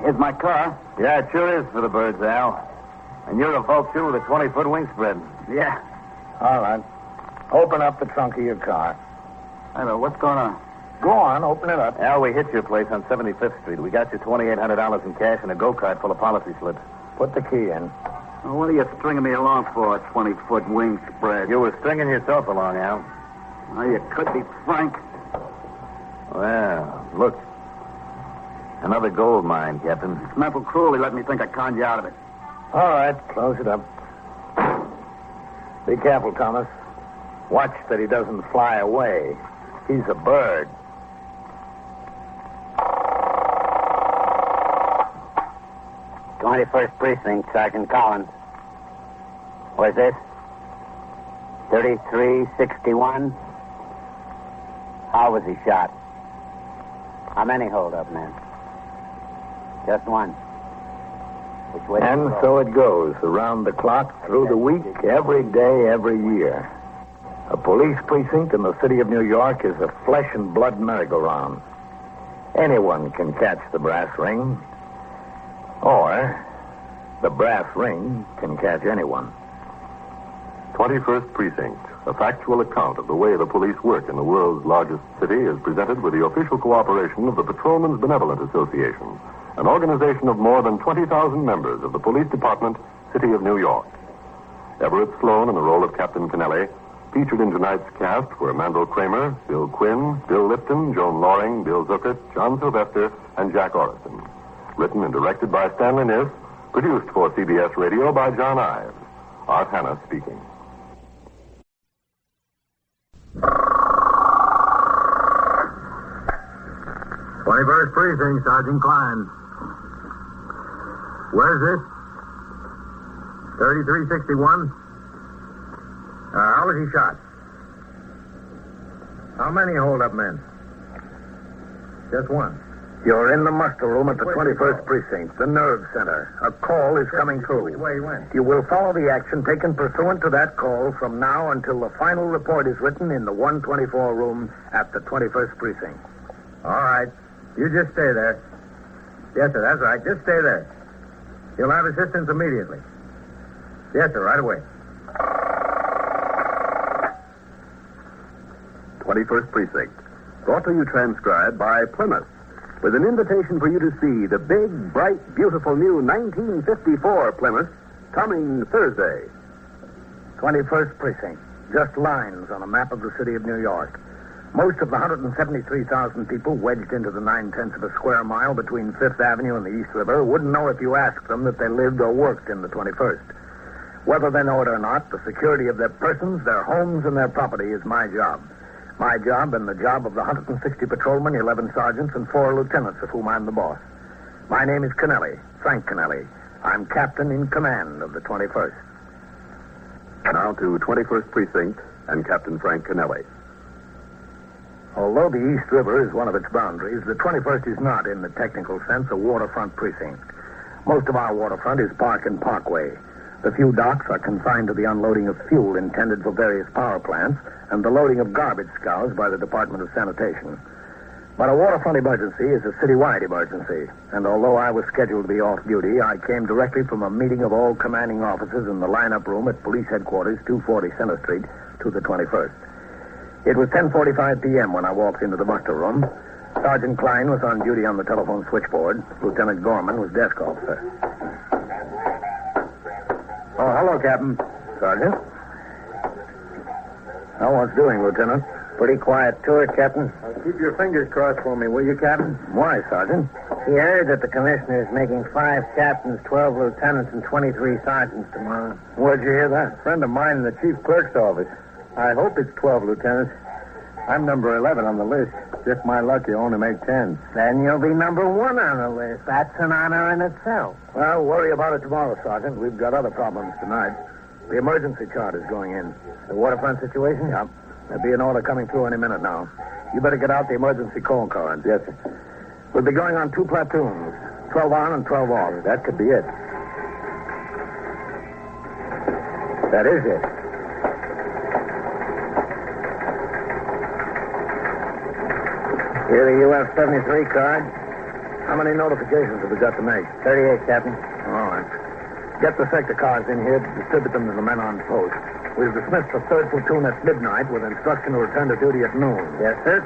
here's my car. Yeah, it sure is for the birds, Al. And you're a vulture with a 20-foot wingspread. Yeah. All right. Open up the trunk of your car. I know. What's going on? Go on, open it up. Al, we hit your place on 75th Street. We got you $2,800 in cash and a go-kart full of policy slips. Put the key in. Well, what are you stringing me along for, a 20-foot wingspread? You were stringing yourself along, Al. Oh, you could be frank. Well, look. Another gold mine, Captain. It's mental cruelty let me think I conned you out of it. All right, close it up. Be careful, Thomas. Watch that he doesn't fly away. He's a bird. "21st Precinct, Sergeant Collins. Where's this? 3361. How was he shot? How many hold-up men? Just one. Which way? And so it goes, around the clock, through the week, every day, every year. A police precinct in the city of New York is a flesh and blood merry-go-round. Anyone can catch the brass ring, or the brass ring can catch anyone. 21st Precinct, a factual account of the way the police work in the world's largest city, is presented with the official cooperation of the Patrolmen's Benevolent Association, an organization of more than 20,000 members of the Police Department, City of New York. Everett Sloan in the role of Captain Kennelly. Featured in tonight's cast were Mandel Kramer, Bill Quinn, Bill Lipton, Joan Loring, Bill Zuckert, John Sylvester, and Jack Orison. Written and directed by Stanley Niss. Produced for CBS Radio by John Ives. Art Hanna speaking. "21st Precinct, Sergeant Klein. Where's this? 3361? How was he shot? How many hold-up men? Just one. You're in the muster room at the 21st Precinct, the nerve center. A call is coming through. Which way he went? You will follow the action taken pursuant to that call from now until the final report is written in the 124 room at the 21st Precinct. All right. You just stay there. Yes, sir, that's right. Just stay there. You'll have assistance immediately. Yes, sir, right away. 21st Precinct. Brought to you transcribed by Plymouth, with an invitation for you to see the big, bright, beautiful new 1954 Plymouth coming Thursday. 21st Precinct. Just lines on a map of the city of New York. Most of the 173,000 people wedged into the 9/10 of a square mile between 5th Avenue and the East River wouldn't know if you asked them that they lived or worked in the 21st. Whether they know it or not, the security of their persons, their homes, and their property is my job. My job and the job of the 160 patrolmen, 11 sergeants, and 4 lieutenants, of whom I'm the boss. My name is Kennelly, Frank Kennelly. I'm captain in command of the 21st. Now to 21st Precinct and Captain Frank Kennelly. Although the East River is one of its boundaries, the 21st is not, in the technical sense, a waterfront precinct. Most of our waterfront is park and parkway. The few docks are confined to the unloading of fuel intended for various power plants and the loading of garbage scows by the Department of Sanitation. But a waterfront emergency is a citywide emergency, and although I was scheduled to be off duty, I came directly from a meeting of all commanding officers in the lineup room at Police Headquarters, 240 Center Street, to the 21st. It was 10:45 p.m. when I walked into the muster room. Sergeant Klein was on duty on the telephone switchboard. Lieutenant Gorman was desk officer. Oh, hello, Captain. Sergeant. How what's doing, Lieutenant? Pretty quiet tour, Captain. Keep your fingers crossed for me, will you, Captain? Why, Sergeant? He heard that the commissioner is making 5 captains, 12 lieutenants, and 23 sergeants tomorrow. Where'd you hear that? A friend of mine in the chief clerk's office. I hope it's 12 lieutenants. I'm number 11 on the list. Just my luck, you only make 10. Then you'll be number 1 on the list. That's an honor in itself. Well, worry about it tomorrow, Sergeant. We've got other problems tonight. The emergency chart is going in. The waterfront situation? Yep. There'll be an order coming through any minute now. You better get out the emergency call cards. Yes, sir. We'll be going on 2 platoons. 12 on and 12 off. That could be it. That is it. Here, the UF-73 card. How many notifications have we got to make? 38, Captain. All right. Get the sector cars in here to distribute them to the men on post. We've dismissed the 3rd platoon at midnight with instruction to return to duty at noon. Yes, sir.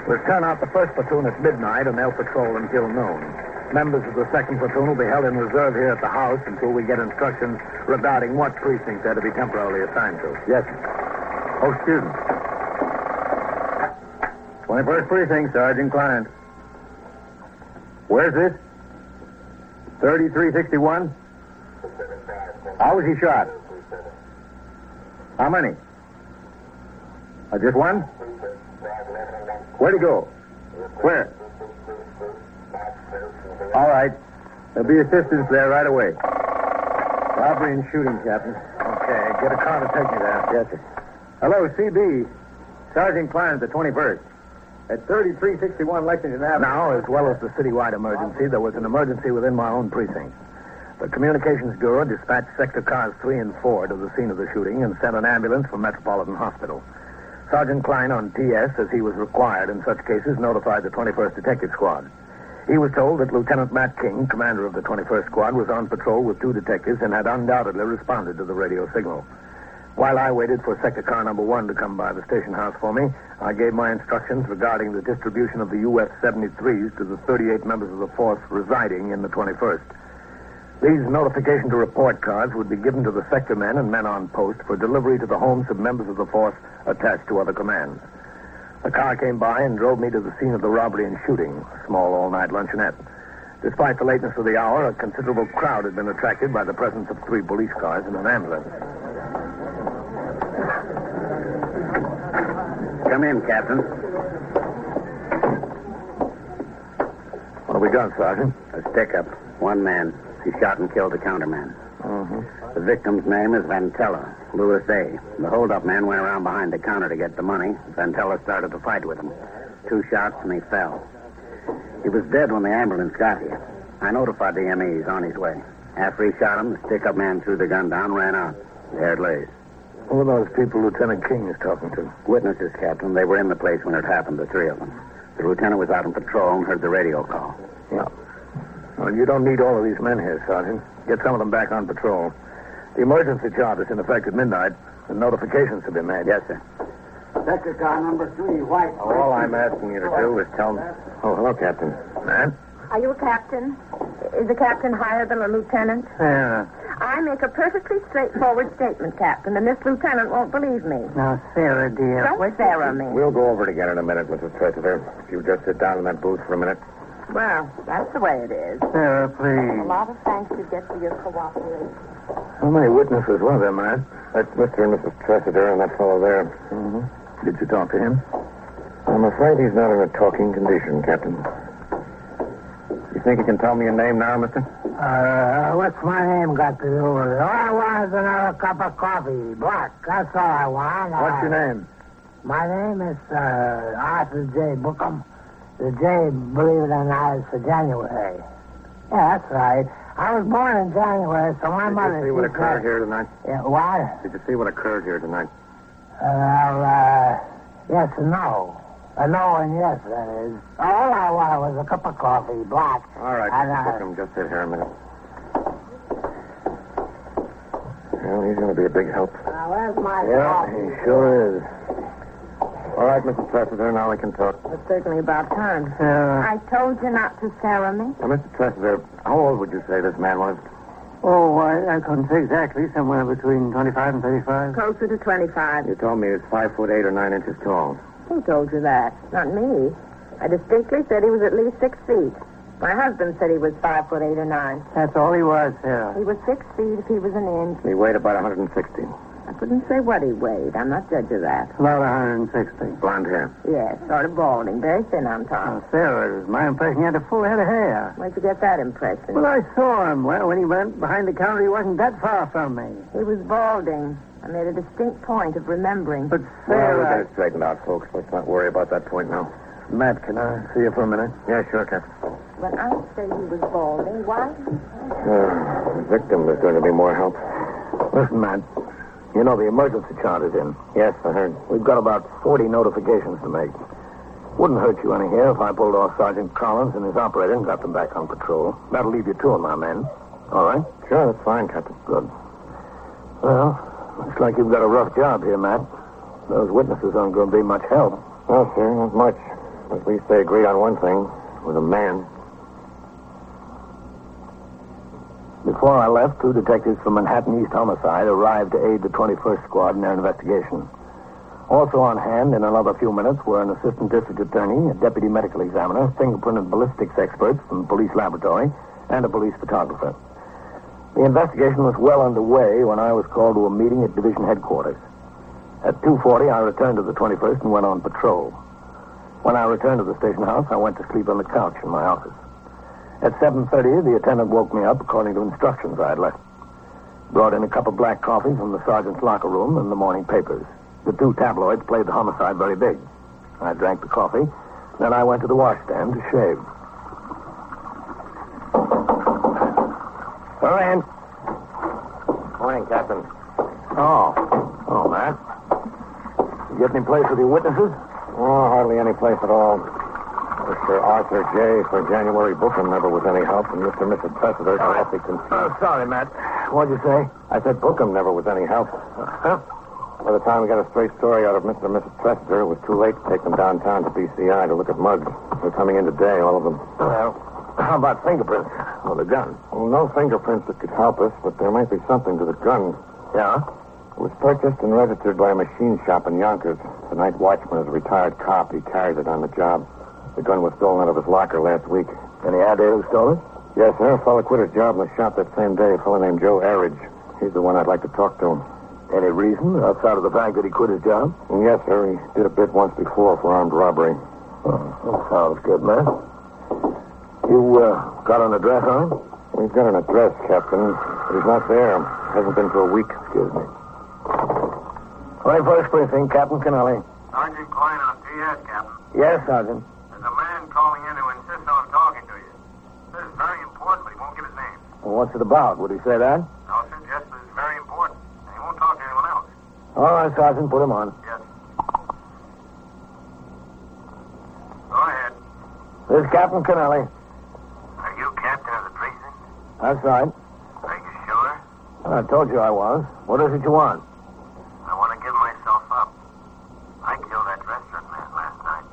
We'll turn out the 1st platoon at midnight, and they'll patrol until noon. Members of the 2nd platoon will be held in reserve here at the house until we get instructions regarding what precinct they're to be temporarily assigned to. Yes, sir. Oh, excuse me. 21st Precinct, Sergeant Klein. Where's this? 3361? How was he shot? How many? Just one? Where'd he go? Where? All right. There'll be assistance there right away. Robbery and shooting, Captain. Okay. Get a car to take me there. Yes, sir. Hello, CB. Sergeant Klein at the 21st. At 3361 Lexington Avenue. Now, as well as the citywide emergency, there was an emergency within my own precinct. The Communications Bureau dispatched Sector Cars 3 and 4 to the scene of the shooting and sent an ambulance from Metropolitan Hospital. Sergeant Klein on TS, as he was required in such cases, notified the 21st Detective Squad. He was told that Lieutenant Matt King, commander of the 21st Squad, was on patrol with 2 detectives and had undoubtedly responded to the radio signal. While I waited for Sector Car number 1 to come by the station house for me, I gave my instructions regarding the distribution of the UF-73s to the 38 members of the force residing in the 21st. These notification to report cards would be given to the sector men and men on post for delivery to the homes of members of the force attached to other commands. The car came by and drove me to the scene of the robbery and shooting, a small all-night luncheonette. Despite the lateness of the hour, a considerable crowd had been attracted by the presence of 3 police cars and an ambulance. Come in, Captain. What have we got, Sergeant? A stick-up. 1 man. He shot and killed the counterman. Mm-hmm. The victim's name is Vantella, Louis A. The hold-up man went around behind the counter to get the money. Vantella started to fight with him. 2 shots and he fell. He was dead when the ambulance got here. I notified the ME he's on his way. After he shot him, the stick-up man threw the gun down, ran out. There it lays. Who are those people Lieutenant King is talking to? Witnesses, Captain. They were in the place when it happened, the 3 of them. The lieutenant was out on patrol and heard the radio call. Yeah. Well, you don't need all of these men here, Sergeant. Get some of them back on patrol. The emergency chart is in effect at midnight, and notifications have been made. Yes, sir. Sector car number 3, White. All I'm asking you to do is tell me... Oh, hello, Captain. Man? Are you a captain? Is the captain higher than a lieutenant? Yeah. I make a perfectly straightforward statement, Captain, and this lieutenant won't believe me. Now, Sarah, dear... Don't Sarah me. We'll go over it again in a minute, Mrs. Tresiver. If you just sit down in that booth for a minute. Well, that's the way it is. Sarah, please. A lot of thanks you get for your cooperation. How many witnesses were there, Matt? That's Mr. and Mrs. Tressiter and that fellow there. Mm-hmm. Did you talk to him? I'm afraid he's not in a talking condition, Captain. You think you can tell me your name now, mister? What's my name got to do with it? All I want is another cup of coffee. Black. That's all I want. What's your name? My name is Arthur J. Bookham. The J, believe it or not, is for January. Yeah, that's right. I was born in January, so my mother... Did you see what occurred here tonight? Yeah, what? Did you see what occurred here tonight? Yes and no. No and yes, that is. All I wanted was a cup of coffee, black. All right, Mr. Bookham, just sit here a minute. Well, he's going to be a big help. Where's my Yeah, he sure is. All right, Mrs. Tressiter, now we can talk. It's certainly about time. I told you not to stare at me. Now, Mr. Tressiter, how old would you say this man was? Oh, I couldn't say exactly. Somewhere between 25 and 35. Closer to 25. You told me he was 5 foot 8 or 9 inches tall. Who told you that? Not me. I distinctly said he was at least 6 feet. My husband said he was 5 foot 8 or 9. That's all he was, Sarah. He was 6 feet if he was an inch. He weighed about 160. I couldn't say what he weighed. I'm not judge of that. About 160. Blonde hair. Yes, sort of balding. Very thin on top. Sarah, it was my impression he had a full head of hair. Where'd you get that impression? Well, I saw him. Well, when he went behind the counter, he wasn't that far from me. He was balding. I made a distinct point of remembering. But Well, we Sarah... better straighten out, folks. Let's not worry about that point now. Matt, can I see you for a minute? Yeah, sure, Captain. When I say he was balding, why? The victim is going to be more help. Listen, Matt. You know the emergency chart is in. Yes, I heard. We've got about 40 notifications to make. Wouldn't hurt you any here if I pulled off Sergeant Collins and his operator and got them back on patrol. That'll leave you 2 of my men. All right? Sure, that's fine, Captain. Good. Well, looks like you've got a rough job here, Matt. Those witnesses aren't going to be much help. No, sir, not much. At least they agreed on one thing. With a man. Before I left, 2 detectives from Manhattan East Homicide arrived to aid the 21st Squad in their investigation. Also on hand in another few minutes were an assistant district attorney, a deputy medical examiner, fingerprint and ballistics experts from the police laboratory, and a police photographer. The investigation was well underway when I was called to a meeting at division headquarters. At 2:40, I returned to the 21st and went on patrol. When I returned to the station house, I went to sleep on the couch in my office. At 7:30, the attendant woke me up according to instructions I had left. Brought in a cup of black coffee from the sergeant's locker room and the morning papers. The 2 tabloids played the homicide very big. I drank the coffee, then I went to the washstand to shave. Go in. Morning, Captain. Oh, Matt. You get any place with your witnesses? Oh, hardly any place at all. Mr. Arthur J. for January Bookham never was any help, and Mr. and Mrs. Tressiter can awfully concede. Sorry, Matt. What'd you say? I said Bookham never was any help. By the time we got a straight story out of Mr. and Mrs. Tressiter, it was too late to take them downtown to BCI to look at mugs. They're coming in today, all of them. Well, how about fingerprints? Or the gun? Well, no fingerprints that could help us, but there might be something to the gun. Yeah? It was purchased and registered by a machine shop in Yonkers. The night watchman is a retired cop. He carries it on the job. The gun was stolen out of his locker last week. Any idea who stole it? Yes, sir. A fellow quit his job in the shop that same day. A fellow named Joe Arridge. He's the one I'd like to talk to. Any reason outside of the fact that he quit his job? Yes, sir. He did a bit once before for armed robbery. Oh, that sounds good, man. You got an address on him? We've got an address, Captain. But he's not there. Hasn't been for a week. Excuse me. 21st Precinct, Captain Kennelly. Sergeant Klein on PS, Captain. Yes, Sergeant. There's a man calling in to insist on talking to you. This is very important, but he won't give his name. Well, what's it about? Would he say that? I'll suggest that it's very important, and he won't talk to anyone else. All right, Sergeant, put him on. Yes. Go ahead. This is Captain Kennelly. Are you captain of the precinct? That's right. Are you sure? I told you I was. What is it you want? I want to give myself up. I killed that restaurant man last night.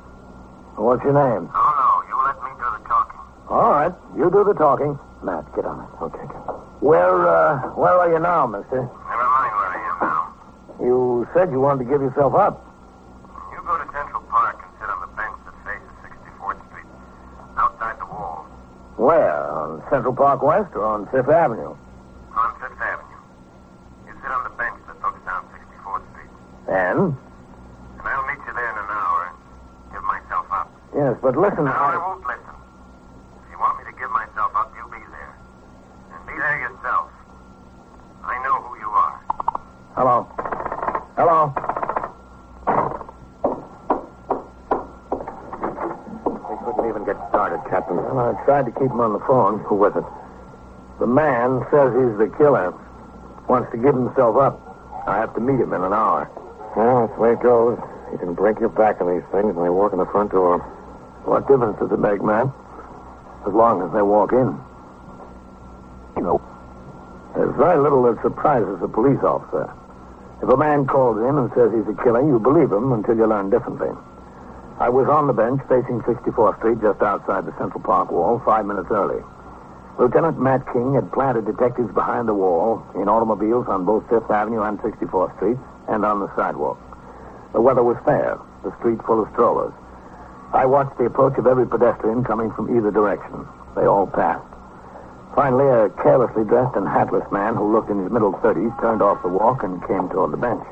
What's your name? Oh, no. You let me do the talking. All right, you do the talking. Matt, get on it. Okay, Captain. Where are you now, mister? Never mind where I am now. You said you wanted to give yourself up. You go to Central Park and sit on the bench that faces 64th Street, outside the wall. Central Park West or on Fifth Avenue? On Fifth Avenue. You sit on the bench that looks down 64th Street. And? And I'll meet you there in an hour and give myself up. Yes, but listen, No, I won't listen. If you want me to give myself up, you be there. And be there yourself. I know who you are. Hello. Hello. We couldn't even get started, Captain. Well, I tried to keep him on the phone. Who was it? The man says he's the killer. Wants to give himself up. I have to meet him in an hour. Well, that's the way it goes. You can break your back on these things when they walk in the front door. What difference does it make, man? As long as they walk in. You know, there's very little that surprises a police officer. If a man calls in and says he's a killer, you believe him until you learn differently. I was on the bench facing 64th Street just outside the Central Park wall 5 minutes early. Lieutenant Matt King had planted detectives behind the wall in automobiles on both 5th Avenue and 64th Street and on the sidewalk. The weather was fair, the street full of strollers. I watched the approach of every pedestrian coming from either direction. They all passed. Finally, a carelessly dressed and hatless man who looked in his middle 30s turned off the walk and came toward the bench.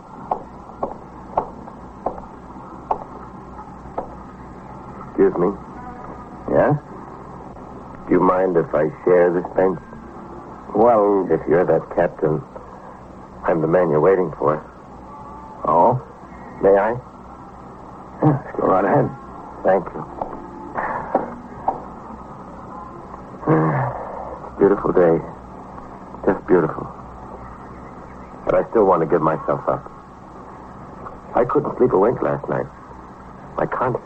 Excuse me. Yeah? Do you mind if I share this bench? Well, if you're that captain, I'm the man you're waiting for. Oh? May I? Yeah, go right ahead. Thank you. Beautiful day. Just beautiful. But I still want to give myself up. I couldn't sleep a wink last night. My conscience.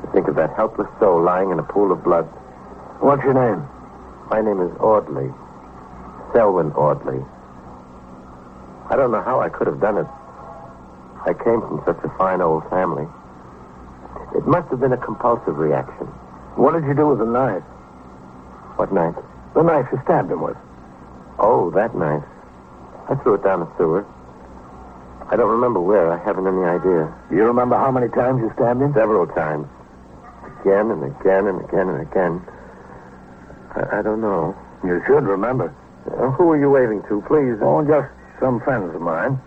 To think of that helpless soul lying in a pool of blood. What's your name? My name is Audley. Selwyn Audley. I don't know how I could have done it. I came from such a fine old family. It must have been a compulsive reaction. What did you do with the knife? What knife? The knife you stabbed him with. Oh, that knife. I threw it down the sewer. I don't remember where. I haven't any idea. Do you remember how many times you stabbed him? Several times. Again and again and again and again. I don't know. You should remember. Who are you waving to, please? Oh, just some friends of mine.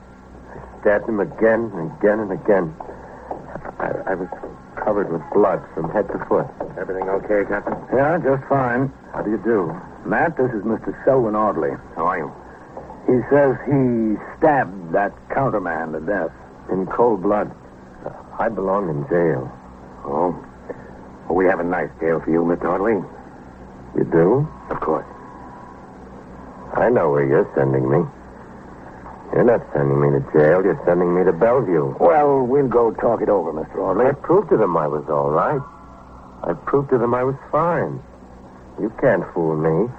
I stabbed him again and again and again. I was covered with blood from head to foot. Everything okay, Captain? Yeah, just fine. How do you do? Matt, this is Mr. Selwyn Audley. How are you? He says he stabbed that counterman to death. In cold blood. I belong in jail. Oh? Well, we have a nice jail for you, Mr. Audley. You do? Of course. I know where you're sending me. You're not sending me to jail. You're sending me to Bellevue. Well, we'll go talk it over, Mr. Audley. I proved to them I was all right. I proved to them I was fine. You can't fool me.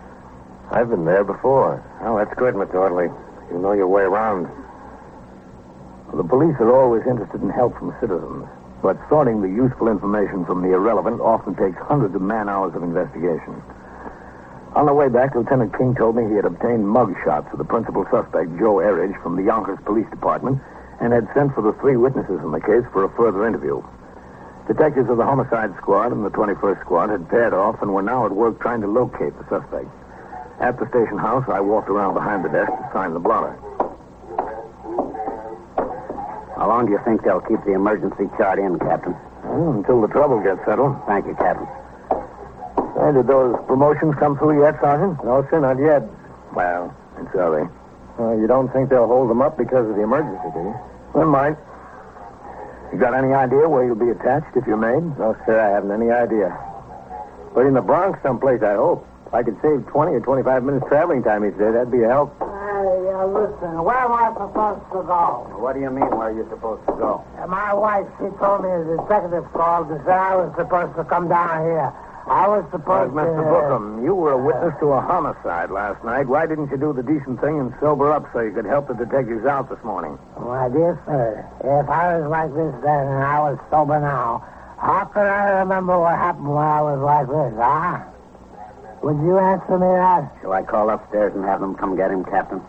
I've been there before. Oh, that's good, Mr. Audley. You know your way around. Well, the police are always interested in help from citizens, but sorting the useful information from the irrelevant often takes hundreds of man-hours of investigation. On the way back, Lieutenant King told me he had obtained mug shots of the principal suspect, Joe Erridge, from the Yonkers Police Department and had sent for the 3 witnesses in the case for a further interview. Detectives of the Homicide Squad and the 21st Squad had paired off and were now at work trying to locate the suspect. At the station house, I walked around behind the desk to sign the blotter. How long do you think they'll keep the emergency chart in, Captain? Well, until the trouble gets settled. Thank you, Captain. Hey, did those promotions come through yet, Sergeant? No, sir, not yet. Well, it's early. You don't think they'll hold them up because of the emergency, do you? They might. You got any idea where you'll be attached if you're made? No, sir, I haven't any idea. But in the Bronx someplace, I hope. If I could save 20 or 25 minutes traveling time each day, that'd be a help. Hey, listen, where am I supposed to go? What do you mean, where are you supposed to go? My wife, she told me the detective called and said I was supposed to come down here. I was supposed to... Mr. Bookham, you were a witness to a homicide last night. Why didn't you do the decent thing and sober up so you could help the detectives out this morning? My dear sir, if I was like this then and I was sober now, how could I remember what happened when I was like this, huh? Would you answer me that? Shall I call upstairs and have them come get him, Captain?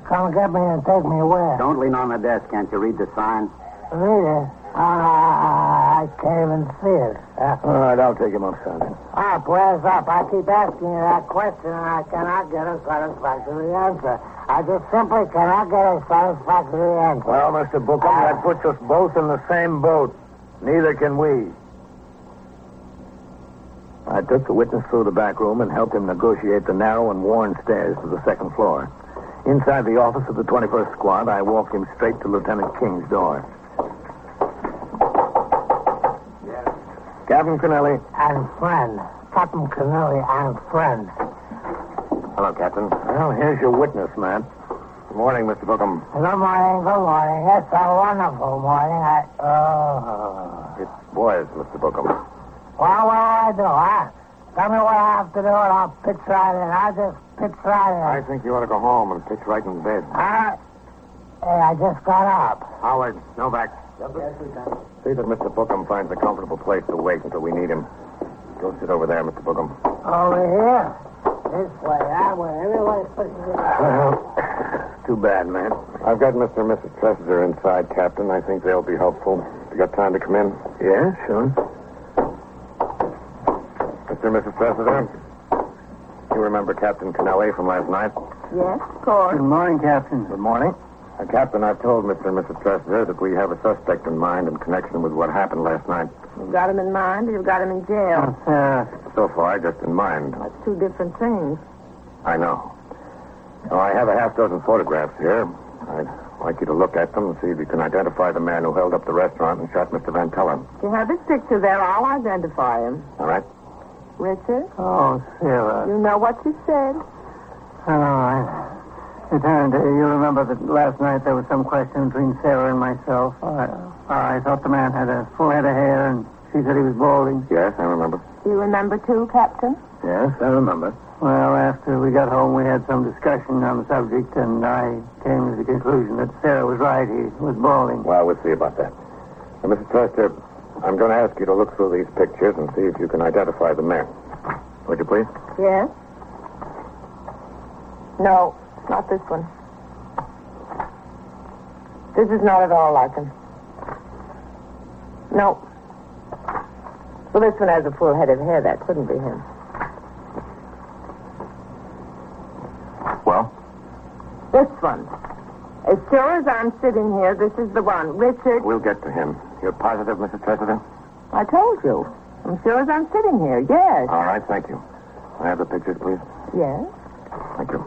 Come get me and take me where? Don't lean on the desk. Can't you read the sign? Read it? I can't. can't even see it. All right, I'll take him up, Sergeant. Where's up? I keep asking you that question, and I cannot get a satisfactory answer. I just simply cannot get a satisfactory answer. Well, Mr. Bookham, that puts us both in the same boat. Neither can we. I took the witness through the back room and helped him negotiate the narrow and worn stairs to the second floor. Inside the office of the 21st Squad, I walked him straight to Lieutenant King's door. Captain Kennelly. And friend. Captain Kennelly and friend. Hello, Captain. Well, here's your witness, Matt. Good morning, Mr. Bookham. Good morning, good morning. It's a wonderful morning. It's boys, Mr. Bookham. Well, what do I do, huh? Tell me what I have to do, and I'll pitch right in. I'll just pitch right in. I think you ought to go home and pitch right in bed. Hey, I just got up. Howard, Novak. See that Mr. Bookham finds a comfortable place to wait until we need him. Go sit over there, Mr. Bookham. Over here? This way, that way. Everybody's pushing it. Well, too bad, man. I've got Mr. and Mrs. Tressiter inside, Captain. I think they'll be helpful. You got time to come in? Yeah, sure. Mr. and Mrs. Tressiter, you remember Captain Kennelly from last night? Yes, of course. Good morning, Captain. Good morning. Captain, I've told Mr. and Mrs. Tressiter that we have a suspect in mind in connection with what happened last night. You've got him in mind, or you've got him in jail. So far, just in mind. That's two different things. I know. Now, I have a half dozen photographs here. I'd like you to look at them and see if you can identify the man who held up the restaurant and shot Mr. Van Teller. If you have his picture there, I'll identify him. All right? Richard? Oh, Sarah. You know what you said. All right. Lieutenant, you remember that last night there was some question between Sarah and myself. I thought the man had a full head of hair, and she said he was balding. Yes, I remember. You remember too, Captain? Yes, I remember. Well, after we got home, we had some discussion on the subject, and I came to the conclusion that Sarah was right. He was balding. Well, we'll see about that. Now, Mr. Trester, I'm going to ask you to look through these pictures and see if you can identify the man. Would you please? Yes. No, not this one. This is not at all like him. No. Well, this one has a full head of hair. That couldn't be him. Well? This one. As sure as I'm sitting here, this is the one. Richard. We'll get to him. You're positive, Mrs. Tressiter? I told you. I'm sure as I'm sitting here, yes. All right, thank you. I have the pictures, please. Yes. Thank you.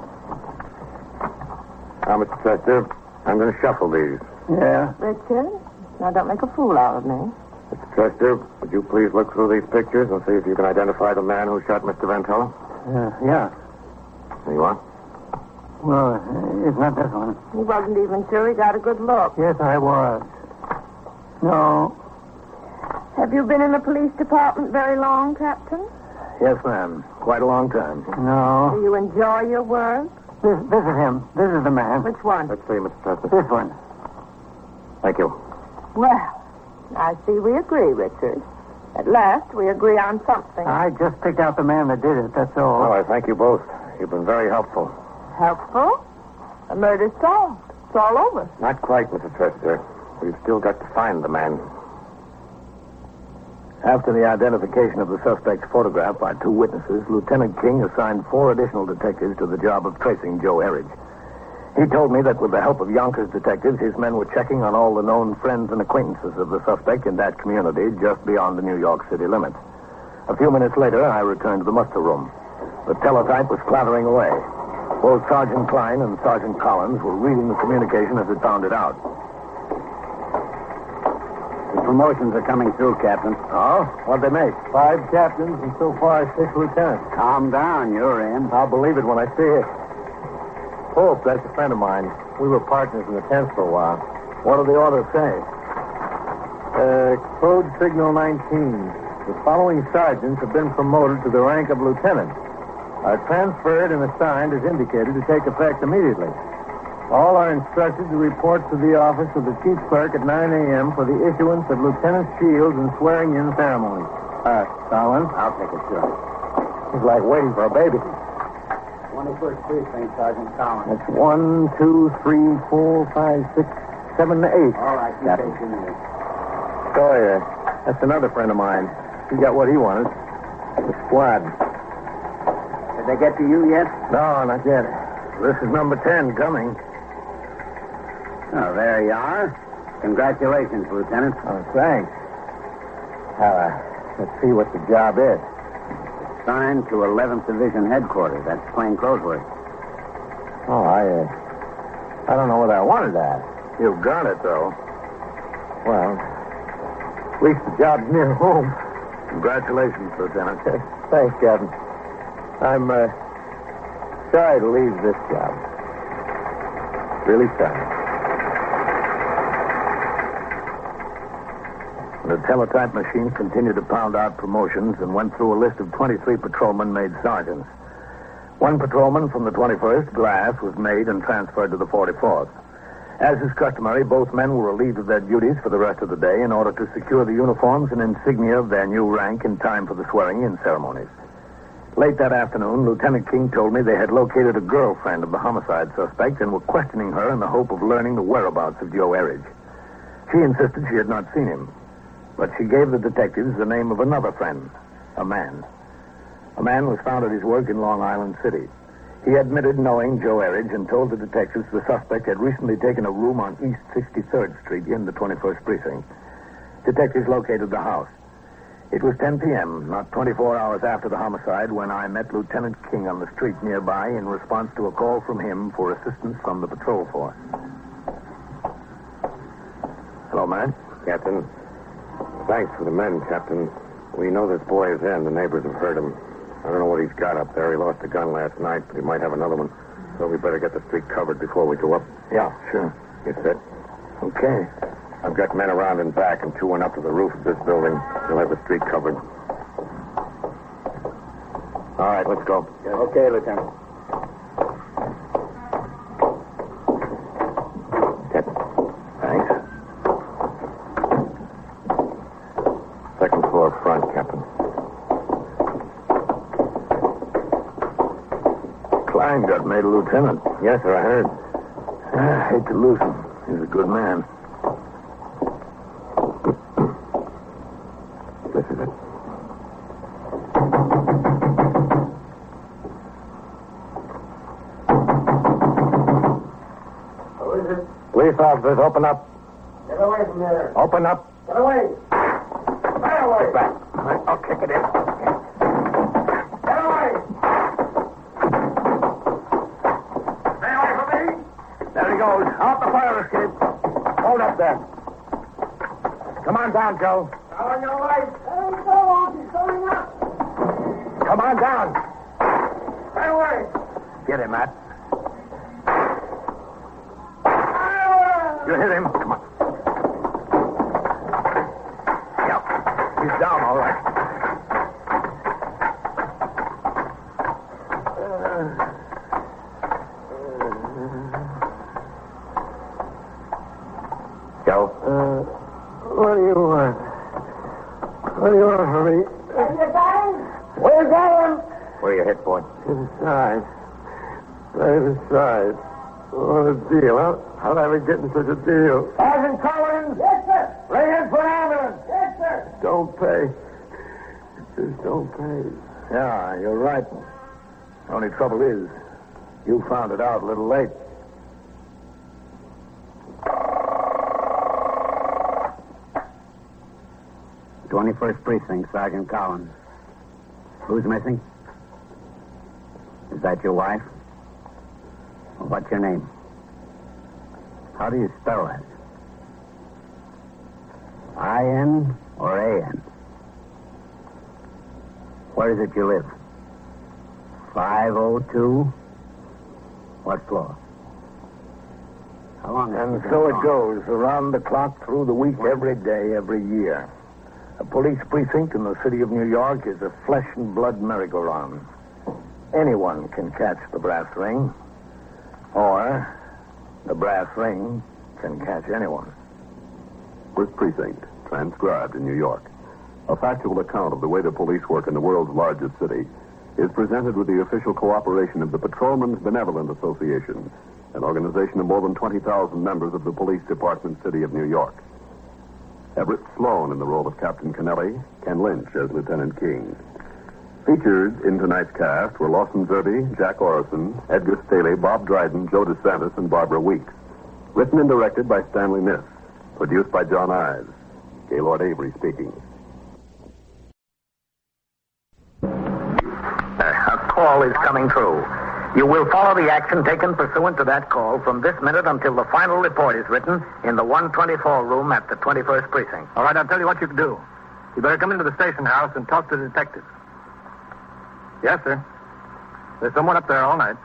Now, Mr. Trester, I'm going to shuffle these. Yeah. Richard, now don't make a fool out of me. Mr. Trester, would you please look through these pictures and see if you can identify the man who shot Mr. Van Teller? Yeah. There you are. Well, it's not this one. He wasn't even sure he got a good look. Yes, I was. No. Have you been in the police department very long, Captain? Yes, ma'am. Quite a long time. No. Do you enjoy your work? This is him. This is the man. Which one? Let's see, Mr. Trester. This one. Thank you. Well, I see we agree, Richard. At last, we agree on something. I just picked out the man that did it, that's all. Well, I thank you both. You've been very helpful. Helpful? A murder's solved. It's all over. Not quite, Mr. Trester. We've still got to find the man. After the identification of the suspect's photograph by two witnesses, Lieutenant King assigned 4 additional detectives to the job of tracing Joe Erridge. He told me that with the help of Yonkers detectives, his men were checking on all the known friends and acquaintances of the suspect in that community just beyond the New York City limits. A few minutes later, I returned to the muster room. The teletype was clattering away. Both Sergeant Klein and Sergeant Collins were reading the communication as it found it out. The promotions are coming through, Captain. Oh? What'd they make? 5 captains and so far 6 lieutenants. Calm down, you're in. I'll believe it when I see it. Pope, that's a friend of mine. We were partners in the 10th for a while. What do the orders say? Code Signal 19. The following sergeants have been promoted to the rank of lieutenant. Are transferred and assigned as indicated to take effect immediately. All are instructed to report to the office of the chief clerk at 9 a.m. for the issuance of lieutenant shields and swearing-in ceremonies. Collins? I'll take it, sure. It's like waiting for a baby. 21st Precinct, Sergeant Collins. That's 1, 2, 3, 4, 5, 6, 7, 8. All right, you take your minute. Go ahead. That's another friend of mine. He got what he wanted. The squad. Did they get to you yet? No, not yet. This is number 10 coming. Oh, there you are. Congratulations, Lieutenant. Oh, thanks. Let's see what the job is. Signed to 11th Division headquarters. That's plain clothes work. Oh, I don't know whether I wanted that. You've got it, though. Well, at least the job's near home. Congratulations, Lieutenant. Thanks, Captain. I'm sorry to leave this job. Really sorry. The teletype machine continued to pound out promotions and went through a list of 23 patrolmen made sergeants. One patrolman from the 21st, Glass, was made and transferred to the 44th. As is customary, both men were relieved of their duties for the rest of the day in order to secure the uniforms and insignia of their new rank in time for the swearing-in ceremonies. Late that afternoon, Lieutenant King told me they had located a girlfriend of the homicide suspect and were questioning her in the hope of learning the whereabouts of Joe Erridge. She insisted she had not seen him, but she gave the detectives the name of another friend, a man. A man was found at his work in Long Island City. He admitted knowing Joe Erridge and told the detectives the suspect had recently taken a room on East 63rd Street in the 21st Precinct. Detectives located the house. It was 10 p.m., not 24 hours after the homicide, when I met Lieutenant King on the street nearby in response to a call from him for assistance from the patrol force. Hello, man. Captain. Thanks for the men, Captain. We know this boy is in. The neighbors have heard him. I don't know what he's got up there. He lost a gun last night, but he might have another one. So we better get the street covered before we go up. Yeah, sure. You fit? Okay. I've got men around and back, and 2 went up to the roof of this building. We'll have the street covered. All right, let's go. Okay, Lieutenant. Thanks. Second floor front, Captain. Klein got made a lieutenant. Yes, sir, I heard. I hate to lose him. He's a good man. This is it. Who is it? Police officers, open up. Get away from there. Open up. Get away. Get away. Back. I'll kick it in. Get away. Stay away from me. There he goes. Out the fire escape. Hold up there. Come on down, Joe. On your right. There he goes. He's going up. Come on down. Stay away. Get him, Matt. You hit him. Come on. Yep. He's down, all right. Joe? What do you want? What do you want from me? Have you got him? We got him. Where are you hit, boy? Inside. Right inside. What a deal, huh? How'd I be getting such a deal? Sergeant Collins? Yes, sir. Bring in for an ambulance. Yes, sir. Don't pay. Just don't pay. Yeah, you're right. Only trouble is, you found it out a little late. The 21st Precinct, Sergeant Collins. Who's missing? Is that your wife? Well, what's your name? How do you spell that? I-N or A-N? Where is it you live? 502? What floor? How long has And it been so it gone? goes, around the clock, through the week, every day, every year. A police precinct in the city of New York is a flesh and blood merry-go-round. Anyone can catch the brass ring, or the brass ring can catch anyone. First Precinct, transcribed in New York. A factual account of the way the police work in the world's largest city is presented with the official cooperation of the Patrolmen's Benevolent Association, an organization of more than 20,000 members of the Police Department, City of New York. Everett Sloan in the role of Captain Kennelly, Ken Lynch as Lieutenant King. Featured in tonight's cast were Lawson Zerbe, Jack Orison, Edgar Staley, Bob Dryden, Joe DeSantis, and Barbara Weeks. Written and directed by Stanley Miss. Produced by John Ives. Gaylord Avery speaking. A call is coming through. You will follow the action taken pursuant to that call from this minute until the final report is written in the 124 room at the 21st Precinct. All right, I'll tell you what you can do. You better come into the station house and talk to the detectives. Yes, sir. There's someone up there all night.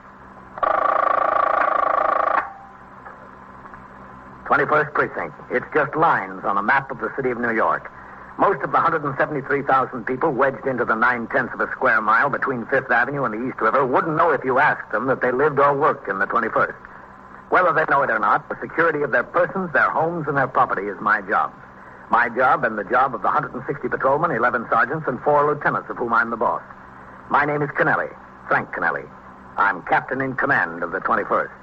21st Precinct. It's just lines on a map of the city of New York. Most of the 173,000 people wedged into the 9/10 of a square mile between 5th Avenue and the East River wouldn't know if you asked them that they lived or worked in the 21st. Whether they know it or not, the security of their persons, their homes, and their property is my job. My job and the job of the 160 patrolmen, 11 sergeants, and 4 lieutenants, of whom I'm the boss. My name is Kennelly, Frank Kennelly. I'm captain in command of the 21st.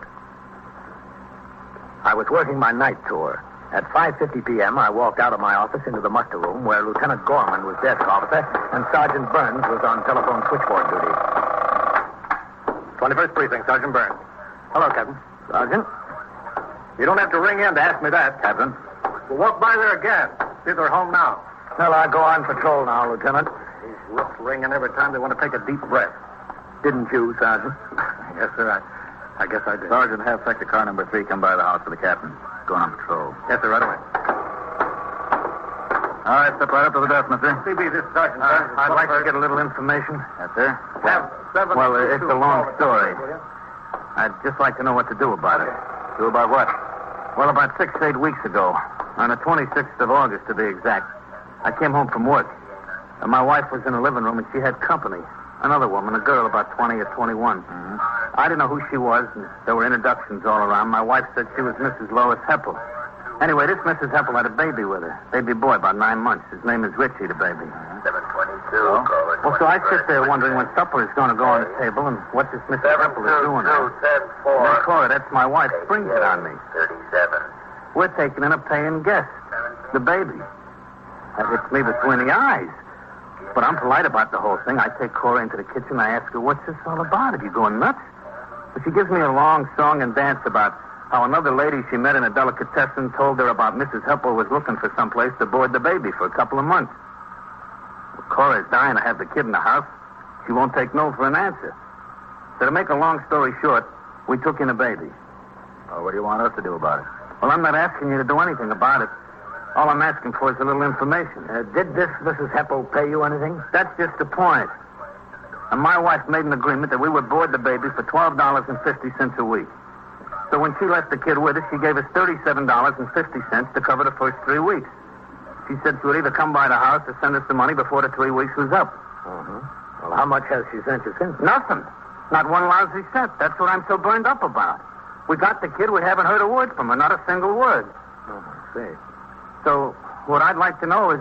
I was working my night tour. At 5:50 p.m., I walked out of my office into the muster room where Lieutenant Gorman was desk officer and Sergeant Burns was on telephone switchboard duty. 21st Precinct, Sergeant Burns. Hello, Captain. Sergeant? You don't have to ring in to ask me that, Captain. We'll walk by there again. See if they're home now. Well, I go on patrol now, Lieutenant. These roofs ringing every time they want to take a deep breath. Didn't you, Sergeant? Yes, sir. I guess I did. Sergeant, have sector car number 3 come by the house for the captain. Going on patrol. Yes, sir, right away. All right, step right up to the desk, mister. CB, this is Sergeant. I'd like to get a little information. Yes, sir. Well, it's a long story. I'd just like to know what to do about it. Do about what? Well, about 6 to 8 weeks ago, on the 26th of August to be exact, I came home from work. And my wife was in the living room and she had company. Another woman, a girl about 20 or 21. Mm-hmm. I didn't know who she was, and there were introductions all around. My wife said she was Mrs. Lois Heppel. Anyway, this Mrs. Heppel had a baby with her. Baby boy, about 9 months. His name is Richie, the baby. 722. Well, so I sit there wondering when supper is going to go on the table and what this Mrs. Heppel is doing. 722, 10-4. Cora, that's my wife, springs it on me. 37. We're taking in a paying guest. The baby. That hits me between the eyes. But I'm polite about the whole thing. I take Cora into the kitchen. I ask her, what's this all about? Are you going nuts? But she gives me a long song and dance about how another lady she met in a delicatessen told her about Mrs. Heppel was looking for someplace to board the baby for a couple of months. Well, Cora's dying to have the kid in the house. She won't take no for an answer. So to make a long story short, we took in a baby. Well, what do you want us to do about it? Well, I'm not asking you to do anything about it. All I'm asking for is a little information. Did this Mrs. Heppel pay you anything? That's just the point. And my wife made an agreement that we would board the baby for $12.50 a week. So when she left the kid with us, she gave us $37.50 to cover the first 3 weeks. She said she would either come by the house or send us the money before the 3 weeks was up. Well, how much has she sent you since? Nothing. Not one lousy cent. That's what I'm so burned up about. We got the kid. We haven't heard a word from her. Not a single word. Oh, I see. So what I'd like to know is,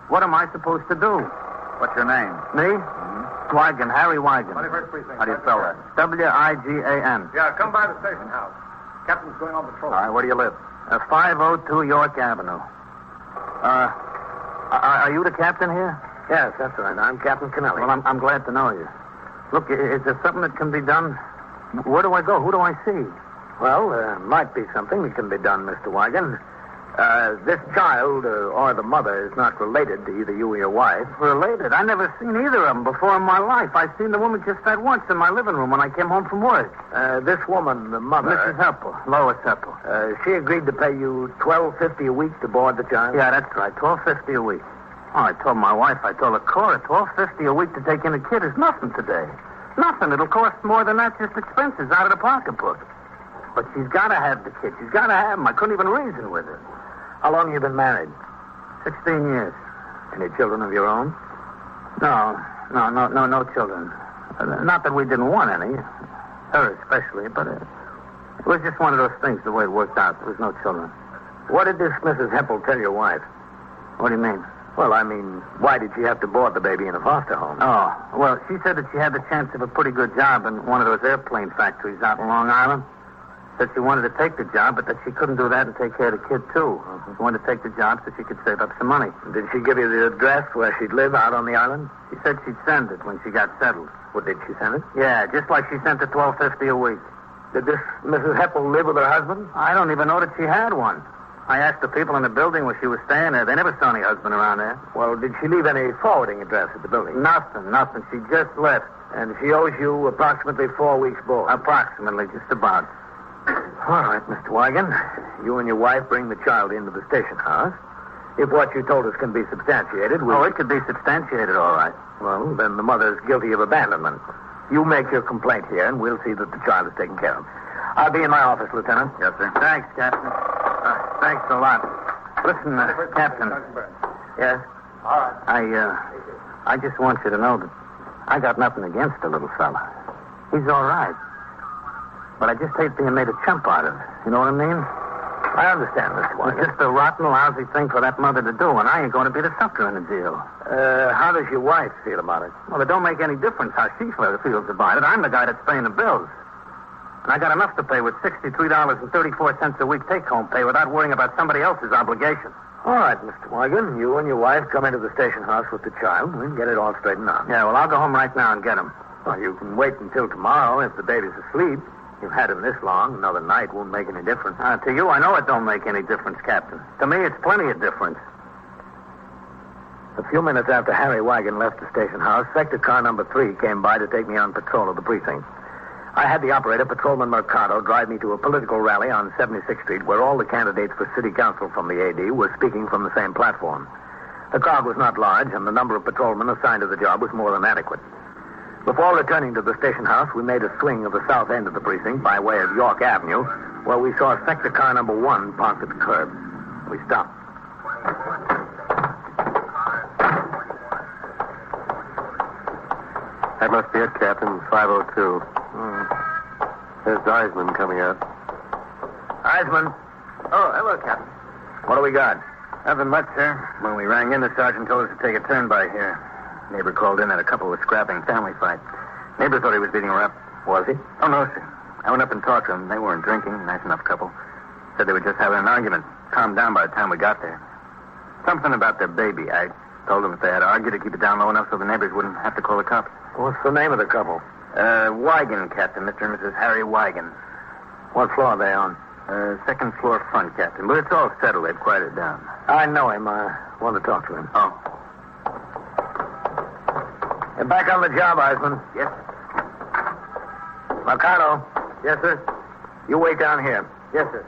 what am I supposed to do? What's your name? Me? Wigan, Harry Wigan. 21st Precinct. How do you spell that? Wigan. Yeah, come by the station house. Captain's going on patrol. All right, where do you live? 502 York Avenue. Are you the captain here? Yes, that's right. I'm Captain Kennelly. Well, I'm glad to know you. Look, is there something that can be done? Where do I go? Who do I see? Well, there might be something that can be done, Mr. Wigan. This child, or the mother, is not related to either you or your wife. Related? I never seen either of them before in my life. I seen the woman just that once in my living room when I came home from work. This woman, the mother... Mrs. Heppel, Lois Heppel. She agreed to pay you $12.50 a week to board the child? Yeah, that's right, $12.50 a week. Oh, I told my wife, I told her, Cora, $12.50 a week to take in a kid is nothing today. Nothing. It'll cost more than that, just expenses out of the pocketbook. But she's got to have the kid. She's got to have him. I couldn't even reason with her. How long have you been married? 16 years. Any children of your own? No children. Not that we didn't want any. Her especially, but it was just one of those things, the way it worked out. There was no children. What did this Mrs. Heppel tell your wife? What do you mean? Well, I mean, why did she have to board the baby in a foster home? Oh, well, she said that she had the chance of a pretty good job in one of those airplane factories out in Long Island. Said she wanted to take the job, but that she couldn't do that and take care of the kid, too. She wanted to take the job so she could save up some money. Did she give you the address where she'd live out on the island? She said she'd send it when she got settled. Well, did she send it? Yeah, just like she sent the $12.50 a week. Did this Mrs. Heppel live with her husband? I don't even know that she had one. I asked the people in the building where she was staying there. They never saw any husband around there. Well, did she leave any forwarding address at the building? Nothing. She just left. And she owes you approximately 4 weeks' board? Approximately, just about. All right, Mr. Wigan. You and your wife bring the child into the station house. If what you told us can be substantiated, Oh, it could be substantiated, all right. Well, then the mother's guilty of abandonment. You make your complaint here, and we'll see that the child is taken care of. I'll be in my office, Lieutenant. Yes, sir. Thanks, Captain. Thanks a lot. Listen, Captain. Yes? All right. I just want you to know that I got nothing against the little fella. He's all right. But I just hate being made a chump out of. You know what I mean? I understand, Mr. Wigan. It's just a rotten, lousy thing for that mother to do, and I ain't going to be the sucker in the deal. How does your wife feel about it? Well, it don't make any difference how she feels about it. I'm the guy that's paying the bills. And I got enough to pay with $63.34 a week take-home pay without worrying about somebody else's obligation. All right, Mr. Wigan. You and your wife come into the station house with the child. We'll get it all straightened out. Yeah, well, I'll go home right now and get him. Well, you can wait until tomorrow if the baby's asleep. You've had him this long. Another night won't make any difference. To you, I know it don't make any difference, Captain. To me, it's plenty of difference. A few minutes after Harry Wigan left the station house, sector car number 3 came by to take me on patrol of the precinct. I had the operator, Patrolman Mercado, drive me to a political rally on 76th Street where all the candidates for city council from the AD were speaking from the same platform. The crowd was not large, and the number of patrolmen assigned to the job was more than adequate. Before returning to the station house, we made a swing of the south end of the precinct by way of York Avenue, where we saw sector car number 1 parked at the curb. We stopped. That must be it, Captain. 502. There's Eisman coming out. Eisman. Oh, hello, Captain. What do we got? Nothing much, sir. When we rang in, the sergeant told us to take a turn by here. Neighbor called in that a couple was scrapping family fight. Neighbor thought he was beating her up. Was he? Oh, no, sir. I went up and talked to them. They weren't drinking. Nice enough couple. Said they were just having an argument. Calmed down by the time we got there. Something about their baby. I told them if they had to argue to keep it down low enough so the neighbors wouldn't have to call the cops. What's the name of the couple? Wigan, Captain. Mr. and Mrs. Harry Wigan. What floor are they on? Second floor front, Captain. But it's all settled. They've quieted down. I know him. I want to talk to him. Oh. You're back on the job, Eisman. Yes. Mercado. Yes, sir. You wait down here. Yes, sir.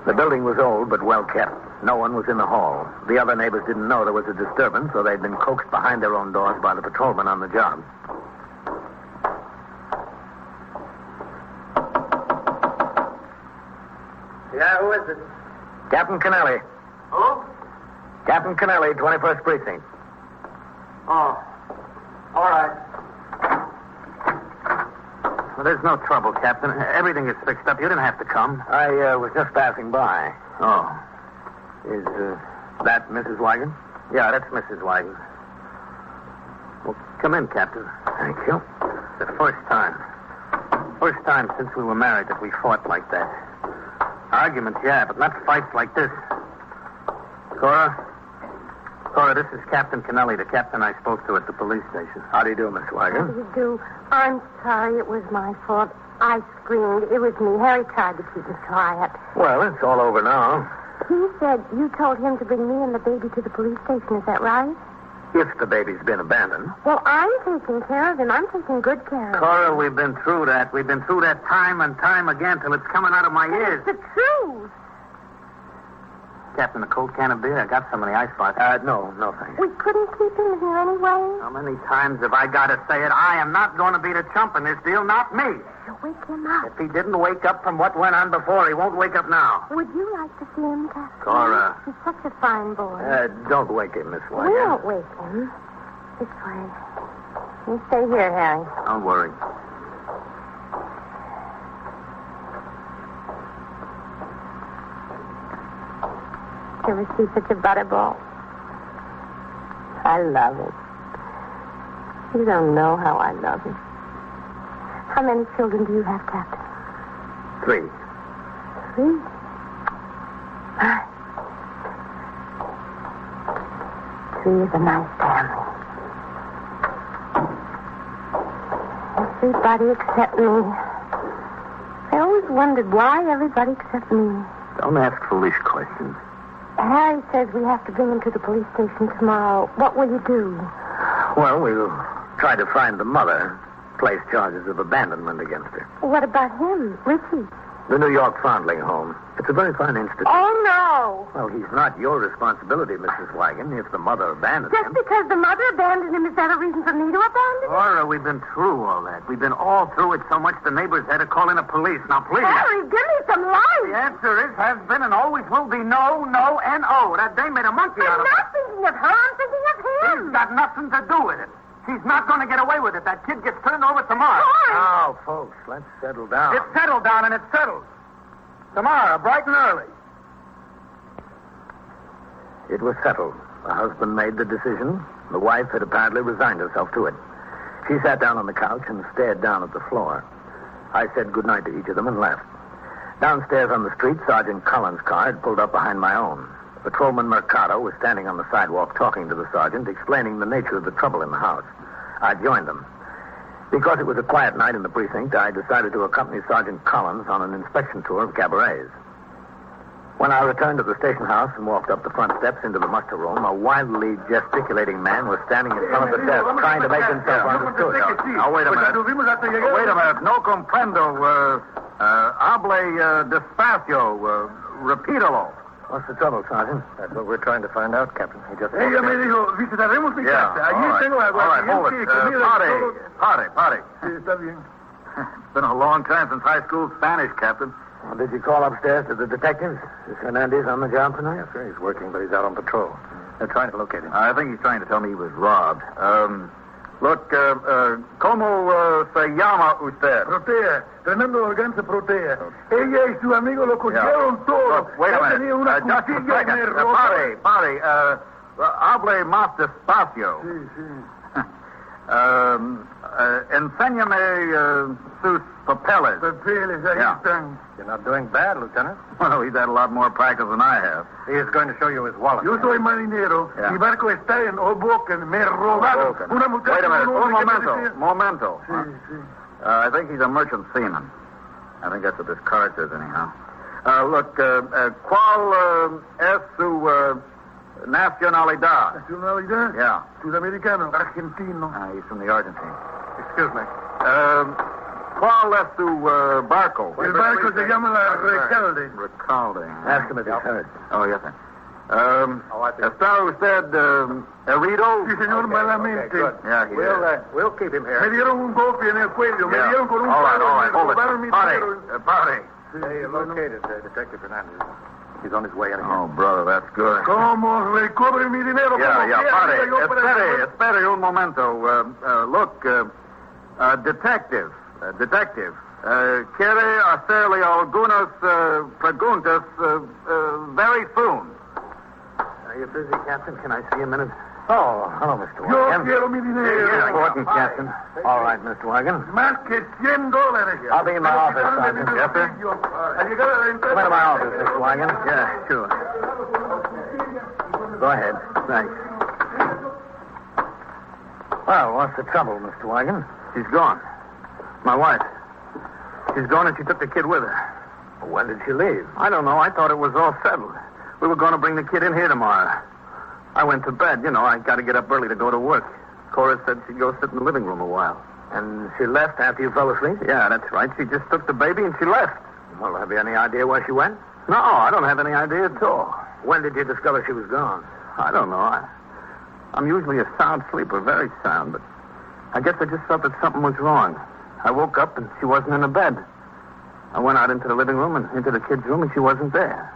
The building was old but well kept. No one was in the hall. The other neighbors didn't know there was a disturbance, so they'd been coaxed behind their own doors by the patrolman on the job. Yeah, who is it? Captain Kennelly. Who? Captain Kennelly, 21st Precinct. Oh. All right. Well, there's no trouble, Captain. Everything is fixed up. You didn't have to come. I was just passing by. Oh. Is that Mrs. Wigan? Yeah, that's Mrs. Wigan. Well, come in, Captain. Thank you. The first time. First time since we were married that we fought like that. Arguments, yeah, but not fights like this. Cora, this is Captain Kennelly, the captain I spoke to at the police station. How do you do, Miss Wigan? How do you do? I'm sorry. It was my fault. I screamed. It was me. Harry tried to keep me quiet. Well, it's all over now. He said you told him to bring me and the baby to the police station. Is that right? If the baby's been abandoned. Well, I'm taking care of him. I'm taking good care of him. Cora, we've been through that. We've been through that time and time again till it's coming out of my ears. It's the truth. Captain, a cold can of beer? I got some in the icebox. No, thanks. We couldn't keep him here anyway. How many times have I got to say it? I am not going to be the chump in this deal, not me. So wake him up. If he didn't wake up from what went on before, he won't wake up now. Would you like to see him, Captain? Cora. He's such a fine boy. Don't wake him, Miss Wigan. We won't wake him. This way. You stay here, Harry. Don't worry. Ever see such a butterball? I love it. You don't know how I love him. How many children do you have, Captain? 3. 3? Three is a nice family. Everybody except me. I always wondered why everybody except me. Don't ask foolish questions. Harry says we have to bring him to the police station tomorrow. What will you do? Well, we'll try to find the mother, place charges of abandonment against her. What about him, Richie? The New York Foundling Home. It's a very fine institution. Oh, no. Well, he's not your responsibility, Mrs. Wagon, if the mother abandoned Just him. because the mother abandoned him, is that a reason for me to abandon him? Laura, we've been through all that. We've been all through it so much the neighbors had to call in the police. Now, please. Harry, give me some light. The answer is, has been, and always will be no, no, and oh. That dame made a monkey out I'm of it. not thinking of her. I'm thinking of him. He's got nothing to do with it. She's not going to get away with it. That kid gets turned over tomorrow. Now, folks, let's settle down. It's settled down, and it's settled. Tomorrow, bright and early. It was settled. The husband made the decision. The wife had apparently resigned herself to it. She sat down on the couch and stared down at the floor. I said goodnight to each of them and left. Downstairs on the street, Sergeant Collins' car had pulled up behind my own. Patrolman Mercado was standing on the sidewalk talking to the sergeant, explaining the nature of the trouble in the house. I joined them. Because it was a quiet night in the precinct, I decided to accompany Sergeant Collins on an inspection tour of cabarets. When I returned to the station house and walked up the front steps into the muster room, a wildly gesticulating man was standing in front of the desk, trying to make himself understood. Now, wait a minute. Wait a minute. No comprendo. Hable despacio. Repítalo. What's the trouble, Sergeant? That's what we're trying to find out, Captain. He just... Ella me dijo, visitaremos mi casa. Allí tengo All right, hold it. Party. Sí, está bien. It's been a long time since high school Spanish, Captain. Well, did you call upstairs to the detectives? Is Hernandez on the job tonight? Yes, sir. He's working, but he's out on patrol. They're trying to locate him. I think he's trying to tell me he was robbed. Look, ¿cómo se llama usted? Protea. Fernando Organza Protea. Ella y su amigo lo cogieron todo. Look, wait a Yo minute. tenía una Just a cuchilla second. en el rojo. Pare. Hable más despacio. Sí, sí. Enséñame sus papeles. Papeles, ahí Yeah. están. You're not doing bad, Lieutenant. Well, he's had a lot more practice than I have. He is going to show you his wallet. Yo soy marinero. Yeah. Mi barco está en Hoboken. Me robaron. Hoboken. Una muchacha... Wait a minute. con Un nombre que momento. parecía- Sí, sí. I think he's a merchant seaman. I think that's what this card says, anyhow. Look, ¿cuál es su nacionalidad? Nacionalidad. Yeah. Sudamericano. Argentino. He's from the Argentine. Excuse me. ¿Cuál es su barco? El barco se llama la Recalde. Recalde. Ask him if he's heard. Oh, yes, sir. ¿Está usted herido? Sí, señor, malamente. Yeah, he is. We'll keep him Me here. dieron un golpe en el cuello. Me Yeah. dieron con un All right, palo. Me hold robaron mi it. dinero. Party. Hey, located Detective Hernandez. He's on his way in here. Oh, brother, that's good. ¿Cómo recobre mi dinero? Yeah, ¿Cómo pare. quiera yo para- Espere un momento. Look, detective, quiere hacerle algunas preguntas very soon. Are you busy, Captain? Can I see a minute? Oh, hello, Mr. Yo Wagon. quiero mi dinero. Important, Captain. All right, Mr. Wagon. Más que $100. I'll be in my office, Sergeant. Yes, sir. Al llegar a la entrada... Come into my office, Mr. Wagon. Yeah, sure. Go ahead. Thanks. Well, what's the trouble, Mr. Wagon? She's gone. My wife. She's gone and she took the kid with her. When did she leave? I don't know. I thought it was all settled. We were going to bring the kid in here tomorrow. I went to bed. You know, I got to get up early to go to work. Cora said she'd go sit in the living room a while. And she left after you fell asleep? Yeah, that's right. She just took the baby and she left. Well, have you any idea where she went? No, I don't have any idea at all. When did you discover she was gone? I don't know. I'm usually a sound sleeper, very sound, but I guess I just felt that something was wrong. I woke up and she wasn't in the bed. I went out into the living room and into the kid's room and she wasn't there.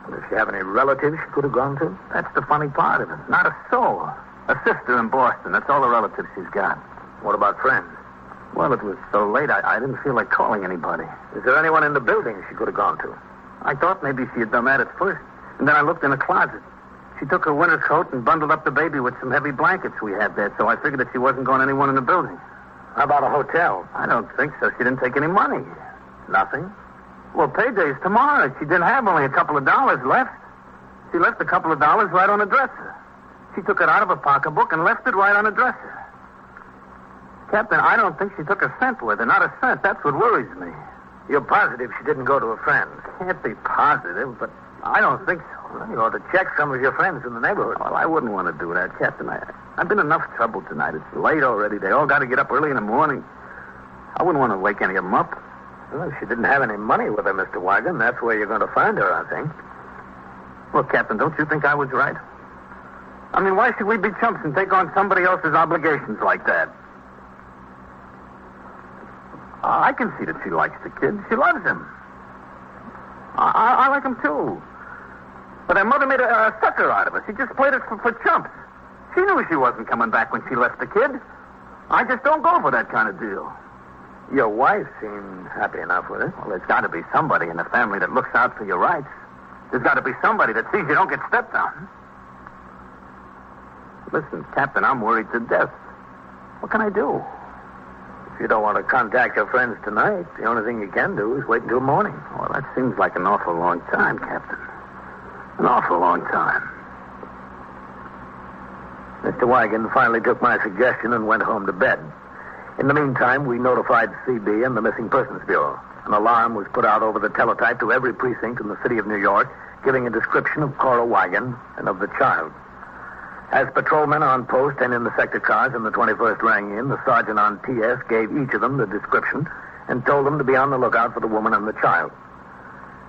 Well, does she have any relatives she could have gone to? That's the funny part of it. Not a soul. A sister in Boston. That's all the relatives she's got. What about friends? Well, it was so late, I didn't feel like calling anybody. Is there anyone in the building she could have gone to? I thought maybe she had done that at first. And then I looked in the closet. She took her winter coat and bundled up the baby with some heavy blankets we had there, so I figured that she wasn't going anyone in the building. How about a hotel? I don't think so. She didn't take any money. Nothing? Well, payday's tomorrow. She didn't have only a couple of dollars left. She left a couple of dollars right on the dresser. She took it out of her pocketbook and left it right on the dresser. Captain, I don't think she took a cent with her. Not a cent. That's what worries me. You're positive she didn't go to a friend? Can't be positive, but I don't think so. Well, you ought to check some of your friends in the neighborhood. Well, I wouldn't want to do that, Captain. I've been in enough trouble tonight. It's late already. They all got to get up early in the morning. I wouldn't want to wake any of them up. Well, if she didn't have any money with her, Mr. Wigan, that's where you're going to find her, I think. Well, Captain, don't you think I was right? I mean, why should we be chumps and take on somebody else's obligations like that? I can see that she likes the kid. She loves him. I like him, too. But her mother made a sucker out of us. She just played us for chumps. She knew she wasn't coming back when she left the kid. I just don't go for that kind of deal. Your wife seemed happy enough with it. Well, there's got to be somebody in the family that looks out for your rights. There's got to be somebody that sees you don't get stepped on. Listen, Captain, I'm worried to death. What can I do? If you don't want to contact your friends tonight, the only thing you can do is wait until morning. Well, that seems like an awful long time, Captain. An awful long time. Mr. Wigan finally took my suggestion and went home to bed. In the meantime, we notified CB and the Missing Persons Bureau. An alarm was put out over the teletype to every precinct in the city of New York, giving a description of Cora Wigan and of the child. As patrolmen on post and in the sector cars in the 21st rang in, the sergeant on TS gave each of them the description and told them to be on the lookout for the woman and the child.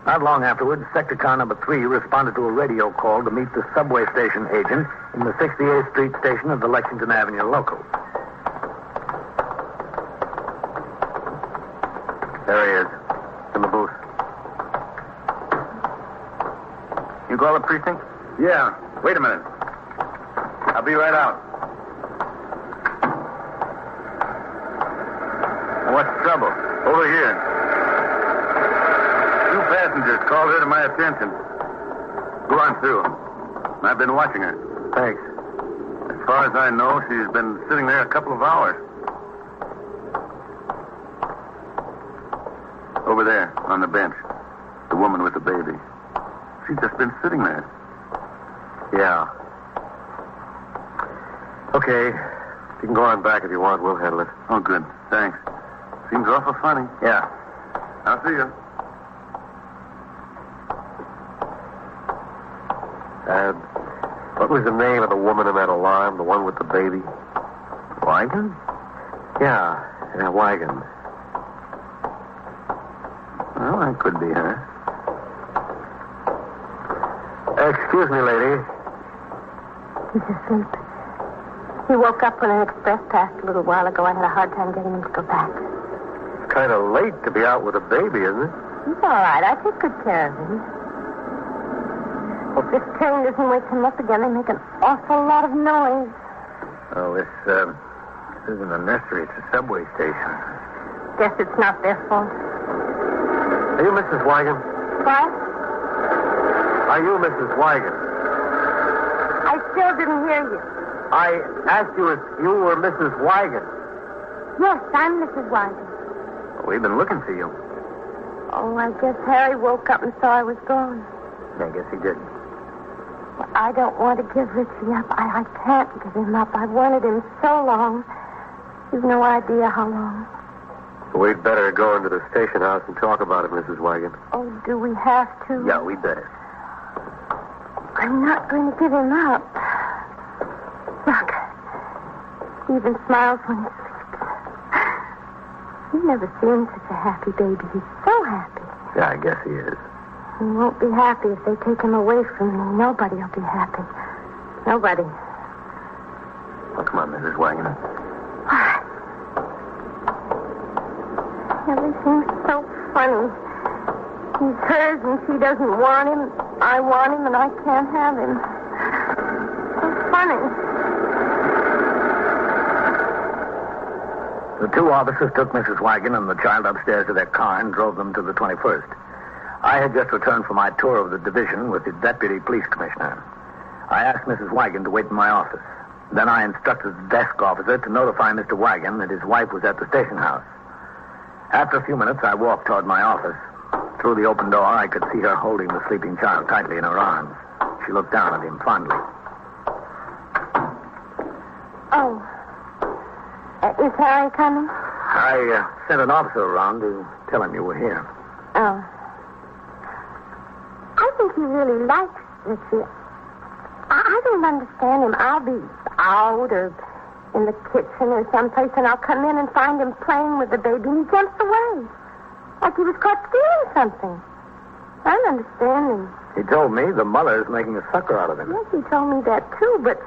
Not long afterwards, sector car number 3 responded to a radio call to meet the subway station agent in the 68th Street station of the Lexington Avenue local. There he is, in the booth. You call the precinct? Yeah. Wait a minute. I'll be right out. What's the trouble? Over here. 2 passengers called her to my attention. Go on through. I've been watching her. Thanks. As far as I know, she's been sitting there a couple of hours. Over there, on the bench. The woman with the baby. She's just been sitting there. Yeah. Okay. You can go on back if you want. We'll handle it. Oh, good. Thanks. Seems awful funny. Yeah. I'll see you. What was the name of the woman in that alarm? The one with the baby? Wigan? Yeah, Wigan. Well, that could be her. Excuse me, lady. He's asleep. He woke up when an express passed a little while ago. I had a hard time getting him to go back. It's kind of late to be out with a baby, isn't it? He's all right. I take good care of him. If this train doesn't wake him up again, they make an awful lot of noise. Oh, this isn't a nursery. It's a subway station. Guess it's not their fault. Are you Mrs. Wigan? What? Are you Mrs. Wigan? I still didn't hear you. I asked you if you were Mrs. Wigan. Yes, I'm Mrs. Wigan. We've been looking for you. Oh, I guess Harry woke up and saw I was gone. I guess he did. Well, I don't want to give Richie up. I can't give him up. I've wanted him so long. You've no idea how long. We'd better go into the station house and talk about it, Mrs. Wigan. Oh, do we have to? Yeah, we better. I'm not going to give him up. Look, he even smiles when he sleeps. You've never seen such a happy baby. He's so happy. Yeah, I guess he is. He won't be happy if they take him away from me. Nobody will be happy. Nobody. Well, come on, Mrs. Wigan. What? Everything's so funny. He's hers and she doesn't want him. I want him and I can't have him. So funny. The 2 officers took Mrs. Wigan and the child upstairs to their car and drove them to the 21st. I had just returned from my tour of the division with the deputy police commissioner. I asked Mrs. Wagon to wait in my office. Then I instructed the desk officer to notify Mr. Wagon that his wife was at the station house. After a few minutes, I walked toward my office. Through the open door, I could see her holding the sleeping child tightly in her arms. She looked down at him fondly. Oh. Is Harry coming? I sent an officer around to tell him you were here. Oh. I think he really likes Richie. I don't understand him. I'll be out or in the kitchen or someplace, and I'll come in and find him playing with the baby, and he jumps away. Like he was caught stealing something. I don't understand him. He told me the mother is making a sucker out of him. Yes, he told me that, too, but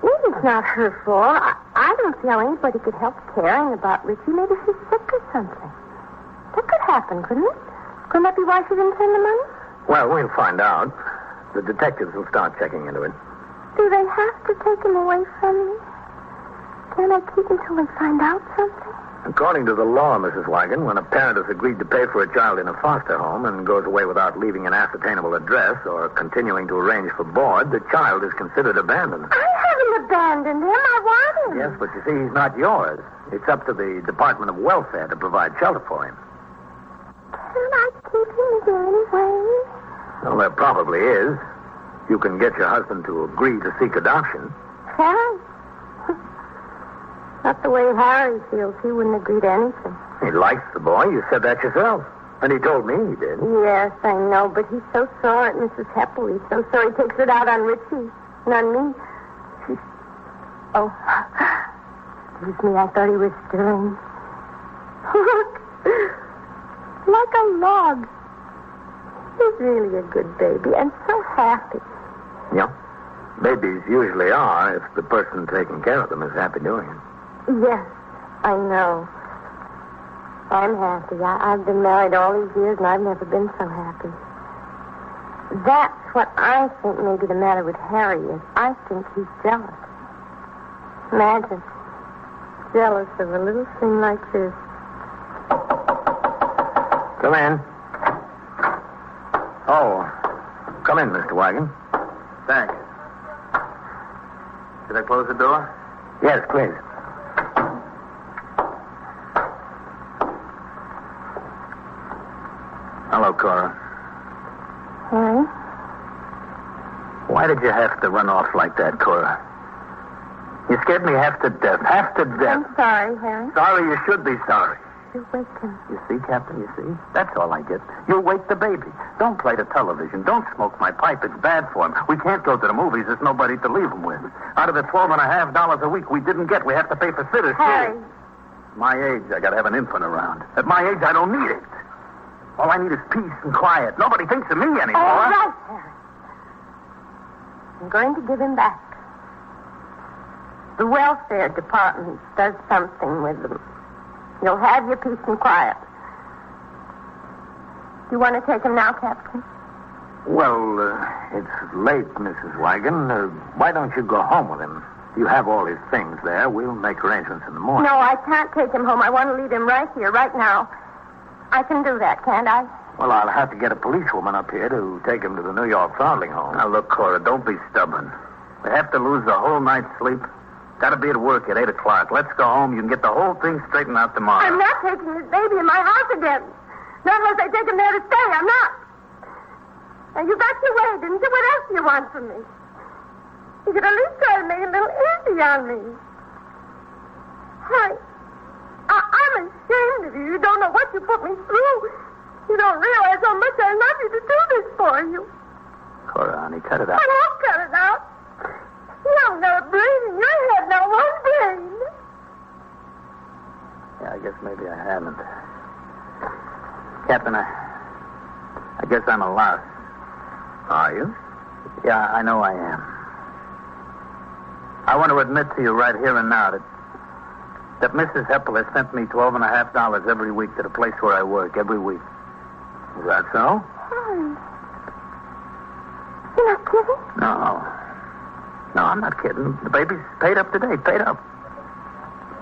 maybe it's not her fault. I don't see how anybody could help caring about Richie. Maybe she's sick or something. That could happen, couldn't it? Couldn't that be why she didn't send the money? Well, we'll find out. The detectives will start checking into it. Do they have to take him away from me? Can I keep him till they find out something? According to the law, Mrs. Wagon, when a parent has agreed to pay for a child in a foster home and goes away without leaving an ascertainable address or continuing to arrange for board, the child is considered abandoned. I haven't abandoned him. I want him. Yes, but you see, he's not yours. It's up to the Department of Welfare to provide shelter for him. Can I keep him? Is there any way? Well, there probably is. You can get your husband to agree to seek adoption. Harry? Not the way Harry feels. He wouldn't agree to anything. He likes the boy. You said that yourself. And he told me he did. Yes, I know, but he's so sore at Mrs. Heppel. He's so sore he takes it out on Richie and on me. Oh. Excuse me, I thought he was stirring. Look. Like a log. He's really a good baby and so happy. Yeah. Babies usually are if the person taking care of them is happy doing it. Yes, I know. I'm happy. I've been married all these years, and I've never been so happy. That's what I think may be the matter with Harry is. I think he's jealous. Imagine. Jealous of a little thing like this. Come in. Oh, come in, Mr. Wagon. Thanks. Should I close the door? Yes, please. Hello, Cora. Harry? Why did you have to run off like that, Cora? You scared me half to death. Half to death. I'm sorry, Harry. Sorry, you should be sorry. You wake him. You see, Captain, you see? That's all I get. You wake the baby. Don't play the television. Don't smoke my pipe. It's bad for him. We can't go to the movies. There's nobody to leave him with. Out of the $12.50 a week we didn't get, we have to pay for sitters, Harry. too. My age, I gotta have an infant around. At my age, I don't need it. All I need is peace and quiet. Nobody thinks of me anymore. All right, Harry. I'm going to give him back. The welfare department does something with them. You'll have your peace and quiet. Do you want to take him now, Captain? Well, it's late, Mrs. Wagon. Why don't you go home with him? You have all his things there. We'll make arrangements in the morning. No, I can't take him home. I want to leave him right here, right now. I can do that, can't I? Well, I'll have to get a policewoman up here to take him to the New York foundling home. Now, look, Cora, don't be stubborn. We have to lose the whole night's sleep. Got to be at work at 8 o'clock. Let's go home. You can get the whole thing straightened out tomorrow. I'm not taking this baby in my house again. Not unless I take him there to stay. I'm not. Now, you got your way, didn't you? What else do you want from me? You could at least try to make it a little easy on me. Hi. I'm ashamed of you. You don't know what you put me through. You don't realize how much I love you to do this for you. Cora, honey, cut it out. I won't cut it out. You haven't got a brain in your head, not one brain. Yeah, I guess maybe I haven't. Captain, I guess I'm a louse. Are you? Yeah, I know I am. I want to admit to you right here and now that Mrs. Heppel has sent me $12.50 every week to the place where I work, every week. Is that so? Harry. You're not kidding? No. No, I'm not kidding. The baby's paid up today, paid up.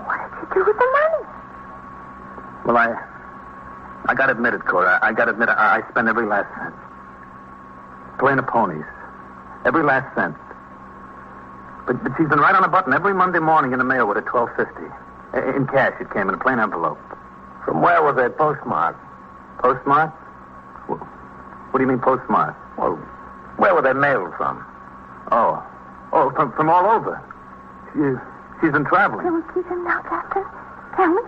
What did you do with the money? Well, I got to admit it, Cora. I got to admit I spend every last cent. Playing the ponies. Every last cent. But she's been right on a button every Monday morning in the mail with a $12.50. In cash, it came in a plain envelope. From where were they postmarked? Postmarked? What do you mean postmarked? Well, where were they mailed from? Oh, from all over. She's been traveling. Can we keep him now, Captain? Can we?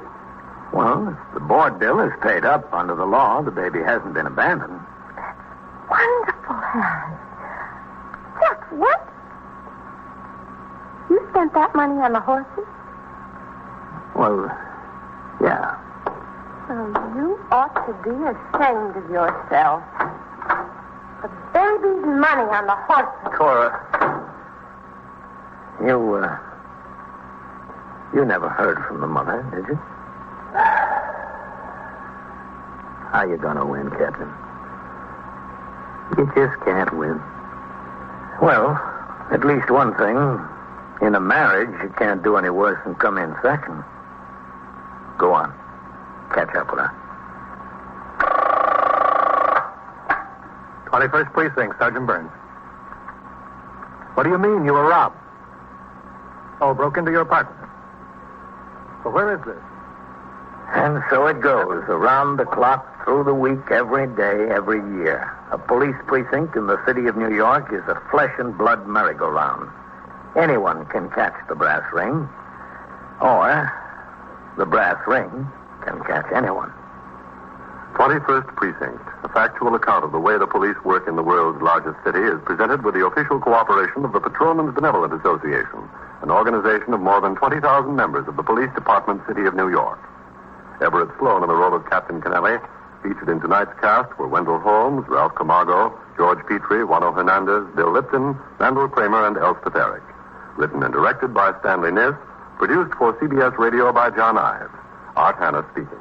Well, if the board bill is paid up under the law, the baby hasn't been abandoned. Wonderful, Harry. Just what? You spent that money on the horses? Well, yeah. Oh, you ought to be ashamed of yourself. The baby's money on the horses. Cora, you never heard from the mother, did you? How you gonna win, Captain? You just can't win. Well, at least one thing. In a marriage, you can't do any worse than come in second. Go on. Catch up with her. 21st Precinct, Sergeant Burns. What do you mean you were robbed? Oh, broke into your apartment. Well, where is this? And so it goes, around the clock, through the week, every day, every year. A police precinct in the city of New York is a flesh and blood merry-go-round. Anyone can catch the brass ring, or the brass ring can catch anyone. 21st Precinct, a factual account of the way the police work in the world's largest city, is presented with the official cooperation of the Patrolmen's Benevolent Association, an organization of more than 20,000 members of the Police Department, City of New York. Everett Sloan in the role of Captain Kennelly. Featured in tonight's cast were Wendell Holmes, Ralph Camargo, George Petrie, Juano Hernandez, Bill Lipton, Randall Kramer, and Elspeth Eric. Written and directed by Stanley Niss. Produced for CBS Radio by John Ives. Art Hanna speaking.